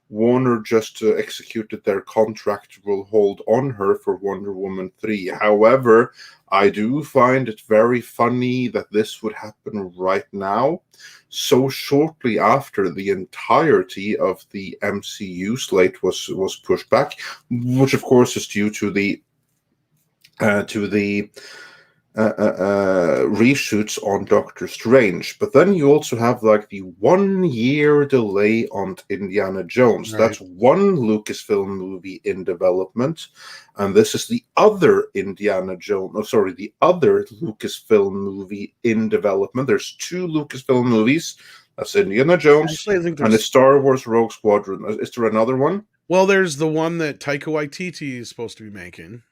Warner just executed their contractual hold on her for Wonder Woman 3. However, I do find it very funny that this would happen right now, so shortly after the entirety of the MCU slate was pushed back, which of course is due to the reshoots on Doctor Strange. But then you also have like the 1 year delay on Indiana Jones. Right. That's one Lucasfilm movie in development, and this is the other the other Lucasfilm movie in development. There's 2 Lucasfilm movies. That's Indiana Jones Actually, I think and the Star Wars Rogue Squadron. Is there another one? Well, there's the one that Taika Waititi is supposed to be making.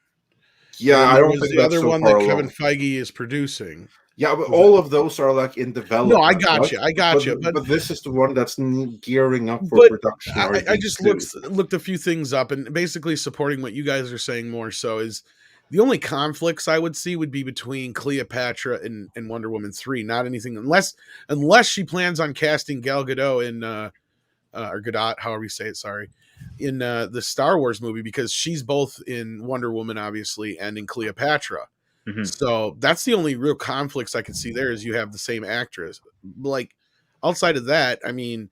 Yeah, I don't think the that's other so one far that Kevin along. Feige is producing. Yeah, but all of those are like in development. No, I got right? you. I got you. But this is the one that's gearing up for But production. I just looked a few things up, and basically supporting what you guys are saying more so is the only conflicts I would see would be between Cleopatra and Wonder Woman 3. Not anything unless she plans on casting Gal Gadot in or Gadot, however you say it, sorry, in the Star Wars movie, because she's both in Wonder Woman, obviously, and in Cleopatra. Mm-hmm. So that's the only real conflicts I can see there, is you have the same actress. Like, outside of that, I mean,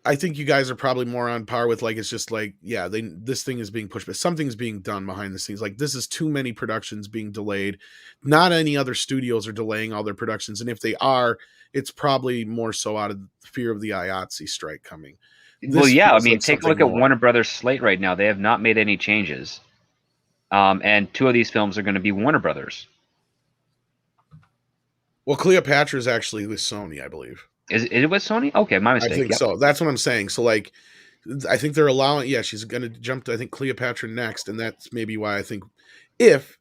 I think you guys are probably more on par with, like, it's just like, yeah, this thing is being pushed, but something's being done behind the scenes. Like, this is too many productions being delayed. Not any other studios are delaying all their productions, and if they are, it's probably more so out of fear of the IATSE strike coming. Well, yeah, I mean, take a look at Warner Brothers' slate right now. They have not made any changes, and 2 of these films are going to be Warner Brothers. Well, Cleopatra is actually with Sony, I believe. Is it with Sony? Okay, my mistake. I think so. That's what I'm saying. So, like, I think they're allowing. Yeah, she's going to jump to, I think, Cleopatra next, and that's maybe why I think, if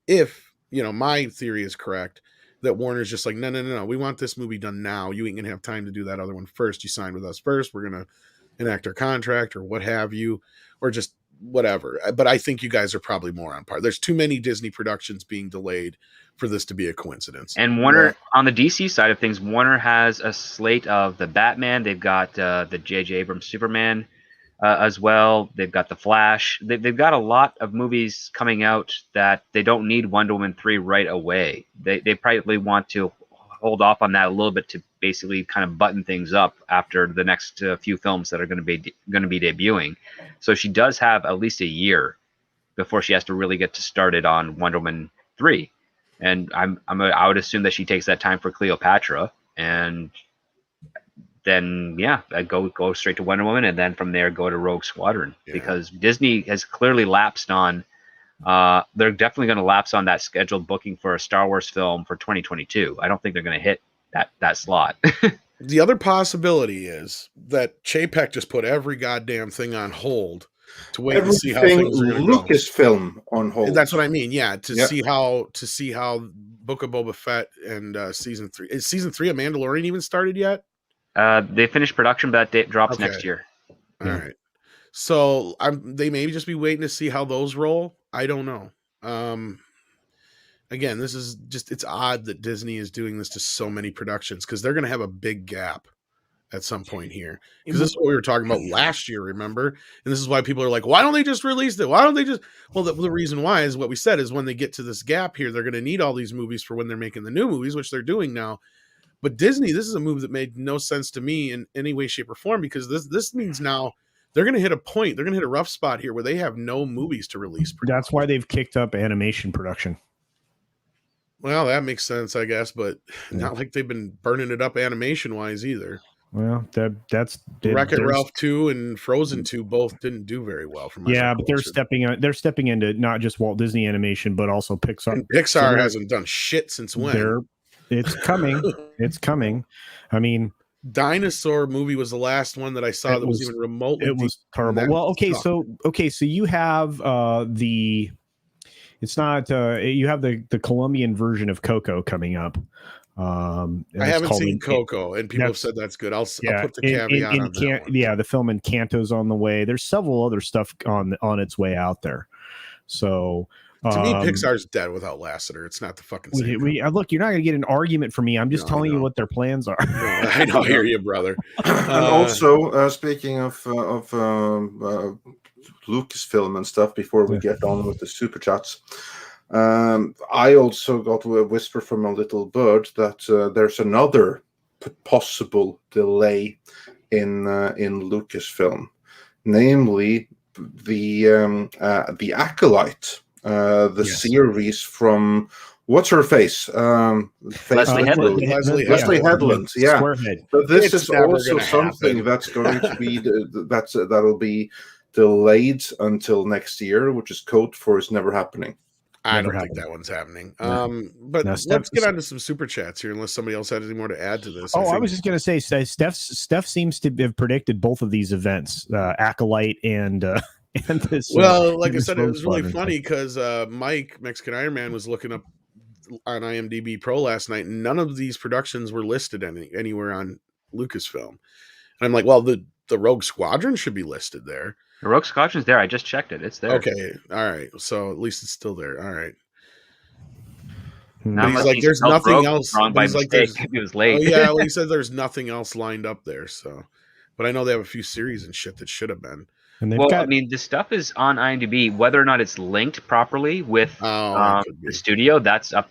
my theory is correct, that Warner's just like, no, we want this movie done now. You ain't gonna have time to do that other one first. You signed with us first. We're gonna enact our contract or what have you, or just whatever. But I think you guys are probably more on par. There's too many Disney productions being delayed for this to be a coincidence. And Warner, on the DC side of things, Warner has a slate of the Batman. They've got the J.J. Abrams Superman as well. They've got the Flash. They've got a lot of movies coming out that they don't need Wonder Woman 3 right away. They probably want to hold off on that a little bit to basically kind of button things up after the next few films that are going to be debuting. So she does have at least a year before she has to really get started on Wonder Woman 3. And I would assume that she takes that time for Cleopatra, and then I go straight to Wonder Woman, and then from there go to Rogue Squadron, because Disney has clearly lapsed on. They're definitely going to lapse on that scheduled booking for a Star Wars film for 2022. I don't think they're going to hit that slot. The other possibility is that Chapek just put every goddamn thing on hold to wait and see how things are going to go. Lucasfilm on hold. That's what I mean. Yeah, to see how Book of Boba Fett and season 3. Is season 3 of Mandalorian even started yet? They finished production, but that date drops next year. All right. So they may just be waiting to see how those roll. I don't know. Again, this is just, it's odd that Disney is doing this to so many productions, because they're going to have a big gap at some point here. Because this is what we were talking about last year, remember? And this is why people are like, why don't they just release it? Why don't they just... Well, the reason why is what we said, is when they get to this gap here, they're going to need all these movies for when they're making the new movies, which they're doing now. But Disney, this is a move that made no sense to me in any way, shape, or form, because this means now they're going to hit a point, they're going to hit a rough spot here where they have no movies to release. That's why they've kicked up animation production. Well, that makes sense, I guess, but not like they've been burning it up animation-wise either. Well, that's Wreck-It Ralph 2 and Frozen 2 both didn't do very well for my but they're stepping into not just Walt Disney Animation, but also Pixar. And Pixar hasn't done shit since when? It's coming. It's coming. I mean, Dinosaur movie was the last one that I saw that was even remotely. It was terrible. Well, okay, so you have it's not you have the Colombian version of Coco coming up. I haven't seen Coco, and people have said that's good. I'll put the caveat on that one. Yeah, the film Encanto's on the way. There's several other stuff on its way out there. So To me, Pixar's dead without Lasseter. It's not the fucking same. Look, you're not going to get an argument from me. I'm just telling you what their plans are. No, I don't hear you, brother. And also, speaking of Lucasfilm and stuff, before we get on with the super chats, I also got a whisper from a little bird that there's another possible delay in Lucasfilm, namely the Acolyte, series from what's her face? Leslie Headland. Leslie Headland. Yeah. Squarehead. But this It's is never also gonna something happen. that's going to be that'll be delayed until next year, which is code for it's never happening. I don't think that one's happening. But let's get on to some super chats here, unless somebody else had any more to add to this. I was just going to say, Steph seems to have predicted both of these events, Acolyte and this. Well, like I said, it was really funny because Mike, Mexican Iron Man, was looking up on IMDb Pro last night, and none of these productions were listed anywhere on Lucasfilm. And I'm like, well, the Rogue Squadron should be listed there. The Rogue Squadron's there. I just checked it. It's there. Okay. All right. So at least it's still there. All right. But he's like, there's nothing else. Wrong by mistake. It was late. Oh, yeah. Well, he said there's nothing else lined up there. So, but I know they have a few series and shit that should have been. And I mean, this stuff is on IMDb. Whether or not it's linked properly with the studio, that's up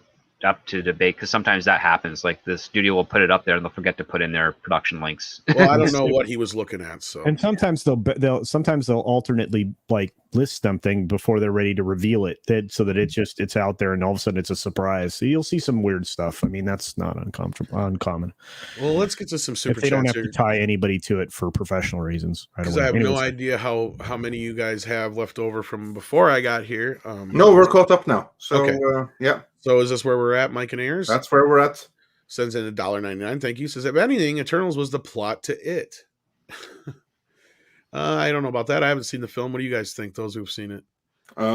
to debate, because sometimes that happens. Like the studio will put it up there and they'll forget to put in their production links. Well, I don't know what he was looking at. So, and sometimes they'll alternately like list something before they're ready to reveal it, so that it's out there and all of a sudden it's a surprise. So you'll see some weird stuff. I mean, that's not uncommon. Well, let's get to some super if they chats don't have here. to tie anybody to it for professional reasons. Because I have no idea how many you guys have left over from before I got here. No, we're caught up now. So okay. Yeah. So is this where we're at, Mike and Ayers? That's where we're at. Sends in $1.99. Thank you. Says, if anything, Eternals was the plot to it. I don't know about that. I haven't seen the film. What do you guys think, those who've seen it? I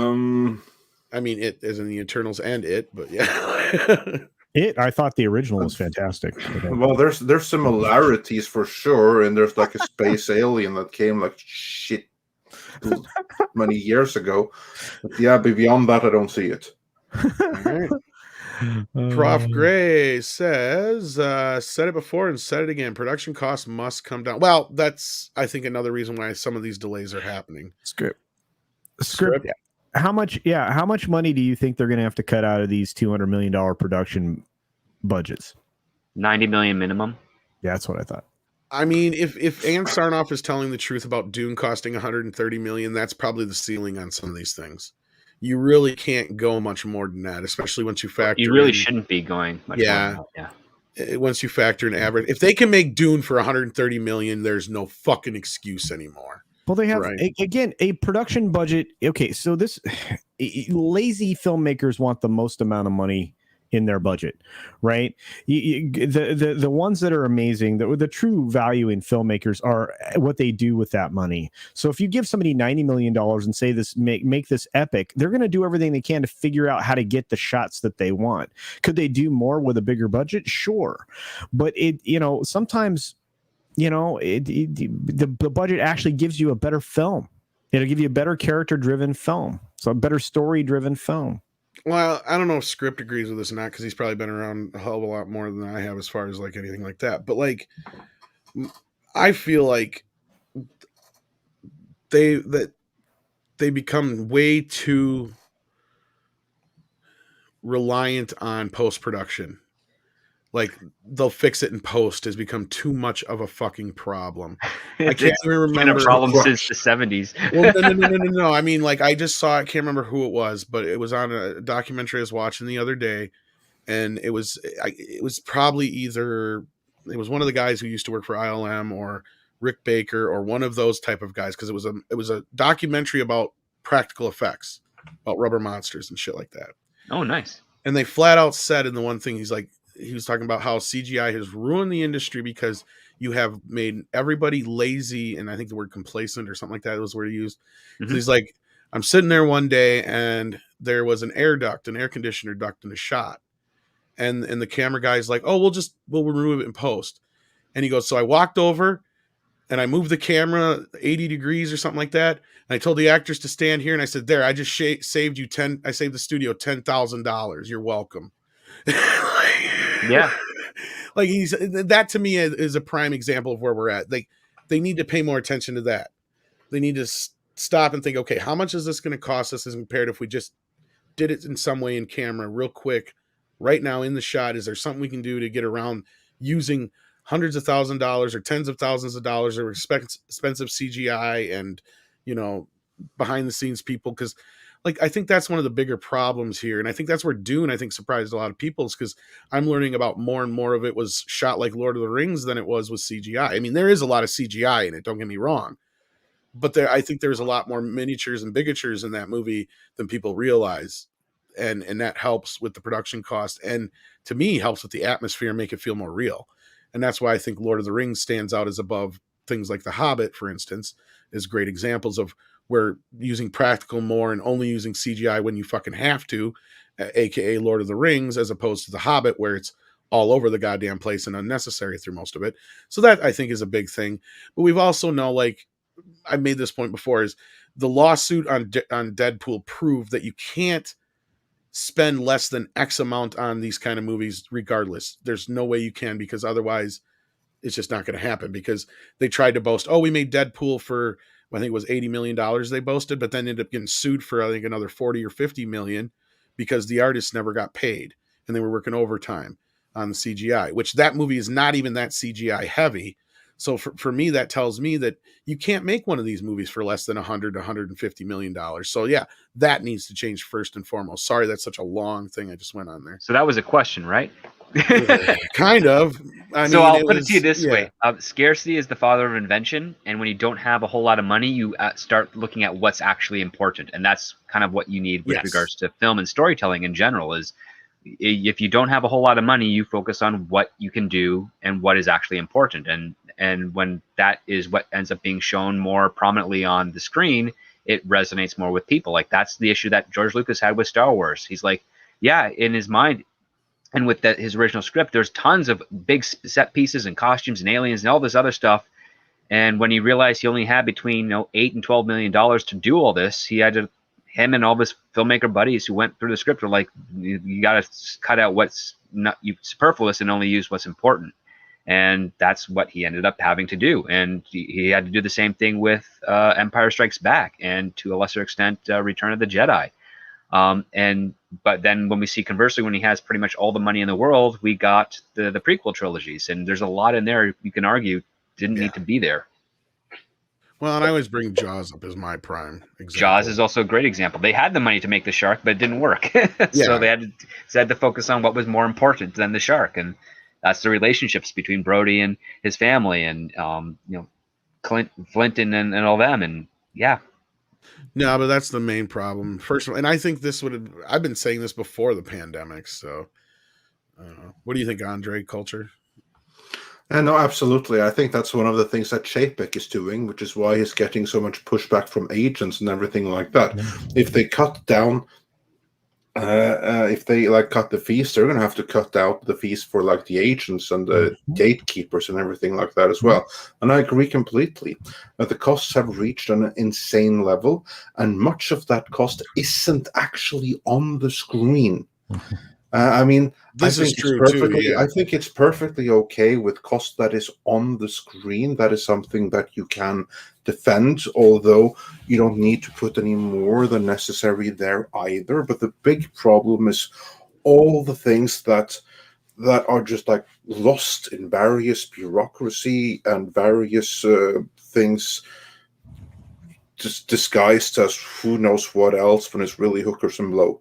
mean, it as in the Eternals and it, but yeah. I thought the original was fantastic. Well, there's similarities for sure, and there's like a space alien that came like shit many years ago. But yeah, but beyond that, I don't see it. All right. Prof. Gray says, said it before and said it again. Production costs must come down. Well, that's, I think, another reason why some of these delays are happening. Script. How much money do you think they're going to have to cut out of these $200 million production budgets? 90 million minimum. Yeah, that's what I thought. I mean, if Ann Sarnoff is telling the truth about Dune costing 130 million, that's probably the ceiling on some of these things. You really can't go much more than that, especially once you factor. You really shouldn't be going much more than that. Yeah. Once you factor in average, if they can make Dune for 130 million, there's no fucking excuse anymore. Well, they have again a production budget. Okay, so this lazy filmmakers want the most amount of money in their budget, right? The ones that are amazing, the true value in filmmakers are what they do with that money. So if you give somebody $90 million and say this, make this epic, they're going to do everything they can to figure out how to get the shots that they want. Could they do more with a bigger budget? Sure. But sometimes, the budget actually gives you a better film. It'll give you a better character-driven film. So a better story-driven film. Well, I don't know if Script agrees with this or not, because he's probably been around a hell of a lot more than I have as far as like anything like that. But like, I feel like they become way too reliant on post-production. Like, they'll fix it in post has become too much of a fucking problem. I can't even remember. It's been a problem since the 70s. Well, no. I mean, like, I just saw, I can't remember who it was, but it was on a documentary I was watching the other day, and it was probably either, it was one of the guys who used to work for ILM or Rick Baker or one of those type of guys, because it was a documentary about practical effects, about rubber monsters and shit like that. Oh, nice. And they flat out said in the one thing, he was talking about how CGI has ruined the industry because you have made everybody lazy, and I think the word complacent or something like that was where he used. Mm-hmm. So he's like, I'm sitting there one day and there was an air conditioner duct in a shot. And the camera guy's like, oh, we'll remove it in post. And he goes, so I walked over and I moved the camera 80 degrees or something like that. And I told the actors to stand here, and I said, there, I just saved you I saved the studio $10,000. You're welcome. Yeah. Like that to me is a prime example of where we're at. They need to pay more attention to that. They need to stop and think, okay, how much is this going to cost us as compared if we just did it in some way in camera real quick right now in the shot? Is there something we can do to get around using hundreds of $1,000s or tens of thousands of dollars of expensive CGI and, behind the scenes people? Because like, I think that's one of the bigger problems here. And I think that's where Dune, I think, surprised a lot of people, is because I'm learning about more and more of it was shot like Lord of the Rings than it was with CGI. I mean, there is a lot of CGI in it, don't get me wrong. But I think there's a lot more miniatures and bigatures in that movie than people realize. And that helps with the production cost. And to me, helps with the atmosphere and make it feel more real. And that's why I think Lord of the Rings stands out as above things like The Hobbit, for instance, is great examples of where using practical more and only using CGI when you fucking have to, aka Lord of the Rings, as opposed to The Hobbit, where it's all over the goddamn place and unnecessary through most of it. So that, I think, is a big thing. But we've also know, like, I made this point before, is the lawsuit on Deadpool proved that you can't spend less than X amount on these kind of movies regardless. There's no way you can, because otherwise it's just not going to happen. Because they tried to boast, oh, we made Deadpool for, I think it was $80 million they boasted, but then ended up getting sued for, I think, another 40 or 50 million because the artists never got paid and they were working overtime on the CGI, which that movie is not even that CGI heavy. So for me, that tells me that you can't make one of these movies for less than $150 million. So yeah, that needs to change first and foremost. Sorry, that's such a long thing I just went on there. So that was a question, right? Kind of. I'll put it to you this way. Scarcity is the father of invention. And when you don't have a whole lot of money, you start looking at what's actually important. And that's kind of what you need with regards to film and storytelling in general. Is if you don't have a whole lot of money, you focus on what you can do and what is actually important. And when that is what ends up being shown more prominently on the screen, it resonates more with people. Like, that's the issue that George Lucas had with Star Wars. He's like, yeah, in his mind, and with his original script, there's tons of big set pieces and costumes and aliens and all this other stuff. And when he realized he only had between $8 and $12 million to do all this, him and all his filmmaker buddies who went through the script were like, you got to cut out what's not superfluous and only use what's important. And that's what he ended up having to do. And he had to do the same thing with Empire Strikes Back, and to a lesser extent, Return of the Jedi. But then when we see, conversely, when he has pretty much all the money in the world, we got the prequel trilogies, and there's a lot in there you can argue didn't need to be there. Well, and I always bring Jaws up as my prime example. Jaws is also a great example. They had the money to make the shark, but it didn't work. So they had to focus on what was more important than the shark, and that's the relationships between Brody and his family, and Flint and all them, and yeah. No, but that's the main problem. First of all, and I think I've been saying this before the pandemic, so I don't know. What do you think, Andre? Culture? No, absolutely. I think that's one of the things that Chapek is doing, which is why he's getting so much pushback from agents and everything like that. If they cut down, if they cut the fees, they're going to have to cut out the fees for the agents and the gatekeepers and everything like that as well. And I agree completely. The costs have reached an insane level, and much of that cost isn't actually on the screen. I think it's perfectly okay with cost that is on the screen. That is something that you can defend, although you don't need to put any more than necessary there either. But the big problem is all the things that are just lost in various bureaucracy and various things just disguised as who knows what else, when it's really hookers and blow.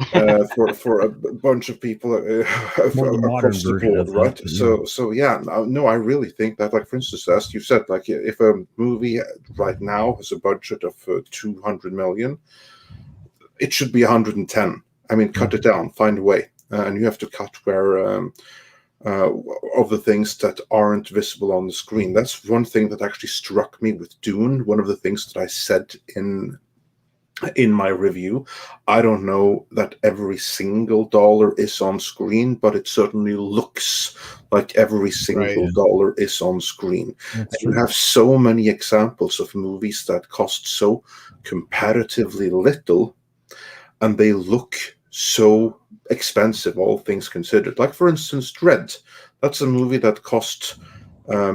For a bunch of people across the board, right? So yeah, no, I really think that, for instance, as you said, if a movie right now has a budget of 200 million, it should be 110. I mean, cut it down, find a way, and you have to cut where of the things that aren't visible on the screen. That's one thing that actually struck me with Dune. One of the things that I said in my review, I don't know that every single dollar is on screen, but it certainly looks like every single dollar is on screen. That's And you have so many examples of movies that cost so comparatively little, and they look so expensive, all things considered. Like, for instance, Dread. That's a movie that cost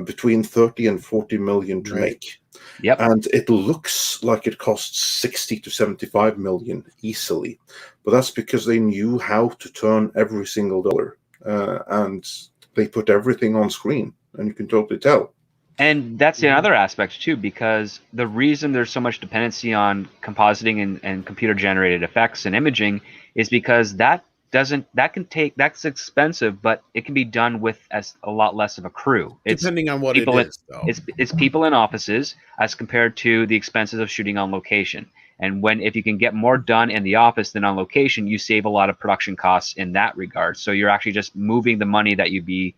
between 30 and 40 million to make. Yep. And it looks like it costs 60 to 75 million easily. But that's because they knew how to turn every single dollar. And they put everything on screen, and you can totally tell. And that's the other aspect too, because the reason there's so much dependency on compositing and computer generated effects and imaging is because that's expensive, but it can be done with a lot less of a crew. It's depending on what it is, though. It's people in offices as compared to the expenses of shooting on location. And if you can get more done in the office than on location, you save a lot of production costs in that regard. So you're actually just moving the money that you'd be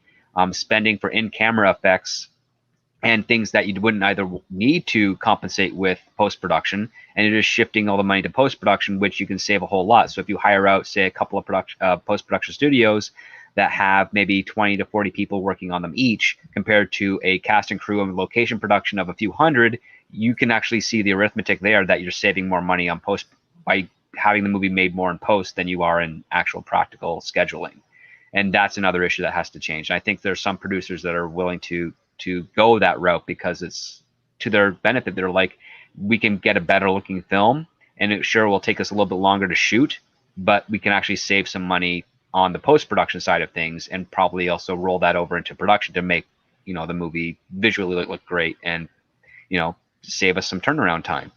spending for in-camera effects and things that you wouldn't either need to compensate with post-production, and you're just shifting all the money to post-production, which you can save a whole lot. So if you hire out, say, a couple of post-production studios that have maybe 20 to 40 people working on them each, compared to a cast and crew and location production of a few hundred, you can actually see the arithmetic there that you're saving more money on post by having the movie made more in post than you are in actual practical scheduling. And that's another issue that has to change. And I think there's some producers that are willing to go that route because it's to their benefit. They're like, we can get a better looking film, and it sure will take us a little bit longer to shoot, but we can actually save some money on the post-production side of things, and probably also roll that over into production to make, you know, the movie visually look great, and, you know, save us some turnaround time.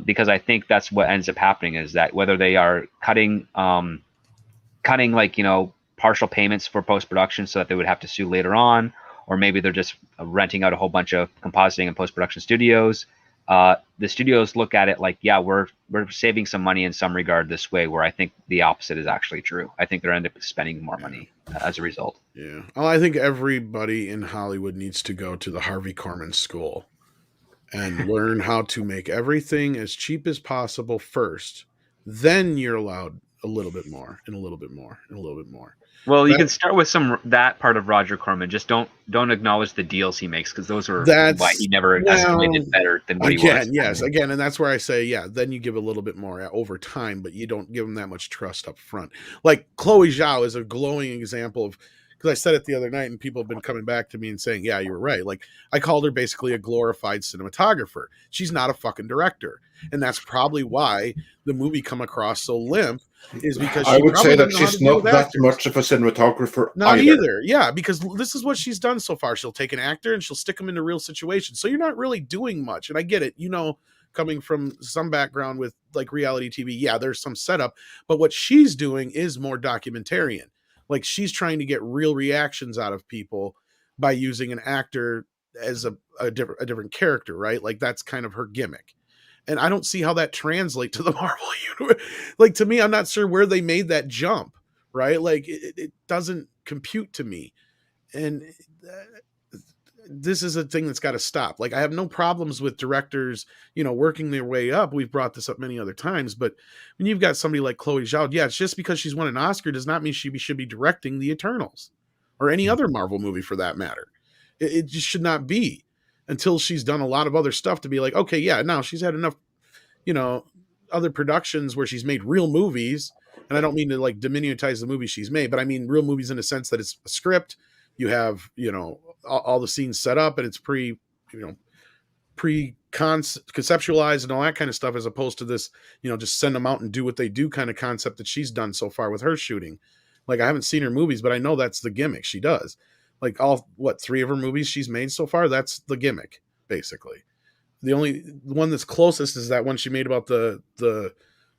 Because I think that's what ends up happening, is that whether they are cutting like, you know, partial payments for post-production so that they would have to sue later on, or maybe they're just renting out a whole bunch of compositing and post-production studios. The studios look at it like, yeah, we're saving some money in some regard this way, where I think the opposite is actually true. I think they're end up spending more money as a result. Yeah. Well, I think everybody in Hollywood needs to go to the Harvey Korman School and learn how to make everything as cheap as possible first. Then you're allowed a little bit more and a little bit more and a little bit more. Well, you can start with that part of Roger Corman. Just don't acknowledge the deals he makes, because those are why he never escalated better than what he was. Yes, again, and that's where I say, yeah, then you give a little bit more over time, but you don't give him that much trust up front. Like Chloe Zhao is a glowing example of, because I said it the other night and people have been coming back to me and saying, yeah, you were right. Like, I called her basically a glorified cinematographer. She's not a fucking director. And that's probably why the movie come across so limp, is because I would say that she's not that much of a cinematographer. Not either. Yeah, because this is what she's done so far. She'll take an actor and she'll stick them into real situations. So you're not really doing much. And I get it. You know, coming from some background with like reality TV, yeah, there's some setup. But what she's doing is more documentarian. Like, she's trying to get real reactions out of people by using an actor as a different character, right? Like, that's kind of her gimmick. And I don't see how that translates to the Marvel universe. Like, to me, I'm not sure where they made that jump, right? Like, it doesn't compute to me. And this is a thing that's got to stop. Like, I have no problems with directors, you know, working their way up. We've brought this up many other times, but when you've got somebody like Chloe Zhao, yeah, it's just because she's won an Oscar does not mean she should be directing The Eternals or any other Marvel movie for that matter. It just should not be, until she's done a lot of other stuff to be like, okay, yeah, now she's had enough, you know, other productions where she's made real movies. And I don't mean to like diminutize the movie she's made, but I mean real movies in a sense that it's a script. You have, you know, all the scenes set up and it's conceptualized and all that kind of stuff, as opposed to this, you know, just send them out and do what they do kind of concept that she's done so far with her shooting. Like, I haven't seen her movies, but I know that's the gimmick she does. Like, all, 3 of her movies she's made so far, that's the gimmick, basically. The only one that's closest is that one she made about the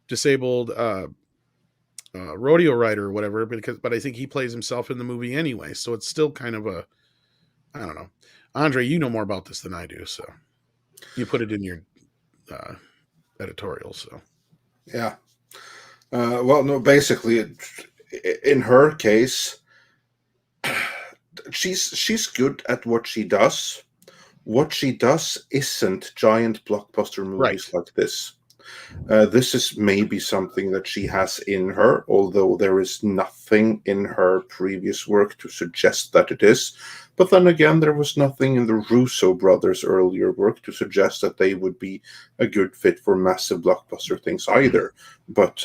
disabled rodeo rider or whatever, but I think he plays himself in the movie anyway, so it's still kind of a, I don't know. Andre, you know more about this than I do, so you put it in your editorial. So yeah. Well, no, basically, in her case, she's good at what she does. What she does isn't giant blockbuster movies like this. This is maybe something that she has in her, although there is nothing in her previous work to suggest that it is. But then again, there was nothing in the Russo brothers' earlier work to suggest that they would be a good fit for massive blockbuster things either. But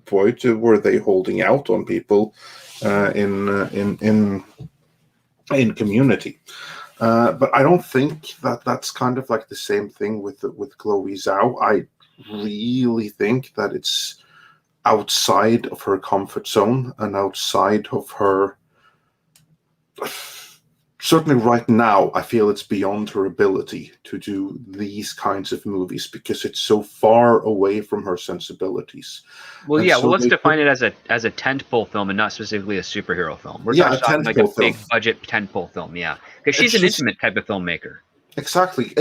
boy, were they holding out on people in Community. But I don't think that that's kind of like the same thing with Chloe Zhao. I really think that it's outside of her comfort zone and outside of her. Certainly right now, I feel it's beyond her ability to do these kinds of movies because it's so far away from her sensibilities. Well, And yeah. so Well, let's they define it as a tentpole film and not specifically a superhero film. We're Yeah, just a talking like a tentpole big film. budget tentpole film. Yeah, because she's an intimate type of filmmaker. Exactly.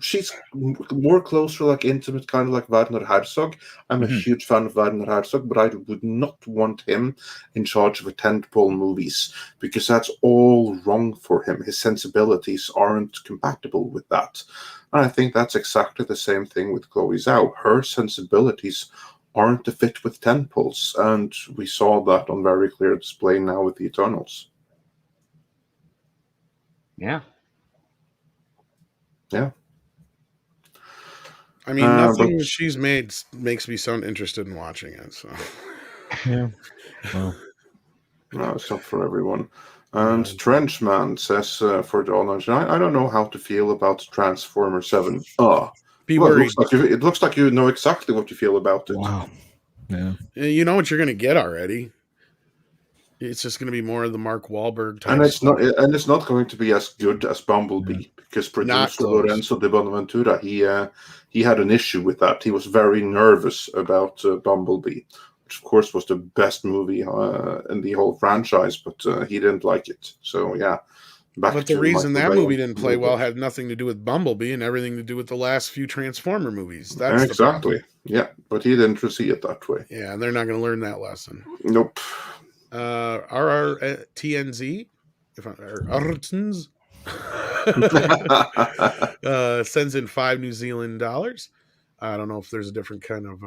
She's more closer, like intimate, kind of like Werner Herzog. I'm a huge fan of Werner Herzog, but I would not want him in charge of a tentpole movies because that's all wrong for him. His sensibilities aren't compatible with that. And I think that's exactly the same thing with Chloe Zhao. Her sensibilities aren't a fit with tentpoles, and we saw that on very clear display now with the Eternals. Yeah. Yeah. I mean, nothing she's made makes me so interested in watching it. So, yeah. Well, no, it's not for everyone. And Trenchman says for the audience, I don't know how to feel about Transformer 7. Be worried. It looks like you know exactly what you feel about it. wow. Yeah. You know what you're going to get already. It's just going to be more of the Mark Wahlberg type. And it's not going to be as good as Bumblebee because producer Lorenzo de Bonaventura he had an issue with that. He was very nervous about Bumblebee, which of course was the best movie in the whole franchise, but he didn't like it. So yeah. But the reason that movie didn't play well had nothing to do with Bumblebee and everything to do with the last few Transformer movies. That's exactly. Yeah, but he didn't see it that way. Yeah, and they're not going to learn that lesson. Nope. RRTNZ, Artens, sends in $5 New Zealand dollars. I don't know if there's a different kind of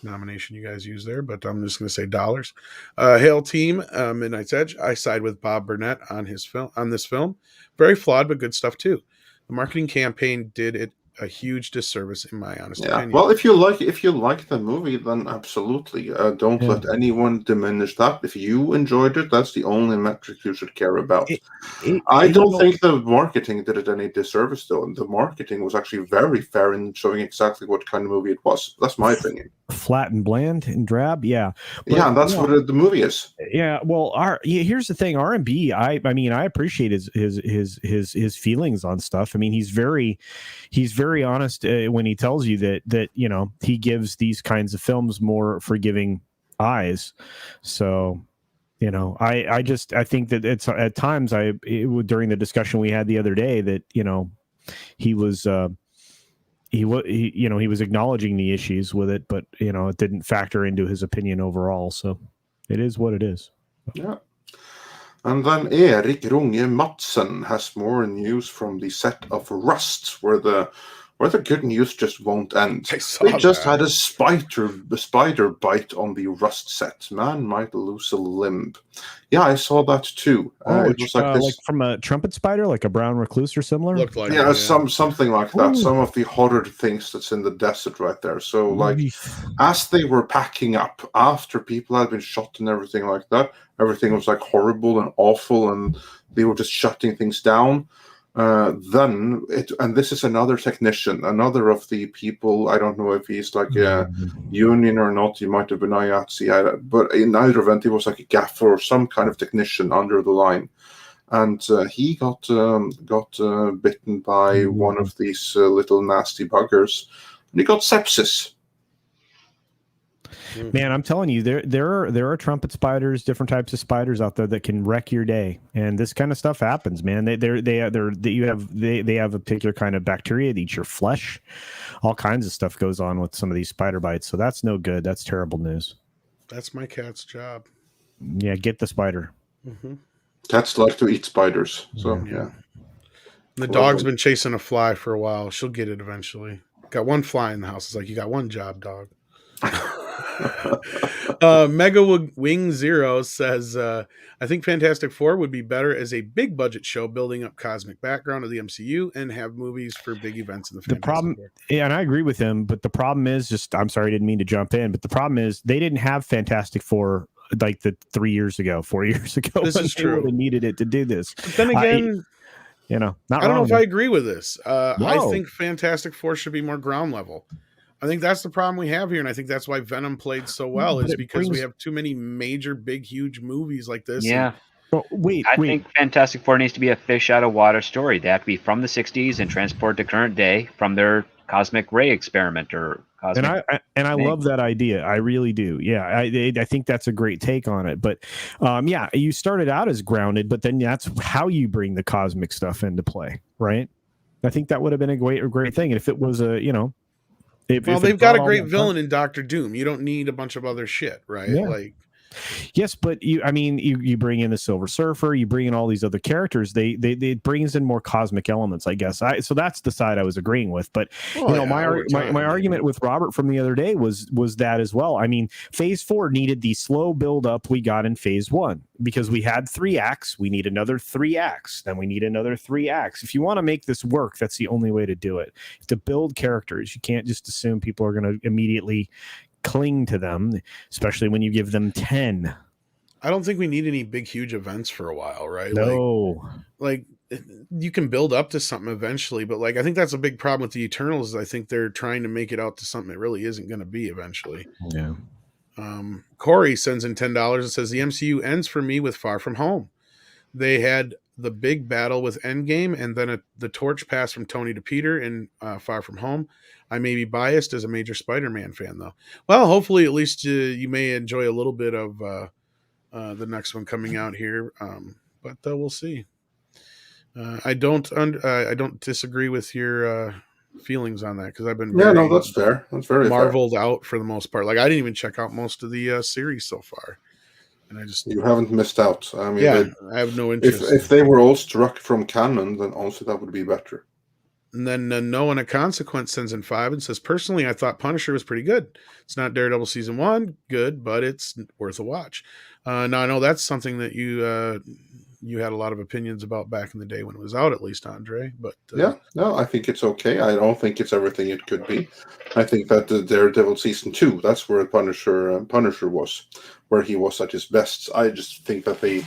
nomination you guys use there, but I'm just going to say dollars. Hail team, Midnight's Edge. I side with Bob Burnett on this film. Very flawed, but good stuff too. The marketing campaign did it a huge disservice, in my honest opinion. Well, if you like the movie, then absolutely don't let anyone diminish that. If you enjoyed it, that's the only metric you should care about. I don't think the marketing did it any disservice, though. And the marketing was actually very fair in showing exactly what kind of movie it was. That's my opinion. Flat and bland and drab, yeah. But, and that's what the movie is. Yeah, well, here's the thing. R&B, I mean, I appreciate his feelings on stuff. I mean, he's very honest when he tells you that you know he gives these kinds of films more forgiving eyes. So, you know, I think that it's at times during the discussion we had the other day that you know he was acknowledging the issues with it, but you know it didn't factor into his opinion overall. So it is what it is. Yeah. And then Erik Runge Madsen has more news from the set of Rust, where the good news just won't end. They just had a spider bite on the Rust set. Man might lose a limb. Yeah, I saw that too. It was like from a trumpet spider, like a brown recluse or similar. Looked like something like that. Ooh. Some of the horrid things that's in the desert right there. So like as they were packing up after people had been shot and everything like that, everything was like horrible and awful, and they were just shutting things down. And this is another technician, another of the people. I don't know if he's like a union or not. He might have been IATSE, but in either event, he was like a gaffer or some kind of technician under the line, and he got bitten by one of these little nasty buggers, and he got sepsis. Man, I'm telling you, there are trumpet spiders, different types of spiders out there that can wreck your day, and this kind of stuff happens, man. They have a particular kind of bacteria that eats your flesh. All kinds of stuff goes on with some of these spider bites, so that's no good. That's terrible news. That's my cat's job. Yeah, get the spider. Mm-hmm. Cats like to eat spiders, so yeah. The dog's been chasing a fly for a while. She'll get it eventually. Got one fly in the house. It's like, you got one job, dog. Mega Wing Zero says, I think Fantastic Four would be better as a big budget show building up cosmic background of the MCU and have movies for big events in the Fantastic Four. Yeah, and I agree with him, but the problem is I'm sorry, I didn't mean to jump in, but the problem is they didn't have Fantastic Four like 4 years ago. This is true. They needed it to do this. But then again, I don't know if I agree with this. I think Fantastic Four should be more ground level. I think that's the problem we have here, and I think that's why Venom played so well, is because we have too many major, big, huge movies like this. Yeah. I think Fantastic Four needs to be a fish out of water story. They have to be from the 60s and transport to current day from their cosmic ray experiment or cosmic. And I love that idea. I really do. Yeah, I think that's a great take on it. But yeah, you started out as grounded, but then that's how you bring the cosmic stuff into play, right? I think that would have been a great thing. And if it was they've got a great villain in Doctor Doom. You don't need a bunch of other shit, right? Yeah. Yes, but you bring in the Silver Surfer, you bring in all these other characters. They brings in more cosmic elements, I guess. So that's the side I was agreeing with. But my argument with Robert from the other day was that as well. I mean, Phase 4 needed the slow build up we got in Phase 1 because we had 3 acts. We need another 3 acts. Then we need another 3 acts. If you want to make this work, that's the only way to do it. To build characters, you can't just assume people are going to immediately cling to them, especially when you give them 10. I don't think we need any big, huge events for a while, right? No. Like you can build up to something eventually, but I think that's a big problem with the Eternals. Is I think they're trying to make it out to something it really isn't going to be eventually. Yeah. Corey sends in $10 and says the MCU ends for me with Far From Home. They had the big battle with Endgame and then the torch pass from Tony to Peter in Far From Home. I may be biased as a major Spider-Man fan, though. Well, hopefully at least you may enjoy a little bit of the next one coming out here, but we'll see. I don't disagree with your feelings on that because I've been that's fair. That's very marveled out for the most part. I didn't even check out most of the series so far. And you haven't missed out. I mean, I have no interest. If they were all struck from canon, then also that would be better. And then No One a Consequence sends in 5 and says, personally, I thought Punisher was pretty good. It's not Daredevil season 1, good, but it's worth a watch. Now I know that's something that you had a lot of opinions about back in the day when it was out, at least, Andre. But I think it's okay. I don't think it's everything it could be. I think that the Daredevil season 2, that's where Punisher was, where he was at his best. I just think that they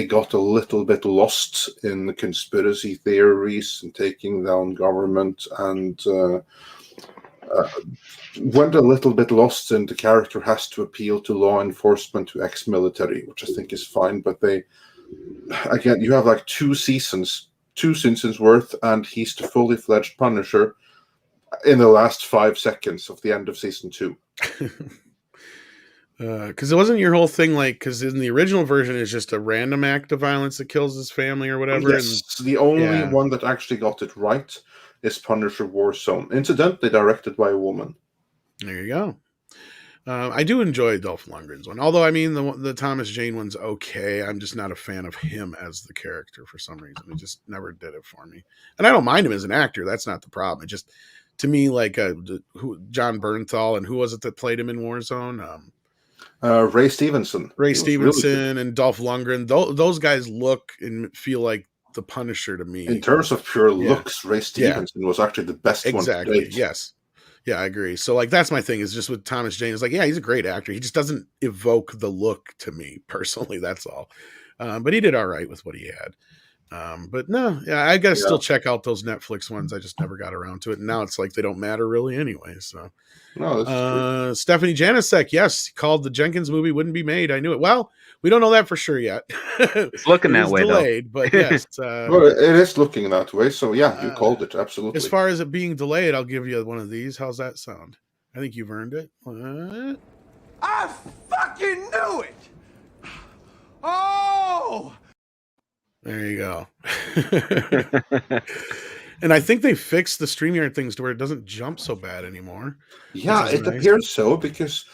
got a little bit lost in the conspiracy theories and taking down government, and went a little bit lost in the character has to appeal to law enforcement, to ex-military, which I think is fine. But you have 2 seasons worth, and he's the fully fledged Punisher in the last 5 seconds of the end of season 2. Because it wasn't your whole thing, because in the original version it's just a random act of violence that kills his family or whatever. Yes, the only one that actually got it right is Punisher Warzone. Incidentally directed by a woman. There you go. I do enjoy Dolph Lundgren's one, although the Thomas Jane one's okay. I'm just not a fan of him as the character for some reason. He just never did it for me, and I don't mind him as an actor. That's not the problem. It just, to me, John Bernthal, and who was it that played him in Warzone? Ray Stevenson. Really, and Dolph Lundgren. Those guys look and feel like the Punisher to me. In terms of pure looks, Ray Stevenson was actually the best one. Exactly. Yes. Yeah, I agree. So that's my thing, is just with Thomas Jane. It's he's a great actor. He just doesn't evoke the look to me personally. That's all. But he did all right with what he had. But no, I got to still check out those Netflix ones. I just never got around to it. And now it's they don't matter really anyway. So, no, that's Stephanie Janisek, yes, called the Jenkins movie wouldn't be made. I knew it. Well, we don't know that for sure yet. It's looking that way, delayed, but yes. Well, it is looking that way. So yeah, you called it. Absolutely. As far as it being delayed, I'll give you one of these. How's that sound? I think you've earned it. I fucking knew it. Oh, there you go. And I think they fixed the StreamYard things to where it doesn't jump so bad anymore. Yeah, it appears so, because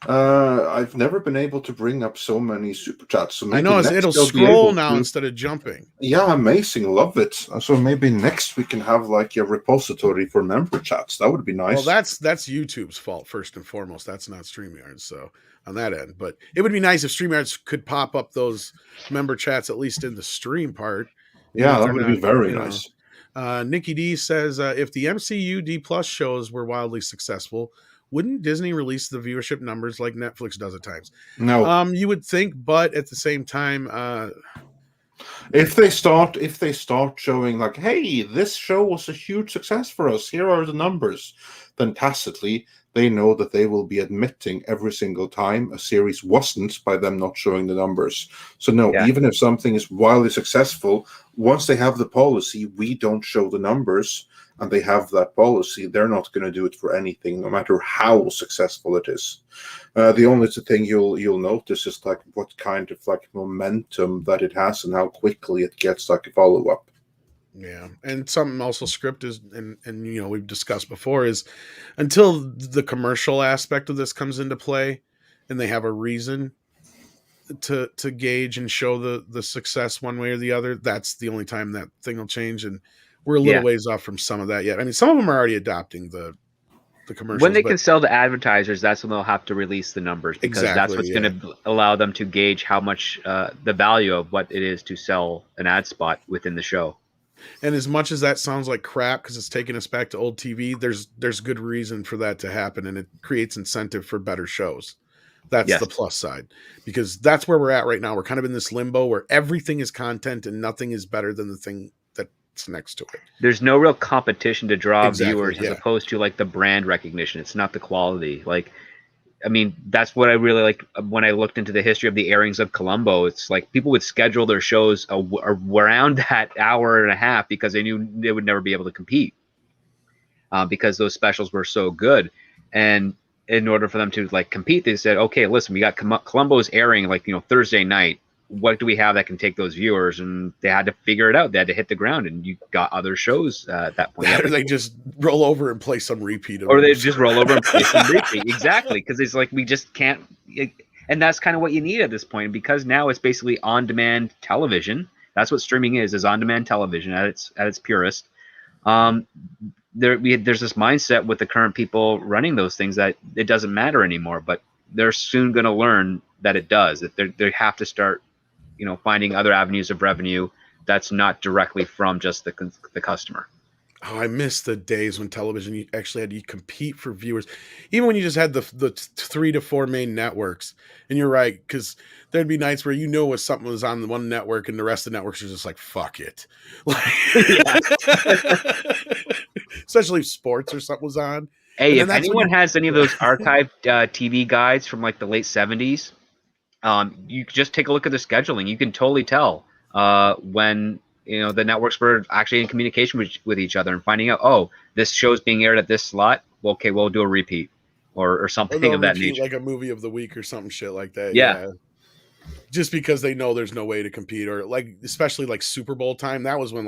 I've never been able to bring up so many super chats. So I maybe know next it'll I'll be scroll able now to. instead of jumping. Yeah, amazing, love it. So maybe next we can have like a repository for member chats. That would be nice. Well, that's YouTube's fault first and foremost. That's not StreamYard's. So on that end, but it would be nice if StreamYards could pop up those member chats at least in the stream part. Even Yeah, if that they're would not, be very you know. nice. Nikki D says, if the MCU D plus shows were wildly successful, wouldn't Disney release the viewership numbers like Netflix does at times? No, You would think, but at the same time, if they start showing like, hey, this show was a huge success for us, here are the numbers, then tacitly they know that they will be admitting every single time a series wasn't by them not showing the numbers. So no, Yeah. even if something is wildly successful, once they have the policy, we don't show the numbers, and they have that policy, they're not going to do it for anything, no matter how successful it is. The only thing you'll notice is like what kind of like momentum that it has and how quickly it gets like a follow up. yeah, and something also script is, and you know we've discussed before is until the commercial aspect of this comes into play, and they have a reason to gauge and show the success one way or the other. That's the only time that thing will change, and we're a little ways off from some of that yet. I mean, some of them are already adopting the commercials. When they but can sell to advertisers, that's when they'll have to release the numbers, because that's Exactly, what's yeah. going to allow them to gauge how much the value of what it is to sell an ad spot within the show. And as much as that sounds like crap because it's taking us back to old TV, there's good reason for that to happen, and it creates incentive for better shows. That's Yes. the plus side, because that's where we're at right now. We're kind of in this limbo where everything is content and nothing is better than the thing that's next to it. There's no real competition to draw Exactly, viewers as yeah. opposed to like the brand recognition. It's not the quality. Like, I mean, that's what I really like when I looked into the history of the airings of Columbo. It's like people would schedule their shows around that hour and a half because they knew they would never be able to compete because those specials were so good. And in order for them to like compete, they said, okay, listen, we got Columbo's airing like, Thursday night. What do we have that can take those viewers? And they had to figure it out. They had to hit the ground, and you got other shows at that point. Or they just roll over and play some repeat of or they them. just roll over and play some repeat. Exactly, because it's like we just can't. And that's kind of what you need at this point, because now it's basically on-demand television. That's what streaming is on-demand television at its purest. There's this mindset with the current people running those things that it doesn't matter anymore, but they're soon going to learn that it does. That they have to start, finding other avenues of revenue that's not directly from just the customer. Oh, I miss the days when television you actually had to compete for viewers, even when you just had the 3 to 4 main networks. And you're right, because there'd be nights where what something was on the one network and the rest of the networks are just like, fuck it. Especially if sports or something was on. Hey, if anyone has any of those archived TV guides from like the late 70s, you just take a look at the scheduling. You can totally tell when the networks were actually in communication with each other and finding out, oh, this show's being aired at this slot. Well, okay, we'll do a repeat or something of that nature. Like a movie of the week or something shit like that. Yeah. Just because they know there's no way to compete, or like, especially like Super Bowl time. That was when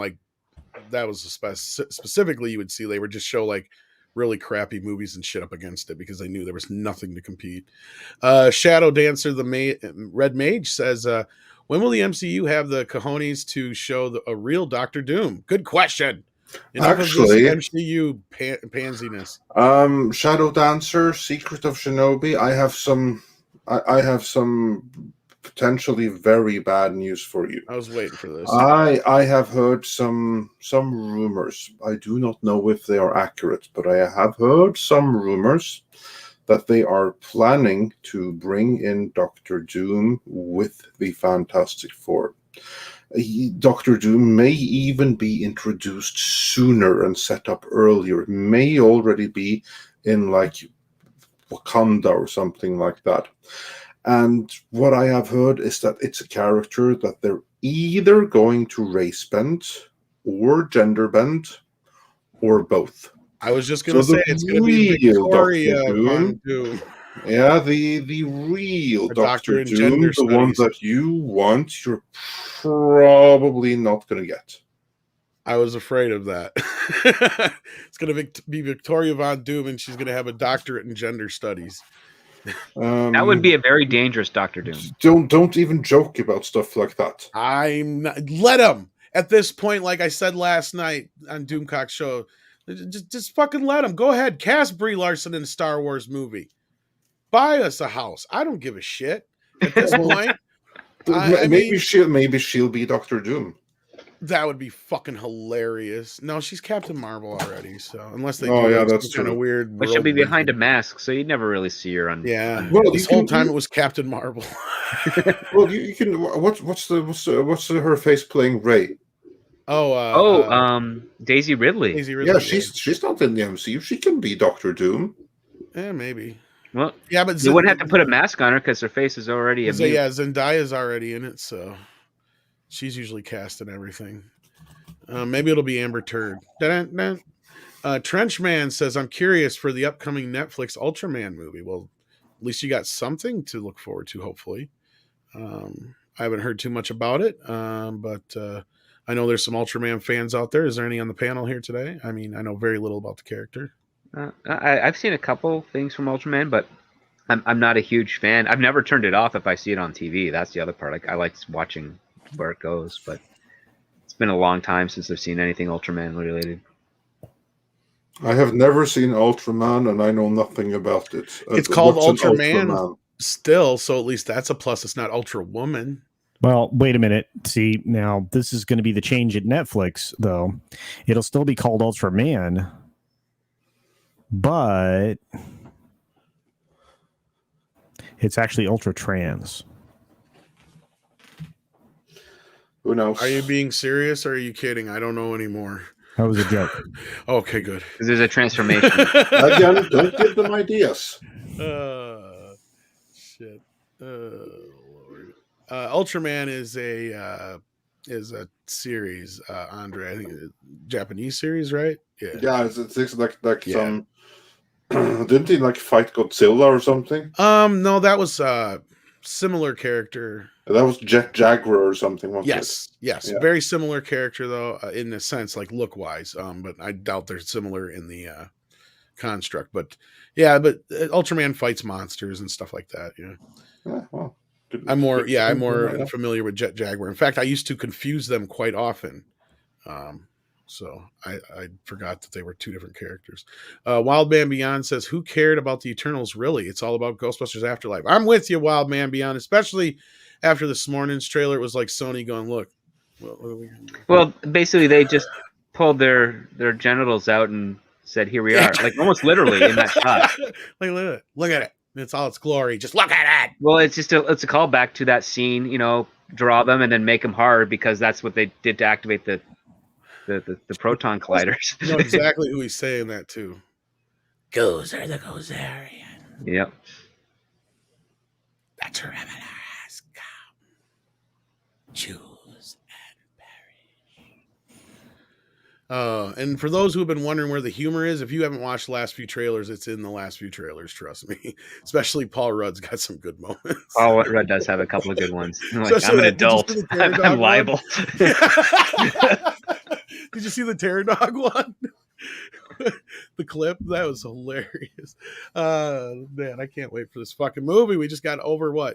that was specifically you would see they would just show like really crappy movies and shit up against it because they knew there was nothing to compete. Shadow Dancer, the Red Mage says, when will the MCU have the cojones to show a real Doctor Doom? Good question. Enough Actually, of this MCU pansiness. Shadow Dancer, Secret of Shinobi. I have some potentially very bad news for you. I was waiting for this. I have heard some rumors. I do not know if they are accurate, but I have heard some rumors that they are planning to bring in Doctor Doom with the Fantastic Four. Doctor Doom may even be introduced sooner and set up earlier. It may already be in like Wakanda or something like that. And what I have heard is that it's a character that they're either going to race bend or gender bend or both. I was just going to say it's going to be Victoria Von Doom. Yeah, the real Doctor Doom, the one that you want, you're probably not going to get. I was afraid of that. It's going to be Victoria Von Doom, and she's going to have a doctorate in gender studies. That would be a very dangerous Doctor Doom. Don't even joke about stuff like that. I'm not, let him. At this point, like I said last night on Doomcock's show, just fucking let him. Go ahead, cast Brie Larson in a Star Wars movie. Buy us a house. I don't give a shit. At this point, maybe she'll be Doctor Doom. That would be fucking hilarious. No, she's Captain Marvel already. So unless they that's kind of weird, but she'll be behind a mask, so you'd never really see her on. Yeah. Well, this whole time it was Captain Marvel. Well, you can. What's her face playing Rey? Daisy Ridley. Daisy Ridley. Yeah, she's not in the MCU. She can be Doctor Doom. Yeah, maybe. Well, yeah, but you wouldn't have to put a mask on her because her face is already. Yeah, Zendaya's already in it, so she's usually cast in everything. Maybe it'll be Amber Turd. Trenchman says, "I'm curious for the upcoming Netflix Ultraman movie." Well, at least you got something to look forward to. Hopefully, I haven't heard too much about it, but I know there's some Ultraman fans out there. Is there any on the panel here today? I mean, I know very little about the character. I've seen a couple things from Ultraman, but I'm not a huge fan. I've never turned it off if I see it on TV. That's the other part. I like watching where it goes, but it's been a long time since I've seen anything Ultraman related. I have never seen Ultraman, and I know nothing about it. It's called Ultraman still, so at least that's a plus. It's not Ultra Woman. Well, wait a minute. See, now this is going to be the change at Netflix, though. It'll still be called Ultraman, but it's actually Ultra Trans. Who knows? Are you being serious or are you kidding? I don't know anymore. That was a joke. Okay, good. Because there's a transformation. Again, don't give them ideas. Shit. Lord. Ultraman is a series, Andre. I think Japanese series, right? Yeah, it's like some. Didn't he like fight Godzilla or something? No, that was similar character. That was Jet Jaguar or something. Yes, yeah. Very similar character though, in the sense like look wise. But I doubt they're similar in the construct. But yeah, but Ultraman fights monsters and stuff like that. Yeah. Well, I'm more familiar with Jet Jaguar. In fact, I used to confuse them quite often. So I forgot that they were two different characters. Wild Man Beyond says, "Who cared about the Eternals? Really, it's all about Ghostbusters Afterlife." I'm with you, Wild Man Beyond, especially after this morning's trailer. It was like Sony going, "Look, well, basically they just pulled their genitals out and said, "Here we are," like almost literally in that shot. Like, look at it. It's all its glory. Just look at it. Well, it's a callback to that scene. Draw them and then make them hard because that's what they did to activate the proton colliders. You know exactly who he's saying that to. Gozer the Gozerian. Yep. That's her has come. Choose and perish. And for those who have been wondering where the humor is, if you haven't watched the last few trailers, it's in the last few trailers, trust me. Especially Paul Rudd's got some good moments. Paul Rudd does have a couple of good ones. I'm an adult. I'm liable. Did you see the Terror Dog one? The clip? That was hilarious. Man, I can't wait for this fucking movie. We just got over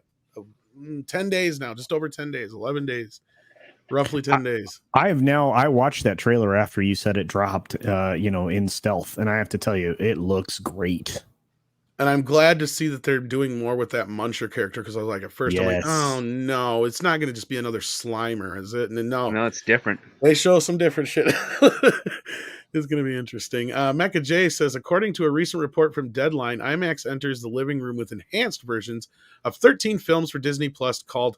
10 days now, just over 10 days, 11 days, roughly 10 days. I watched that trailer after you said it dropped, in stealth. And I have to tell you, it looks great. And I'm glad to see that they're doing more with that Muncher character because I was like, at first, I'm like, oh no, it's not going to just be another Slimer, is it? And no, it's different. They show some different shit. It's going to be interesting. Mecha J says, according to a recent report from Deadline, IMAX enters the living room with enhanced versions of 13 films for Disney Plus called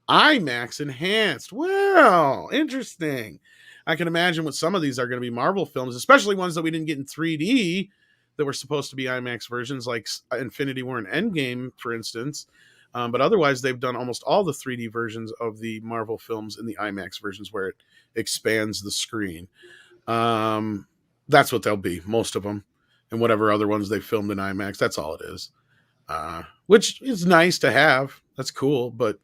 IMAX Enhanced. Well, interesting. I can imagine what some of these are going to be Marvel films, especially ones that we didn't get in 3D. That were supposed to be IMAX versions like Infinity War and Endgame, for instance. But otherwise, they've done almost all the 3D versions of the Marvel films in the IMAX versions where it expands the screen. That's what they'll be, most of them. And whatever other ones they filmed in IMAX, that's all it is. Which is nice to have. That's cool. But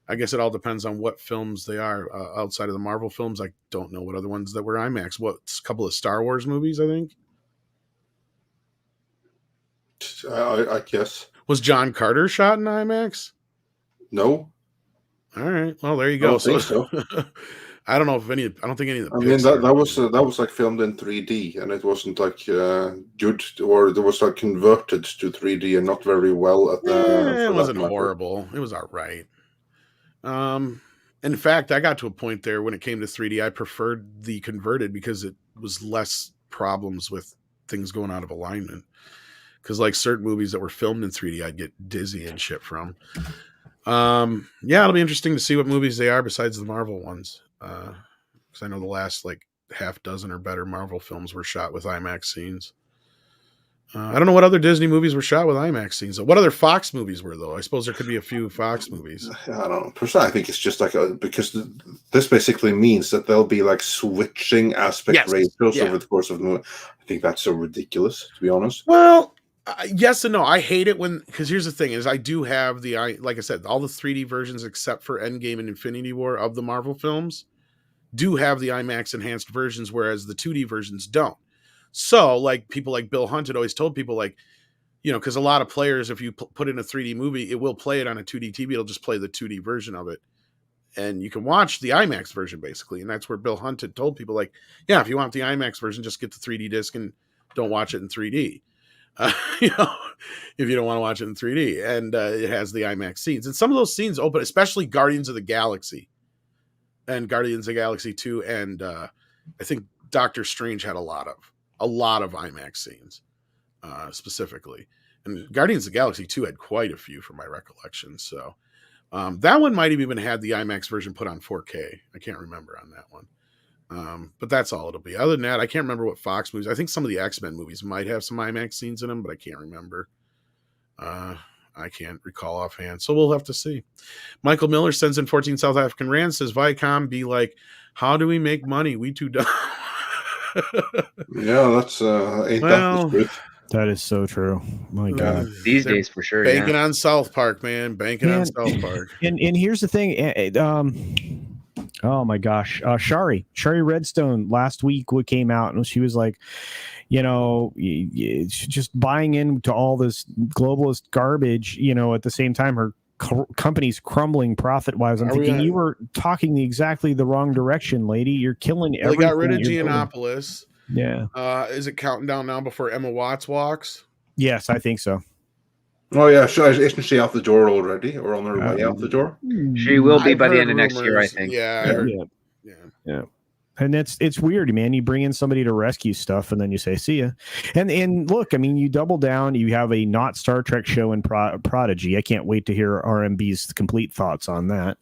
I guess it all depends on what films they are. Outside of the Marvel films, I don't know what other ones that were IMAX. A couple of Star Wars movies, I think. I guess. Was John Carter shot in IMAX? No, All right. Well, there you I go. don't think so. I don't know if any. I don't think any of the. I mean Pixar that was like filmed in 3D, and it wasn't like good, or it was like converted to 3D and not very well at the. It wasn't horrible. It was all right. In fact, I got to a point there when it came to 3D, I preferred the converted because it was less problems with things going out of alignment. Because like certain movies that were filmed in 3D, I'd get dizzy and shit from. Yeah, it'll be interesting to see what movies they are besides the Marvel ones. Because I know the last like half dozen or better Marvel films were shot with IMAX scenes. I don't know what other Disney movies were shot with IMAX scenes. What other Fox movies were, though? I suppose there could be a few Fox movies. I don't know. Personally, I think it's just like because this basically means that there'll be like switching aspect ratios over the course of the movie. I think that's so ridiculous, to be honest. Well, yes and no. I hate it because here's the thing: is I do have like I said, all the 3D versions except for Endgame and Infinity War of the Marvel films do have the IMAX enhanced versions, whereas the 2D versions don't. So, like people like Bill Hunt had always told people, like, because a lot of players, if you put in a 3D movie, it will play it on a 2D TV. It'll just play the 2D version of it, and you can watch the IMAX version basically. And that's where Bill Hunt had told people, like, yeah, if you want the IMAX version, just get the 3D disc and don't watch it in 3D. If you don't want to watch it in 3D, and it has the IMAX scenes, and some of those scenes open, especially Guardians of the Galaxy and Guardians of the Galaxy 2, and I think Doctor Strange had a lot of IMAX scenes, specifically, and Guardians of the Galaxy 2 had quite a few from my recollection. So that one might have even had the IMAX version put on 4K. I can't remember on that one. But that's all it'll be. Other than that, I can't remember what Fox movies. I think some of the X-Men movies might have some IMAX scenes in them, but I can't remember. I can't recall offhand. So we'll have to see. Michael Miller sends in 14 South African Rand, says Viacom be like, how do we make money? We too dumb. Yeah, that's ain't that the truth. That is so true. My God. These days, for sure. Banking on South Park, man. Banking on South Park. And here's the thing. Oh my gosh. Shari Redstone last week came out and she was like, just buying into all this globalist garbage, at the same time, her company's crumbling profit wise. I'm thinking you were talking exactly the wrong direction, lady. You're killing everything. They got rid of Giannopoulos. Yeah. Is it counting down now before Emma Watts walks? Yes, I think so. Oh yeah, isn't she out the door already, or on her way out the door? She will be by the end of next year, I think. Yeah, I heard. Yeah. And it's weird, man. You bring in somebody to rescue stuff, and then you say, "See ya." And look, I mean, you double down. You have a not Star Trek show in Prodigy. I can't wait to hear RMB's complete thoughts on that,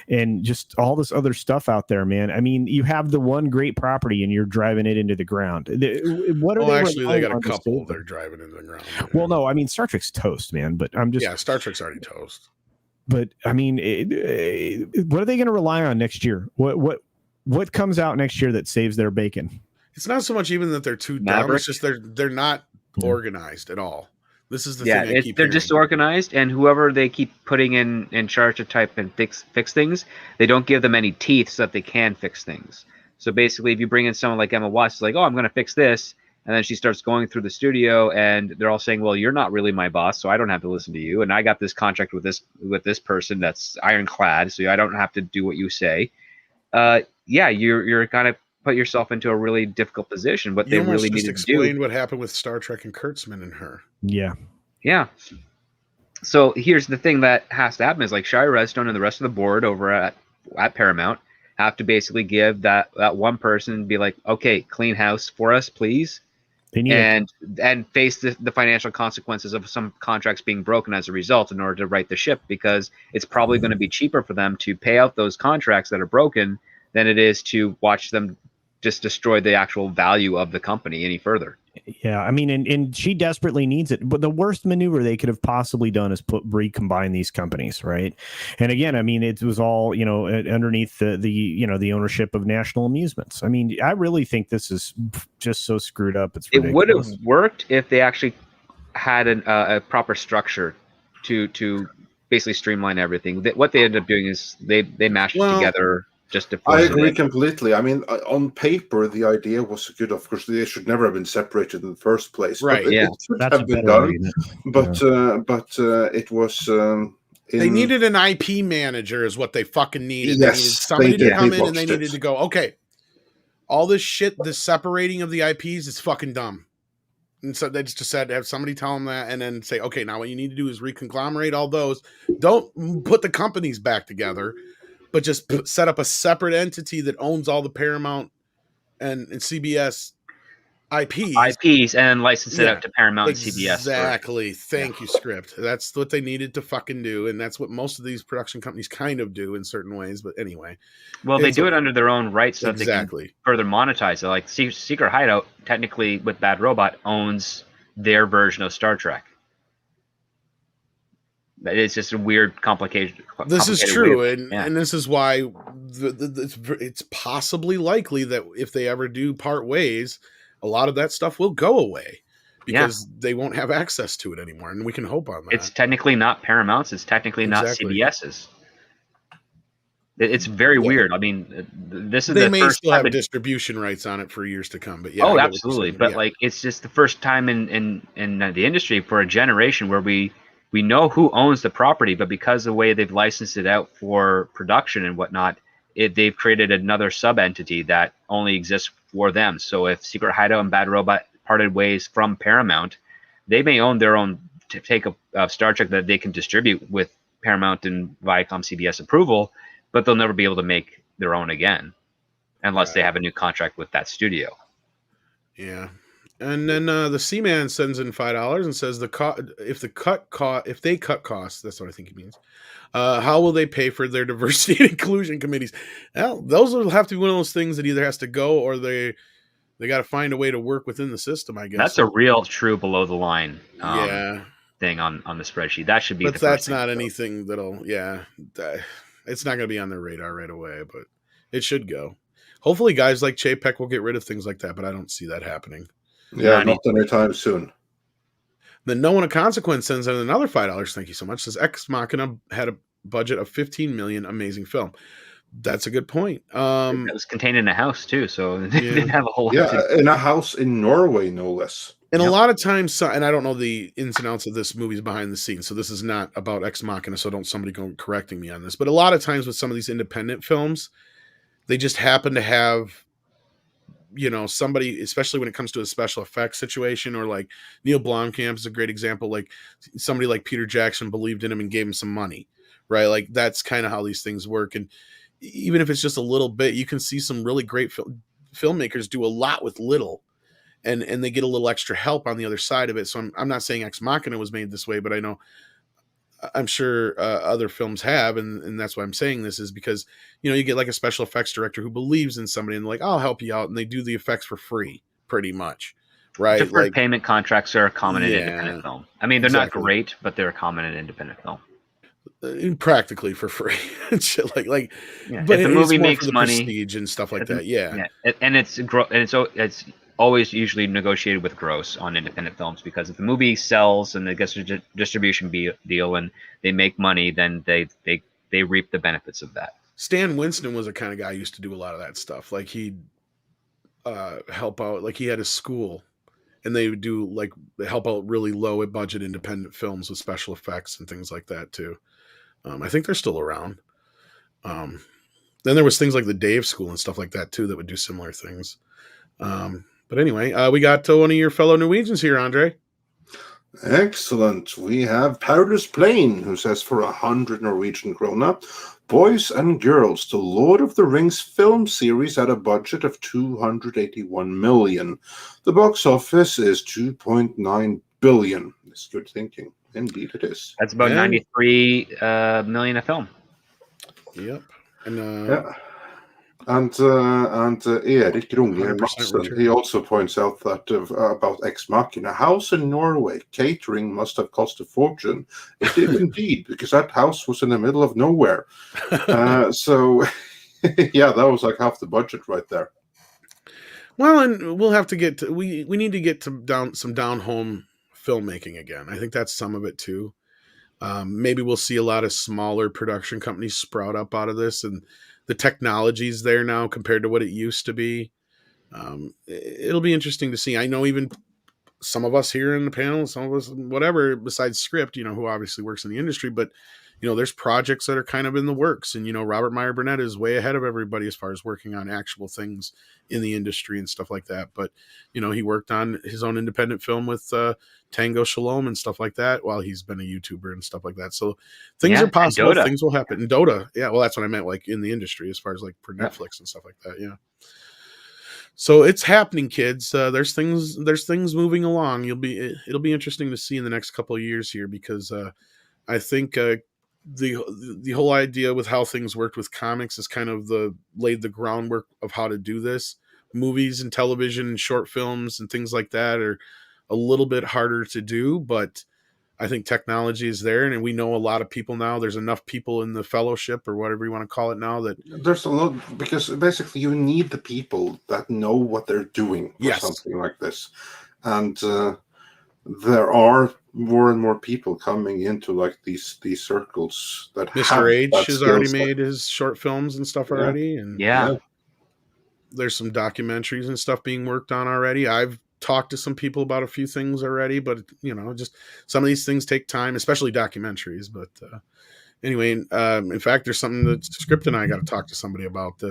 and just all this other stuff out there, man. I mean, you have the one great property, and you're driving it into the ground. What are they? Actually, they got a couple they're driving into the ground. Well, no, I mean, Star Trek's toast, man. But I'm just Star Trek's already toast. But I mean, what are they going to rely on next year? What comes out next year that saves their bacon? It's not so much even that they're too dumb. It's just they're not organized at all. This is the thing. They're disorganized, and whoever they keep putting in charge to type and fix things, they don't give them any teeth so that they can fix things. So basically, if you bring in someone like Emma Watts, it's like, oh, I'm going to fix this, and then she starts going through the studio, and they're all saying, well, you're not really my boss, so I don't have to listen to you, and I got this contract with this person that's ironclad, so I don't have to do what you say. You're kind of put yourself into a really difficult position. What they really need to do. Explain what happened with Star Trek and Kurtzman and her. Yeah. So here's the thing that has to happen is like Shari Redstone and the rest of the board over at Paramount have to basically give that one person be like, okay, clean house for us, please. And face the financial consequences of some contracts being broken as a result in order to right the ship, because it's probably going to be cheaper for them to pay out those contracts that are broken than it is to watch them just destroy the actual value of the company any further. Yeah, I mean, and she desperately needs it. But the worst maneuver they could have possibly done is recombine these companies, right? And again, I mean, it was all, underneath the ownership of National Amusements. I mean, I really think this is just so screwed up. It's ridiculous. It would have worked if they actually had a proper structure to basically streamline everything. What they ended up doing is they mashed together just to I force it agree in. completely. I mean, on paper, the idea was good. Of course, they should never have been separated in the first place. Right, But yeah. it should That's a have been better done. argument. But it was. They needed an IP manager, is what they fucking needed. Yes, they needed somebody they to did. come We in and they watched it. needed to go, okay, all this shit, this separating of the IPs is fucking dumb. And so they just had to have somebody tell them that and then say, okay, now what you need to do is reconglomerate all those. Don't put the companies back together, but just set up a separate entity that owns all the Paramount and CBS IPs and license it Yeah, out to Paramount and CBS. Exactly. Thank you, script. That's what they needed to fucking do, and that's what most of these production companies kind of do in certain ways. But anyway, Well, they it's do it under their own rights so that they exactly. can further monetize it. Like Secret Hideout, technically with Bad Robot, owns their version of Star Trek. It's just a weird complication. This is true, and this is why it's possibly likely that if they ever do part ways, a lot of that stuff will go away because they won't have access to it anymore, and we can hope on that. It's technically not Paramount's. It's technically not CBS's. It's very weird. I mean, this is they the may first still time have distribution rights on it for years to come, but yeah. Oh, absolutely. But like, it's just the first time in the industry for a generation where we know who owns the property, but because of the way they've licensed it out for production and whatnot, they've created another sub entity that only exists for them. So if Secret Hideout and Bad Robot parted ways from Paramount, they may own their own take of Star Trek that they can distribute with Paramount and Viacom CBS approval, but they'll never be able to make their own again unless they have a new contract with that studio. Yeah. And then the Seaman sends in $5 and says if they cut costs, that's what I think he means. How will they pay for their diversity and inclusion committees? Well, those will have to be one of those things that either has to go or they got to find a way to work within the system, I guess. That's a real true below the line thing on the spreadsheet. That should be. But that's not anything that'll. Yeah, it's not going to be on their radar right away, but it should go. Hopefully, guys like Chapek will get rid of things like that, but I don't see that happening. Yeah, not anytime soon. Then No One of Consequence sends in another $5. Thank you so much. Says Ex Machina had a budget of $15 million. Amazing film. That's a good point. It was contained in a house too, so they didn't have a whole. In a house in Norway, no less. And a lot of times, and I don't know the ins and outs of this movie's behind the scenes, so this is not about Ex Machina, so don't somebody go correcting me on this. But a lot of times with some of these independent films, they just happen to have, somebody, especially when it comes to a special effects situation, or like Neil Blomkamp is a great example. Like somebody like Peter Jackson believed in him and gave him some money, right? Like that's kind of how these things work. And even if it's just a little bit, you can see some really great filmmakers do a lot with little, and they get a little extra help on the other side of it. So I'm not saying Ex Machina was made this way, but I'm sure other films have, and that's why I'm saying this is because, you get like a special effects director who believes in somebody and like, I'll help you out. And they do the effects for free pretty much. Right. Deferred payment contracts are common in independent film. I mean, they're not great, but they're common in independent film. Practically for free. Shit like, but if the movie makes money, prestige and stuff like that. Yeah. And it's always usually negotiated with gross on independent films, because if the movie sells and it gets a distribution deal and they make money, then they reap the benefits of that. Stan Winston was a kind of guy who used to do a lot of that stuff. Like he'd help out, like he had a school and they would do like help out really low budget independent films with special effects and things like that too. I think they're still around. Then there was things like the Dave School and stuff like that too that would do similar things. But anyway, we got one of your fellow Norwegians here, Andre. Excellent. We have Paradise Plain, who says for 100 Norwegian krona, Boys and Girls, the Lord of the Rings film series had a budget of 281 million. The box office is 2.9 billion. It's good thinking. Indeed it is. That's about 93 million a film. Yep. And Erik Runge Madsen, he also points out that about Ex Machina, a house in Norway, catering must have cost a fortune. It did indeed, because that house was in the middle of nowhere. So, yeah, that was like half the budget right there. Well, and we'll have to get to, we need to get to some down-home filmmaking again. I think that's some of it too. Maybe we'll see a lot of smaller production companies sprout up out of this, and the technology's there now compared to what it used to be. It'll be interesting to see. I know even some of us here in the panel, some of us, whatever, besides script, who obviously works in the industry, but there's projects that are kind of in the works, and Robert Meyer Burnett is way ahead of everybody as far as working on actual things in the industry and stuff like that. But he worked on his own independent film with Tango Shalom and stuff like that while he's been a YouTuber and stuff like that. So things are possible. Things will happen. And Dota, yeah, well, that's what I meant, like in the industry as far as like for Netflix and stuff like that. Yeah. So it's happening, kids. There's things moving along. It'll be interesting to see in the next couple of years here, because I think the whole idea with how things worked with comics is kind of laid the groundwork of how to do this. Movies and television and short films and things like that are a little bit harder to do, but I think technology is there, and we know a lot of people now. There's enough people in the fellowship or whatever you want to call it now that there's a lot, because basically you need the people that know what they're doing for something like this. And there are more and more people coming into like these circles that Mr. H has already made his short films and stuff already. And there's some documentaries and stuff being worked on already. I've talked to some people about a few things already, but just some of these things take time, especially documentaries. But anyway, in fact, there's something that Script and I got to talk to somebody about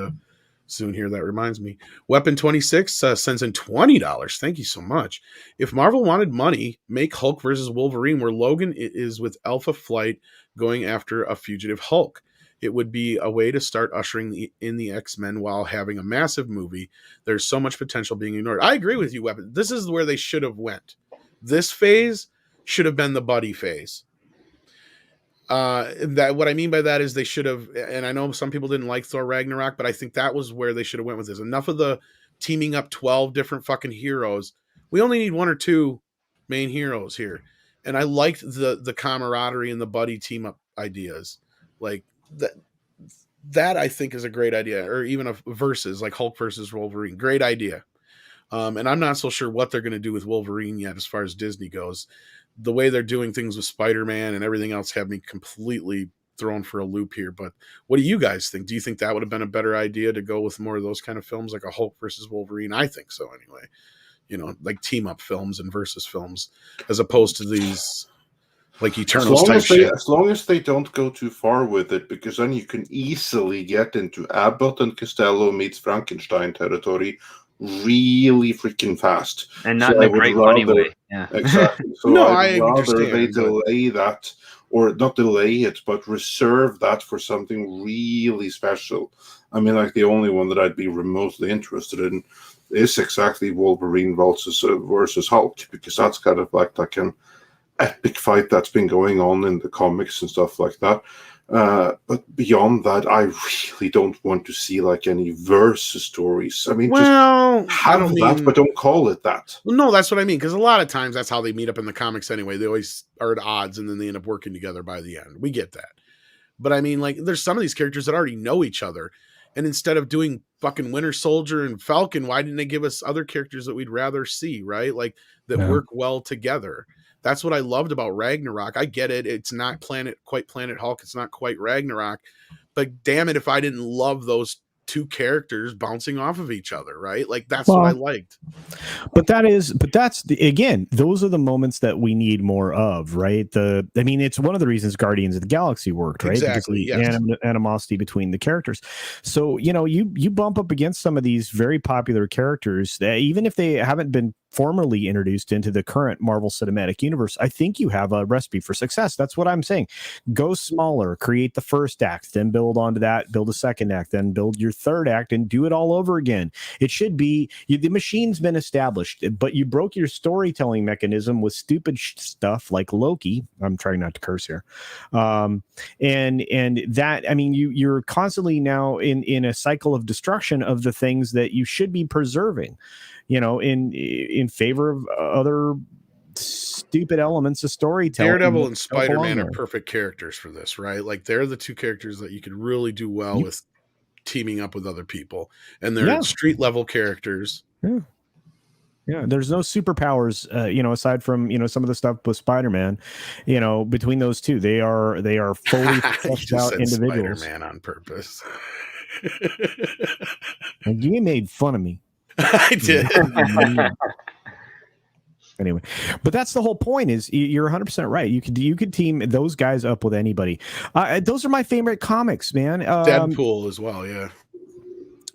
soon here. That reminds me. Weapon 26 sends in $20. Thank you so much. If Marvel wanted money, make Hulk versus Wolverine, where Logan is with Alpha Flight going after a fugitive Hulk. It would be a way to start ushering in the X-Men while having a massive movie. There's so much potential being ignored. I agree with you, Weapon. This is where they should have went. This phase should have been the buddy phase. That what I mean by that is they should have, and I know some people didn't like Thor Ragnarok, but I think that was where they should have went with this. Enough of the teaming up 12 different fucking heroes. We only need one or two main heroes here. And I liked the camaraderie and the buddy team up ideas. Like, that I think is a great idea, or even a versus like Hulk versus Wolverine. Great idea. And I'm not so sure what they're going to do with Wolverine yet as far as Disney goes. The way they're doing things with Spider-Man and everything else have me completely thrown for a loop here. But what do you guys think? Do you think that would have been a better idea to go with more of those kind of films, like a Hulk versus Wolverine? I think so anyway. Like team up films and versus films, as opposed to these like Eternals type shit. As long as they don't go too far with it, because then you can easily get into Abbott and Costello meets Frankenstein territory really freaking fast. And not in a great funny way. Yeah. Exactly. So No, I'd I rather understand, they but delay that, or not delay it, but reserve that for something really special. I mean, like the only one that I'd be remotely interested in is exactly Wolverine versus Hulk, because that's kind of like an epic fight that's been going on in the comics and stuff like that. But beyond that, I really don't want to see like any versus stories. I mean, just have that, but don't call it that. Well, no, that's what I mean, because a lot of times that's how they meet up in the comics anyway. They always are at odds, and then they end up working together by the end. We get that. But I mean, like, there's some of these characters that already know each other. And instead of doing fucking Winter Soldier and Falcon, why didn't they give us other characters that we'd rather see, right? Like, that work well together. That's what I loved about Ragnarok. I get it. It's not quite Planet Hulk. It's not quite Ragnarok. But damn it, if I didn't love those two characters bouncing off of each other, right? Like, that's what I liked. But that's again, those are the moments that we need more of, right? I mean, it's one of the reasons Guardians of the Galaxy worked, right? Exactly. Because the animosity between the characters. So, you bump up against some of these very popular characters that, even if they haven't been formally introduced into the current Marvel Cinematic Universe, I think you have a recipe for success. That's what I'm saying. Go smaller, create the first act, then build onto that, build a second act, then build your third act, and do it all over again. It should be, the machine's been established, but you broke your storytelling mechanism with stupid stuff like Loki. I'm trying not to curse here. And that, I mean, you're constantly now in a cycle of destruction of the things that you should be preserving, in favor of other stupid elements of storytelling. Daredevil and Spider-Man are perfect characters for this, right? Like, they're the two characters that you could really do well with teaming up with other people, and they're street level characters. Yeah, there's no superpowers, aside from some of the stuff with Spider-Man. Between those two, they are fully fleshed out individuals. Spider-Man on purpose. And you made fun of me. I did. Anyway, but that's the whole point. Is you're 100% right. You could team those guys up with anybody. Those are my favorite comics, man. Deadpool as well. Yeah.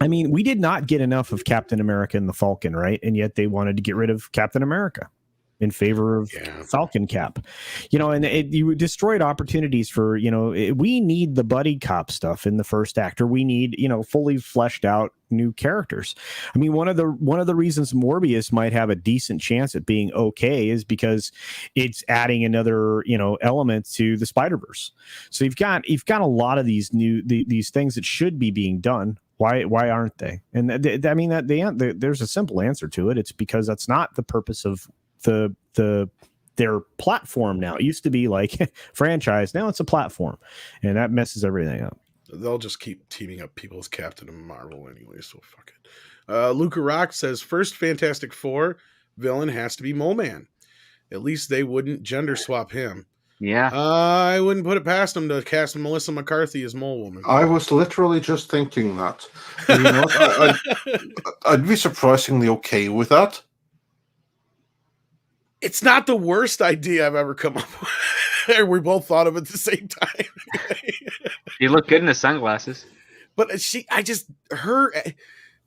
I mean, we did not get enough of Captain America and the Falcon, right? And yet they wanted to get rid of Captain America in favor of Falcon Cap. You know, and you destroyed opportunities for, you know, we need the buddy cop stuff in the first act, or we need, you know, fully fleshed out new characters. I mean, one of the reasons Morbius might have a decent chance at being okay is because it's adding another, you know, element to the Spider-Verse. So you've got a lot of these these things that should be being done. Why aren't they? And I mean, there's a simple answer to it. It's because that's not the purpose of their platform now. It used to be like franchise. Now it's a platform, and that messes everything up. They'll just keep teaming up people as Captain and Marvel anyway, so fuck it. Luca Rock says, first Fantastic Four villain has to be Mole Man. At least they wouldn't gender swap him. Yeah. I wouldn't put it past them to cast Melissa McCarthy as Mole Woman. I was literally just thinking that. You know, I'd be surprisingly okay with that. It's not the worst idea I've ever come up with. We both thought of it at the same time. You look good in the sunglasses. But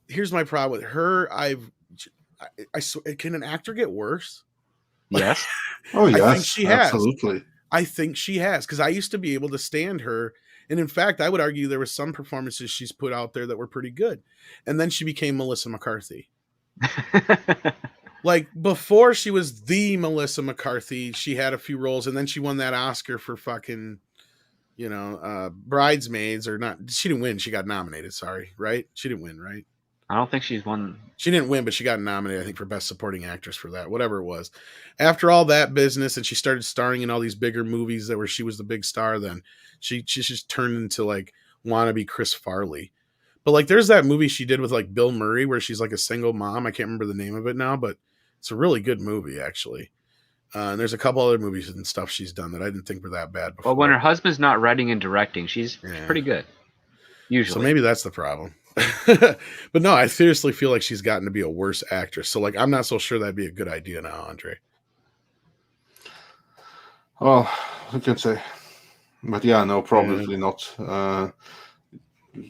here's my problem with her. Can an actor get worse? Yes. Oh, yes. I think she has. Absolutely. I think she has, because I used to be able to stand her. And in fact, I would argue there were some performances she's put out there that were pretty good. And then she became Melissa McCarthy. Like, before she was the Melissa McCarthy, she had a few roles, and then she won that Oscar for fucking, you know, Bridesmaids, or not. She didn't win. She got nominated. Sorry. Right? She didn't win, right? I don't think she's won. She didn't win, but she got nominated, I think, for Best Supporting Actress for that, whatever it was. After all that business, and she started starring in all these bigger movies where she was the big star, then she just turned into like wannabe Chris Farley. But like, there's that movie she did with like Bill Murray where she's like a single mom. I can't remember the name of it now, but it's a really good movie, actually. And there's a couple other movies and stuff she's done that I didn't think were that bad before. Well, when her husband's not writing and directing, she's pretty good. Usually. So maybe that's the problem. But no, I seriously feel like she's gotten to be a worse actress. So like, I'm not so sure that'd be a good idea now, Andre. Well, I can say, but yeah, no, probably not.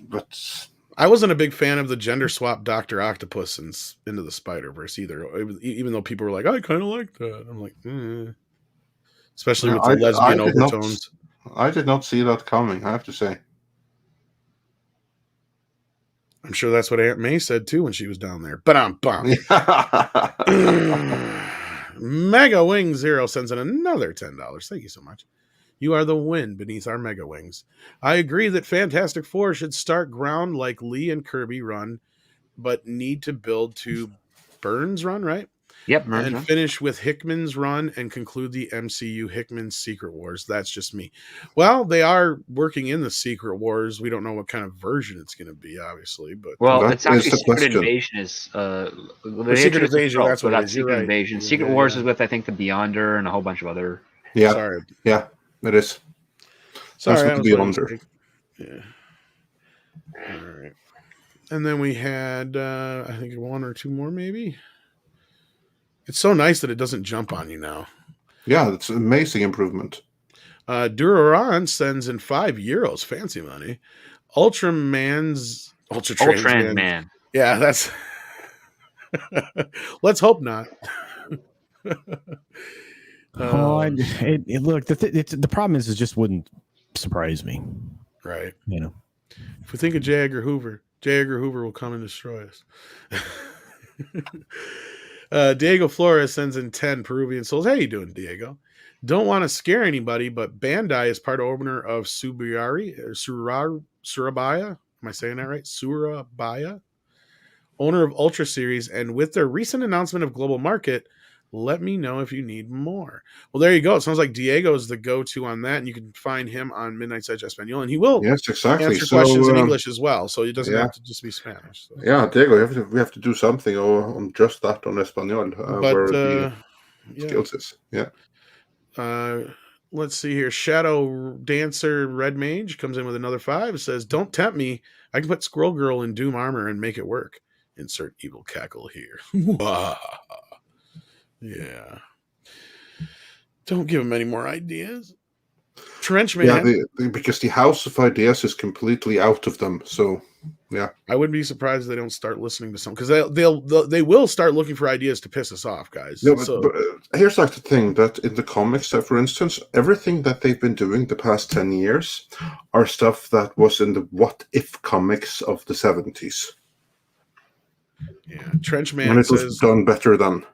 But I wasn't a big fan of the gender swap Dr. Octopus in Into the Spider-Verse either. Even though people were like, I kind of like that. I'm like, especially with the lesbian overtones. I did not see that coming, I have to say. I'm sure that's what Aunt May said too when she was down there. But Mega Wing Zero sends in another $10. Thank you so much. You are the wind beneath our Mega Wings. I agree that Fantastic Four should start ground like Lee and Kirby run, but need to build to Burns run, right? Yep. And finish with Hickman's run and conclude the MCU Hickman's Secret Wars. That's just me. Well, they are working in the Secret Wars. We don't know what kind of version it's going to be, obviously. But it's actually Secret Invasion is Secret Invasion. That's what it is. Secret Invasion. Secret Wars is with, I think, the Beyonder and a whole bunch of other. Yeah. Sorry. Yeah, it is. Sorry, that's what the Beyonder. Yeah. All right. And then we had, I think, one or two more, maybe. It's so nice that it doesn't jump on you now. Yeah, it's an amazing improvement. Duraran sends in €5. Fancy money. Ultratrans Man. Yeah, that's... Let's hope not. Look, the problem is it just wouldn't surprise me. Right. You know. If we think of J. Edgar Hoover will come and destroy us. Diego Flores sends in 10 Peruvian souls. How you doing, Diego? Don't want to scare anybody, but Bandai is part owner of Surabaya. Am I saying that right? Surabaya? Owner of Ultra Series, and with their recent announcement of global market, let me know if you need more. Well, there you go. It sounds like Diego is the go-to on that, and you can find him on Midnight's Edge Espanol, and he will answer questions in English as well, so it doesn't have to just be Spanish. So. Yeah, Diego, we have to do something on just that on Espanol, where the skills is. Yeah. Let's see here. Shadow Dancer Red Mage comes in with another 5. Says, "Don't tempt me. I can put Squirrel Girl in Doom armor and make it work." Insert evil cackle here. Yeah. Don't give him any more ideas. Trenchman. Yeah, because the House of Ideas is completely out of them. So, yeah. I wouldn't be surprised if they don't start listening to some, because they will start looking for ideas to piss us off, guys. No, So but here's like the thing that in the comics, for instance, everything that they've been doing the past 10 years are stuff that was in the What If comics of the 70s. yeah, And Trenchman it was says, done better then.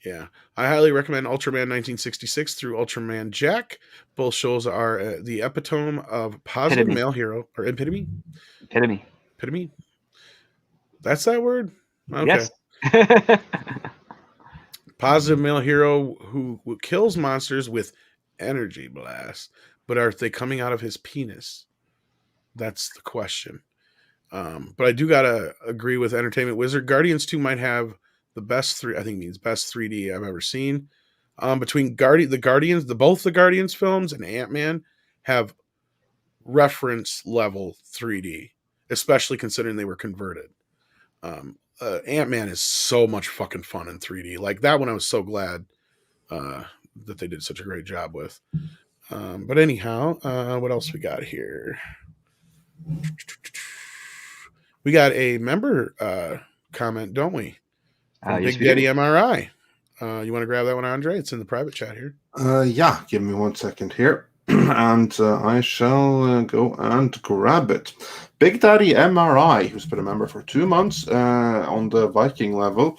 yeah, I highly recommend Ultraman 1966 through Ultraman Jack. Both shows are the epitome of positive Epitome. male hero, or epitome. Epitome. That's that word. Okay. Yes. Positive male hero who kills monsters with energy blasts, but are they coming out of his penis? That's the question. But I do gotta agree with Entertainment Wizard. Guardians 2 might have the best best 3D I've ever seen. Between both the Guardians films and Ant-Man have reference level 3D, especially considering they were converted. Ant-Man is so much fucking fun in 3D. Like that one, I was so glad that they did such a great job with. But anyhow, what else we got here? We got a member comment, don't we? From Yes, Big we Daddy do. MRI. You want to grab that one, Andre? It's in the private chat here. Yeah, give me 1 second here. And I shall go and grab it. Big Daddy MRI, who's been a member for 2 months on the Viking level,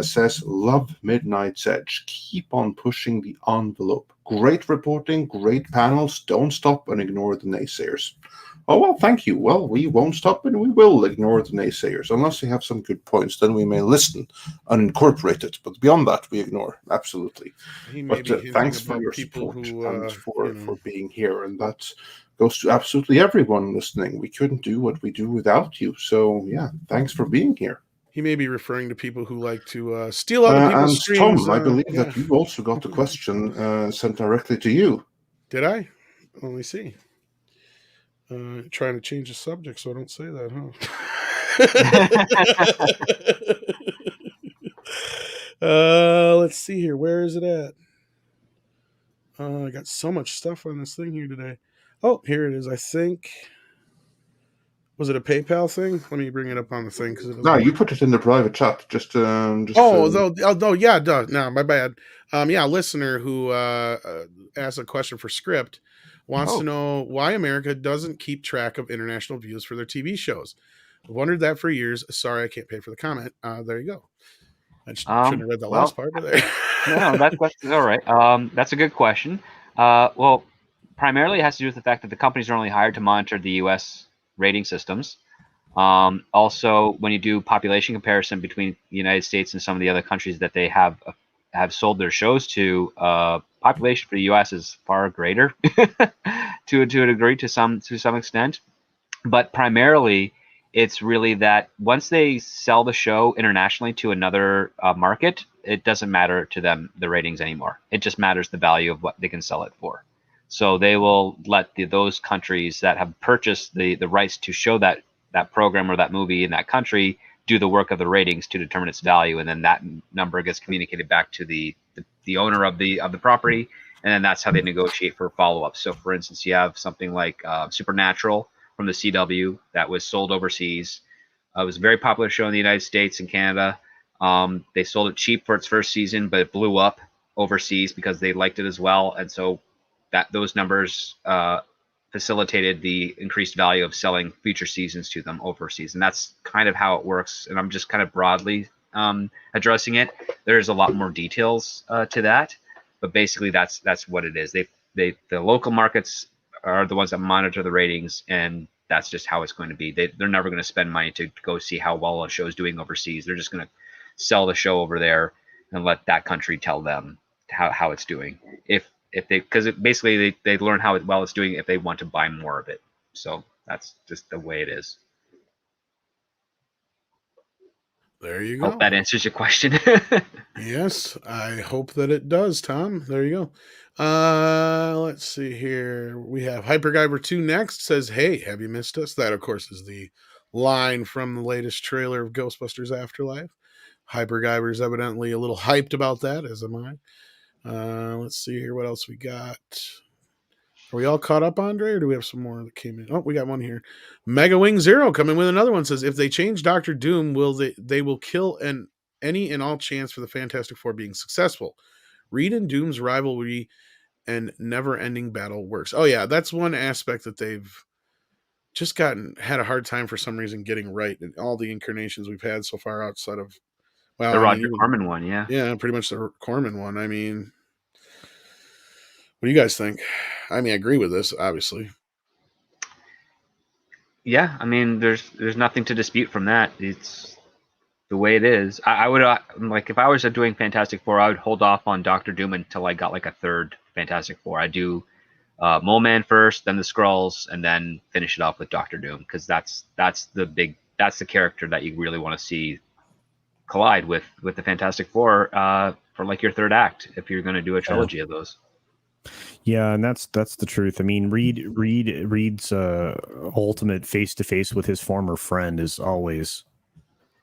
says, "Love Midnight's Edge. Keep on pushing the envelope. Great reporting, great panels. Don't stop and ignore the naysayers." Oh, well, thank you. Well, we won't stop and we will ignore the naysayers. Unless they have some good points, then we may listen and incorporate it. But beyond that, we ignore. Absolutely. He may But be hinting thanks for about your people support who, and for being here. And that goes to absolutely everyone listening. We couldn't do what we do without you. So, yeah, thanks for being here. he may be referring to people who like to steal other people's And streams. Tom, I believe Yeah. that you also got the question sent directly to you. Did I? Let me see. Trying to change the subject so I don't say that, huh? Let's see here. Where is it at? I got so much stuff on this thing here today. Oh, here it is. I think. Was it a PayPal thing? Let me bring it up on the thing because it No, doesn't. you put it in the private chat. Yeah, duh. No, my bad. Yeah, a listener who asked a question for script wants to know why America doesn't keep track of international views for their TV shows. I've wondered that for years. Sorry, I can't pay for the comment. There you go. I shouldn't have read that last part, but there. No, that's all right. That's a good question. Well, primarily it has to do with the fact that the companies are only hired to monitor the U.S. rating systems. Also, when you do population comparison between the United States and some of the other countries that they have sold their shows to, population for the U.S. is far greater to a degree, to some extent. But primarily, it's really that once they sell the show internationally to another market, it doesn't matter to them the ratings anymore. It just matters the value of what they can sell it for. So they will let those countries that have purchased the rights to show that program or that movie in that country do the work of the ratings to determine its value, and then that number gets communicated back to the owner of the property, and then that's how they negotiate for follow-up. So, for instance, you have something like Supernatural from the CW that was sold overseas. It was a very popular show in the United States and Canada. They sold it cheap for its first season, but it blew up overseas because they liked it as well, and so those numbers facilitated the increased value of selling future seasons to them overseas, and that's kind of how it works. And I'm just kind of broadly addressing it. There's a lot more details to that, but basically that's what it is. The local markets are the ones that monitor the ratings, and that's just how it's going to be. They're never going to spend money to go see how well a show is doing overseas. They're just going to sell the show over there and let that country tell them how it's doing. If they, because basically they learn how well it's doing if they want to buy more of it. So that's just the way it is. There you go. Hope that answers your question. Yes, I hope that it does, Tom. There you go. Let's see here. We have Hyperguyver 2 next. Says, hey, have you missed us? That, of course, is the line from the latest trailer of Ghostbusters Afterlife. Hyperguyver's evidently a little hyped about that, as am I. Let's see here. What else we got? Are we all caught up, Andre, or do we have some more that came in? Oh, we got one here. Mega Wing Zero coming with another one. Says, if they change Doctor Doom, they will kill any and all chance for the Fantastic Four being successful. Reed and Doom's rivalry and never-ending battle works. Oh yeah, that's one aspect that they've just had a hard time for some reason getting right in all the incarnations we've had so far outside of The Roger Corman one, yeah. Yeah, pretty much the Corman one. I mean, what do you guys think? I mean, I agree with this, obviously. Yeah, I mean, there's nothing to dispute from that. It's the way it is. I would like, if I was doing Fantastic Four, I would hold off on Doctor Doom until I got like a third Fantastic Four. I'd do Mole Man first, then the Skrulls, and then finish it off with Doctor Doom, because that's the character that you really want to see collide with the Fantastic Four for like your third act, if you're going to do a trilogy of those. Yeah, and that's the truth. I mean, Reed's ultimate face-to-face with his former friend is always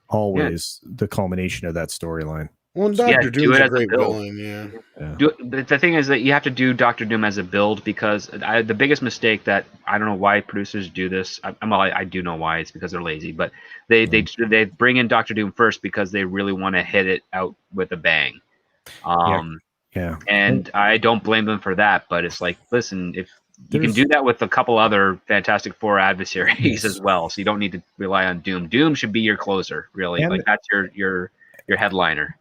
the culmination of that storyline. Well, Doctor Doom's a great villain, yeah. But the thing is that you have to do Doctor Doom as a build, because the biggest mistake that, I don't know why producers do this. I do know why. It's because they're lazy, but they bring in Doctor Doom first because they really want to hit it out with a bang. Yeah. And I don't blame them for that, but it's like, listen, if you can do that with a couple other Fantastic Four adversaries as well, so you don't need to rely on Doom. Doom should be your closer, really. Like, that's your headliner.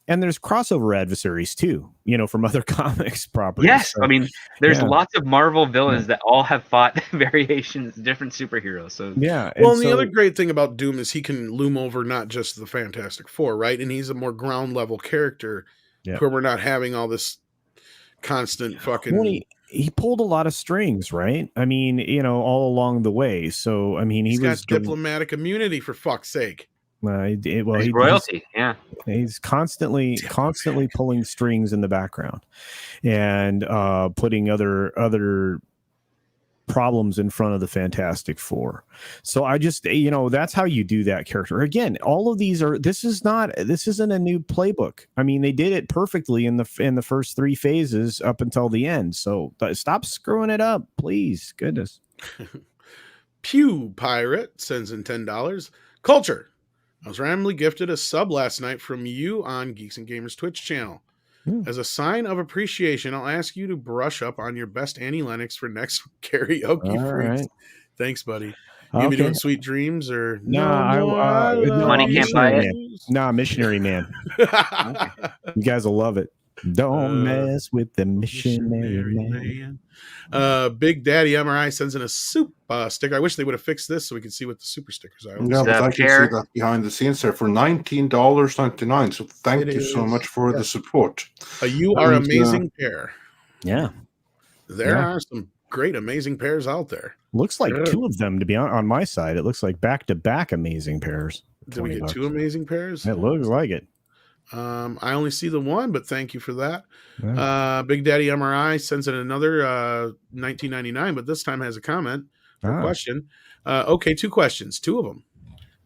And there's crossover adversaries too, from other comics properties. Yes, so, I mean, there's lots of Marvel villains that all have fought variations, different superheroes. So yeah. Well, and the other great thing about Doom is he can loom over not just the Fantastic Four, right? And he's a more ground level character. Yep. Where we're not having all this constant fucking. Well, he pulled a lot of strings, right? I mean, all along the way. So, I mean, he's got diplomatic immunity, for fuck's sake. He's royalty. He's constantly pulling strings in the background and putting other problems in front of the Fantastic Four. So I just, that's how you do that character. Again, all of these this isn't a new playbook. I mean, they did it perfectly in the first three phases up until the end. So stop screwing it up, please. Goodness. Pew Pirate sends in $10. Culture. I was randomly gifted a sub last night from you on Geeks and Gamers Twitch channel. As a sign of appreciation, I'll ask you to brush up on your best Annie Lennox for next karaoke freaks. Right. Thanks, buddy. You be doing Sweet Dreams or Money Can't Buy It? Nah, Missionary Man. You guys will love it. Don't mess with the missionary man. Big Daddy MRI sends in a super sticker. I wish they would have fixed this so we could see what the super stickers are. Yeah, but I can see that behind the scenes there for $19.99. So thank you so much for the support. You are amazing pair. Yeah. There are some great amazing pairs out there. Looks like two of them to be on my side. It looks like back-to-back amazing pairs. Did we get two amazing pairs? It looks like it. I only see the one, but thank you for that. Big Daddy MRI sends in another $19.99, but this time has a comment or question. Okay, two questions, two of them.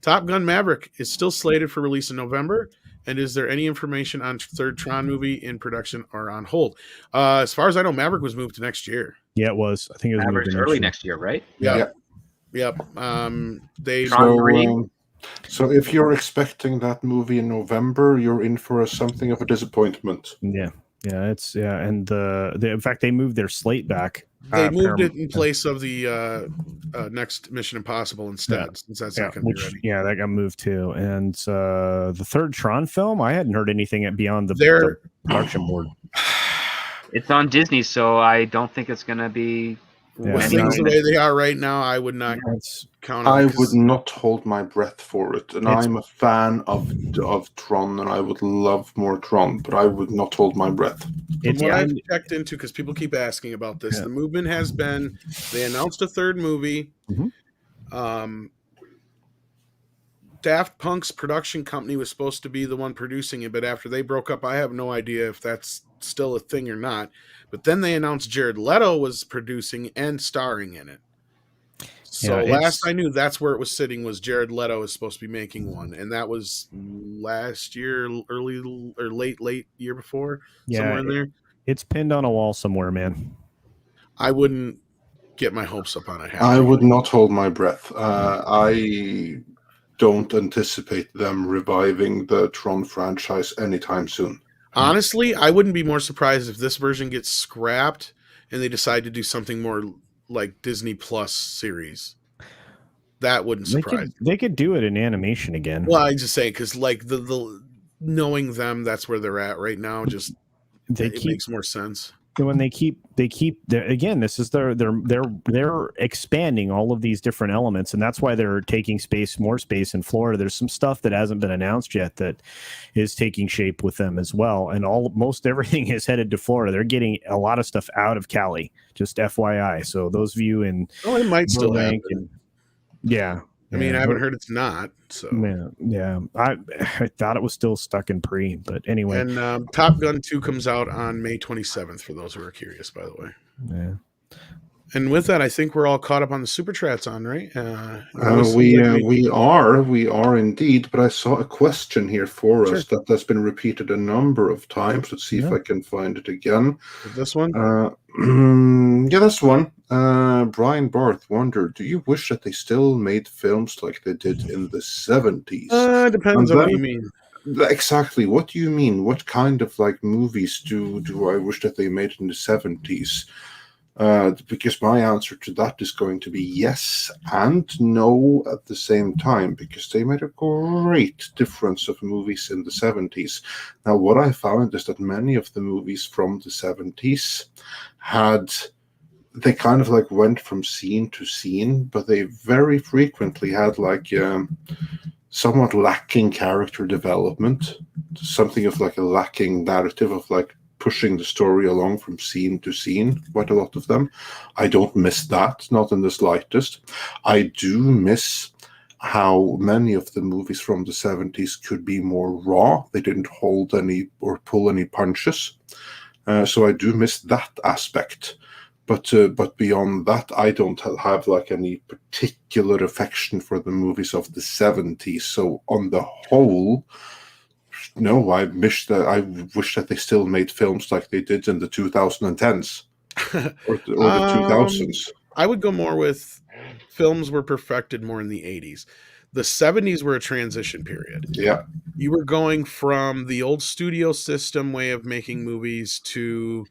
Top Gun Maverick is still slated for release in November, and is there any information on third Tron movie in production or on hold? As far as I know, Maverick was moved to next year. Yeah, it was. I think it was moved to early next year, right? Yep. So if you're expecting that movie in November, you're in for something of a disappointment. Yeah, and in fact they moved their slate back. They moved it in place of the next Mission Impossible instead, since that's not going to be ready. Yeah, that got moved too. And the third Tron film, I hadn't heard anything beyond the production board. It's on Disney, so I don't think it's going to be. With things the way they are right now, I would not count on it. I would not hold my breath for it. And I'm a fan of Tron, and I would love more Tron, but I would not hold my breath. From what I've checked into, because people keep asking about this, the movement has been, they announced a third movie. Daft Punk's production company was supposed to be the one producing it, but after they broke up, I have no idea if that's still a thing or not. But then they announced Jared Leto was producing and starring in it. So last I knew, that's where it was sitting, was Jared Leto is supposed to be making one, and that was last year, early or late year before, somewhere in there. It's pinned on a wall somewhere, man. I wouldn't get my hopes up on it. I would not hold my breath. I don't anticipate them reviving the Tron franchise anytime soon. Honestly, I wouldn't be more surprised if this version gets scrapped and they decide to do something more like Disney Plus series. That wouldn't surprise me. They could do it in animation again. Well, I just say because like the knowing them, that's where they're at right now. Just it makes more sense. When they keep again, this is they're expanding all of these different elements, and that's why they're taking more space in Florida. There's some stuff that hasn't been announced yet that is taking shape with them as well, and most everything is headed to Florida. They're getting a lot of stuff out of Cali, just FYI. So those of you in it might still happen. I mean, I haven't heard it's not. So yeah. I thought it was still stuck in pre, but anyway. And Top Gun 2 comes out on May 27th. For those who are curious, by the way. Yeah. And with that, I think we're all caught up on the super chats on, right? We are indeed. But I saw a question here for us that has been repeated a number of times. Let's see if I can find it again. This one? Yeah, this one. Brian Barth wondered, do you wish that they still made films like they did in the 70s? Depends on what you mean. Exactly. What do you mean? What kind of like movies do I wish that they made in the 70s? Because my answer to that is going to be yes and no at the same time, because they made a great difference of movies in the 70s. Now, what I found is that many of the movies from the 70s they kind of like went from scene to scene, but they very frequently had like somewhat lacking character development, something of like a lacking narrative of like pushing the story along from scene to scene, quite a lot of them. I don't miss that, not in the slightest. I do miss how many of the movies from the 70s could be more raw. They didn't hold any or pull any punches. So I do miss that aspect. But beyond that, I don't have like any particular affection for the movies of the 70s. So on the whole, no, I wish that they still made films like they did in the 2010s or the 2000s. I would go more with films were perfected more in the 80s. The 70s were a transition period. Yeah. You were going from the old studio system way of making movies to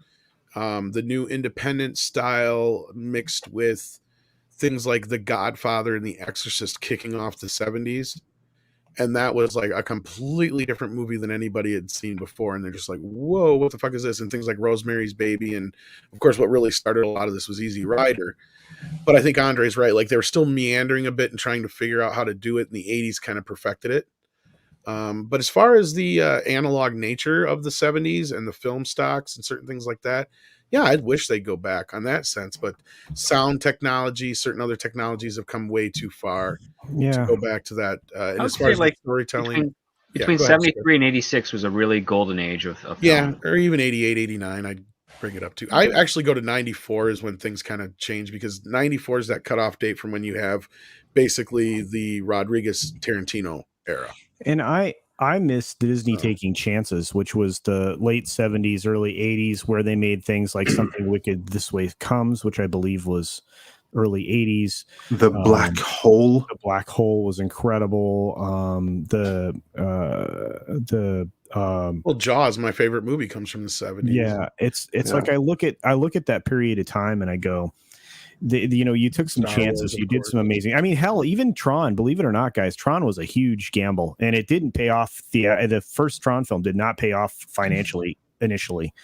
the new independent style mixed with things like The Godfather and The Exorcist kicking off the 70s. And that was like a completely different movie than anybody had seen before. And they're just like, whoa, what the fuck is this? And things like Rosemary's Baby. And of course, what really started a lot of this was Easy Rider. But I think Andre's right. Like they were still meandering a bit and trying to figure out how to do it. And the 80s kind of perfected it. But as far as the analog nature of the 70s and the film stocks and certain things like that, yeah, I'd wish they'd go back on that sense. But sound technology, certain other technologies have come way too far to go back to that. And as far as like storytelling, between 73 and 86 was a really golden age of film. Or even 88, 89, I'd bring it up to. I actually go to 94 is when things kind of change, because 94 is that cutoff date from when you have basically the Rodriguez Tarantino era. And I miss Disney taking chances, which was the late 70s, early 80s, where they made things like Something Wicked This Way Comes, which I believe was early 80s. The Black Hole. The Black Hole was incredible. Well, Jaws, my favorite movie, comes from the 70s. Yeah, it's like I look at that period of time and I go, you took some chances. You did some amazing. I mean, hell, even Tron. Believe it or not, guys, Tron was a huge gamble, and it didn't pay off. The first Tron film did not pay off financially initially.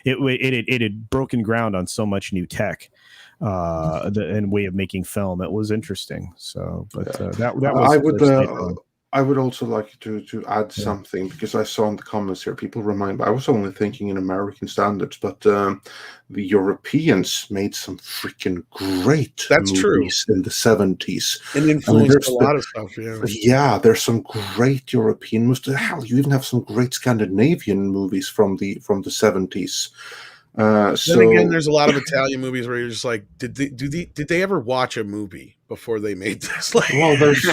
It had broken ground on so much new tech, and way of making film. It was interesting. So, but that was. I would also like to add something, because I saw in the comments here, people remind me, I was only thinking in American standards, but the Europeans made some freaking great That's movies in the 70s. And influenced a lot of stuff, yeah. Yeah, there's some great European movies. Hell, you even have some great Scandinavian movies from the 70s. Then again, there's a lot of Italian movies where you're just like, did they ever watch a movie before they made this? Like, well, there's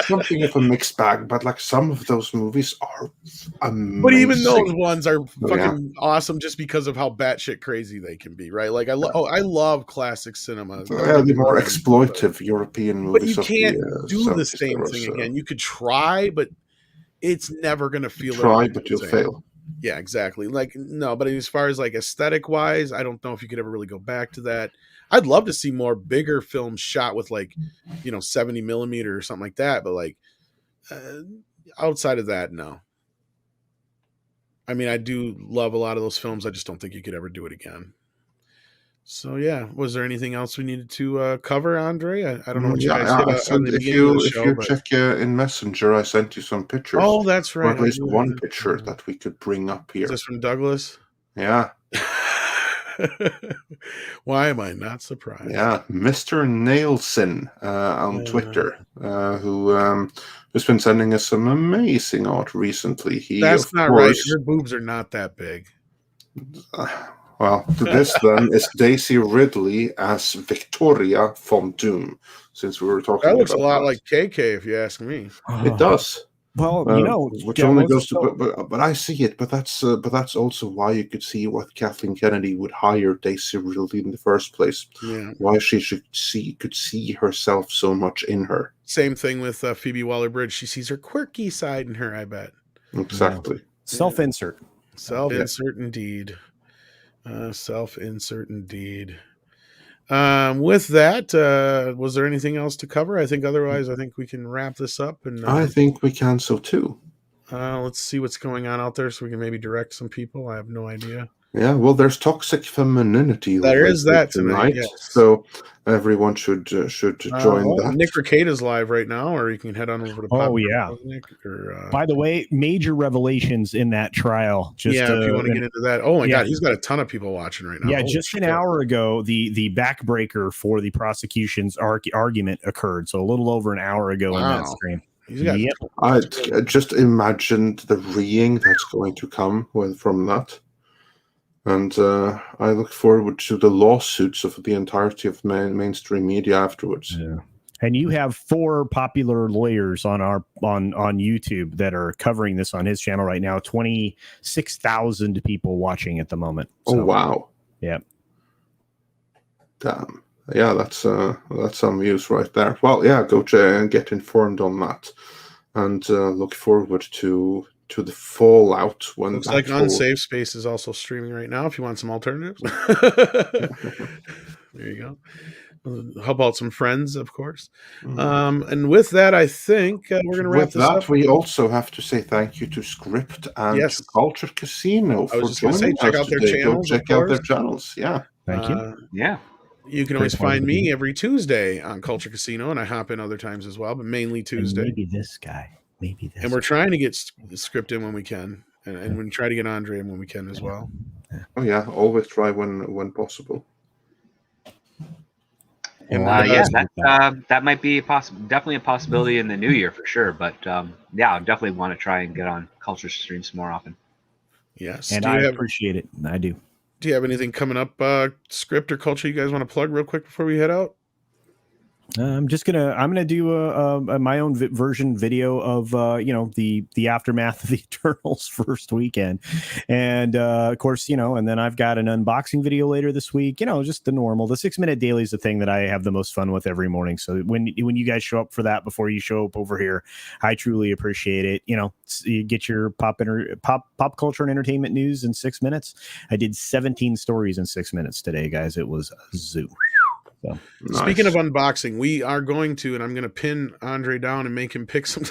something of a mixed bag, but like some of those movies are amazing. but even those ones are fucking awesome just because of how batshit crazy they can be, right? Like I love classic cinema. The more exploitive European movies. But you can't do the same thing again. You could try, but it's never going to feel. Try, but you'll fail. Yeah, exactly. Like, no, but as far as like aesthetic wise, I don't know if you could ever really go back to that. I'd love to see more bigger films shot with like, 70 millimeter or something like that. But like, outside of that, no. I mean, I do love a lot of those films. I just don't think you could ever do it again. So yeah, was there anything else we needed to cover, Andre? I don't know what you guys hit if you check in Messenger, I sent you some pictures. Oh, that's right. Or at least one picture that we could bring up here. Is this from Douglas? Yeah. Why am I not surprised? Yeah, Mr. Nailson on Twitter, who has been sending us some amazing art recently. That's not right. Your boobs are not that big. Well, this then is Daisy Ridley as Victoria from Doom. Since we were talking, that looks a lot like KK, if you ask me. It does. Well, which only goes to, but I see it. But that's also why you could see what Kathleen Kennedy would hire Daisy Ridley in the first place. Yeah. Why she could see herself so much in her. Same thing with Phoebe Waller-Bridge. She sees her quirky side in her. I bet. Exactly. Yeah. Self-insert. Self-insert indeed. Self-insert indeed. With that, was there anything else to cover? I think otherwise, I think we can wrap this up. And I think we can so too. Let's see what's going on out there, so we can maybe direct some people. I have no idea. Yeah, well, there's toxic femininity. There is that tonight. Yes. So everyone should join that. Nick Ricada's live right now, or you can head on over to. Oh yeah. Nick, or, by the way, major revelations in that trial. Just if you want to get into that. Oh my God, he's got a ton of people watching right now. Yeah, just an hour ago, the backbreaker for the prosecution's argument occurred. So a little over an hour ago in that stream. I just imagined the reeing that's going to come from that. And I look forward to the lawsuits of the entirety of mainstream media afterwards. Yeah. And you have 4 popular lawyers on YouTube that are covering this on his channel right now. 26,000 people watching at the moment. So, oh wow! Yeah. Damn. Yeah, that's some views right there. Well, yeah, go and get informed on that, and look forward to the fallout when looks like Unsafe Space is also streaming right now if you want some alternatives. There you go. How about some friends, of course. And with that, I think we're going to wrap this up. We also have to say thank you to Script and to Culture Casino for joining us. Check out their channels. Check out their channels. Yeah. Thank you. Yeah. You can always find me every Tuesday on Culture Casino, and I hop in other times as well, but mainly Tuesday. And maybe this guy. And we're trying to get the script in when we can, and we try to get Andre in when we can as well. Oh yeah, always try when possible. And that might be definitely a possibility in the new year for sure. But yeah, I definitely want to try and get on Culture streams more often. Yes, and I appreciate it. I do. Do you have anything coming up, Script or Culture, you guys want to plug real quick before we head out? I'm gonna do my own version video of the aftermath of the Eternals first weekend, and of course and then I've got an unboxing video later this week. Just the normal. The 6-minute daily is the thing that I have the most fun with every morning. So when you guys show up for that before you show up over here, I truly appreciate it. You get your pop culture and entertainment news in 6 minutes. I did 17 stories in 6 minutes today, guys. It was a zoo. So, Speaking of unboxing, we are going to, and I'm going to pin Andre down and make him pick some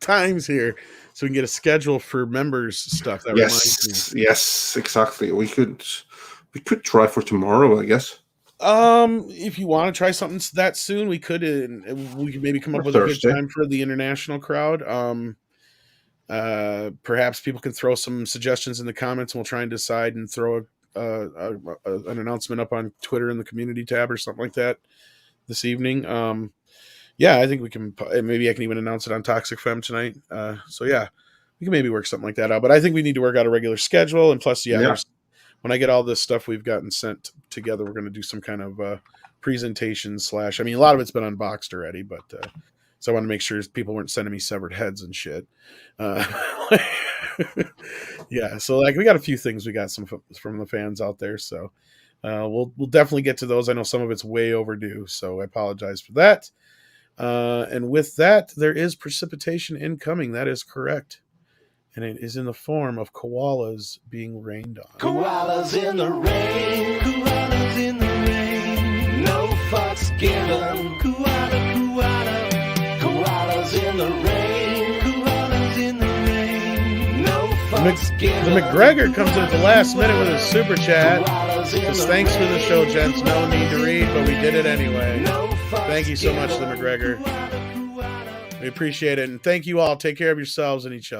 times here so we can get a schedule for members stuff. Yes, exactly. We could try for tomorrow, I guess. If you want to try something that soon, we could. We could maybe come up Or with a Thursday. good time for the international crowd. Perhaps people can throw some suggestions in the comments, and we'll try and decide and throw an announcement up on Twitter in the community tab or something like that this evening. Yeah, I think we can. Maybe I can even announce it on Toxic Femme tonight. So yeah, we can maybe work something like that out. But I think we need to work out a regular schedule, and plus, yeah. When I get all this stuff we've gotten sent together, we're going to do some kind of presentation / I mean, a lot of it's been unboxed already, but so I want to make sure people weren't sending me severed heads and shit. Yeah, so like we got a few things we got some from the fans out there, so we'll definitely get to those. I know some of it's way overdue, so I apologize for that. And with that, there is precipitation incoming. That is correct. And it is in the form of koalas being rained on. Koalas in the rain, koalas in the rain, no fucks given. Koala, koalas in the rain, koalas in the rain, no fucks given. The McGregor comes in at the last minute with a super chat. Says, thanks for the show, gents. No need to read, but we did it anyway. Thank you so much, the McGregor. We appreciate it. And thank you all. Take care of yourselves and each other.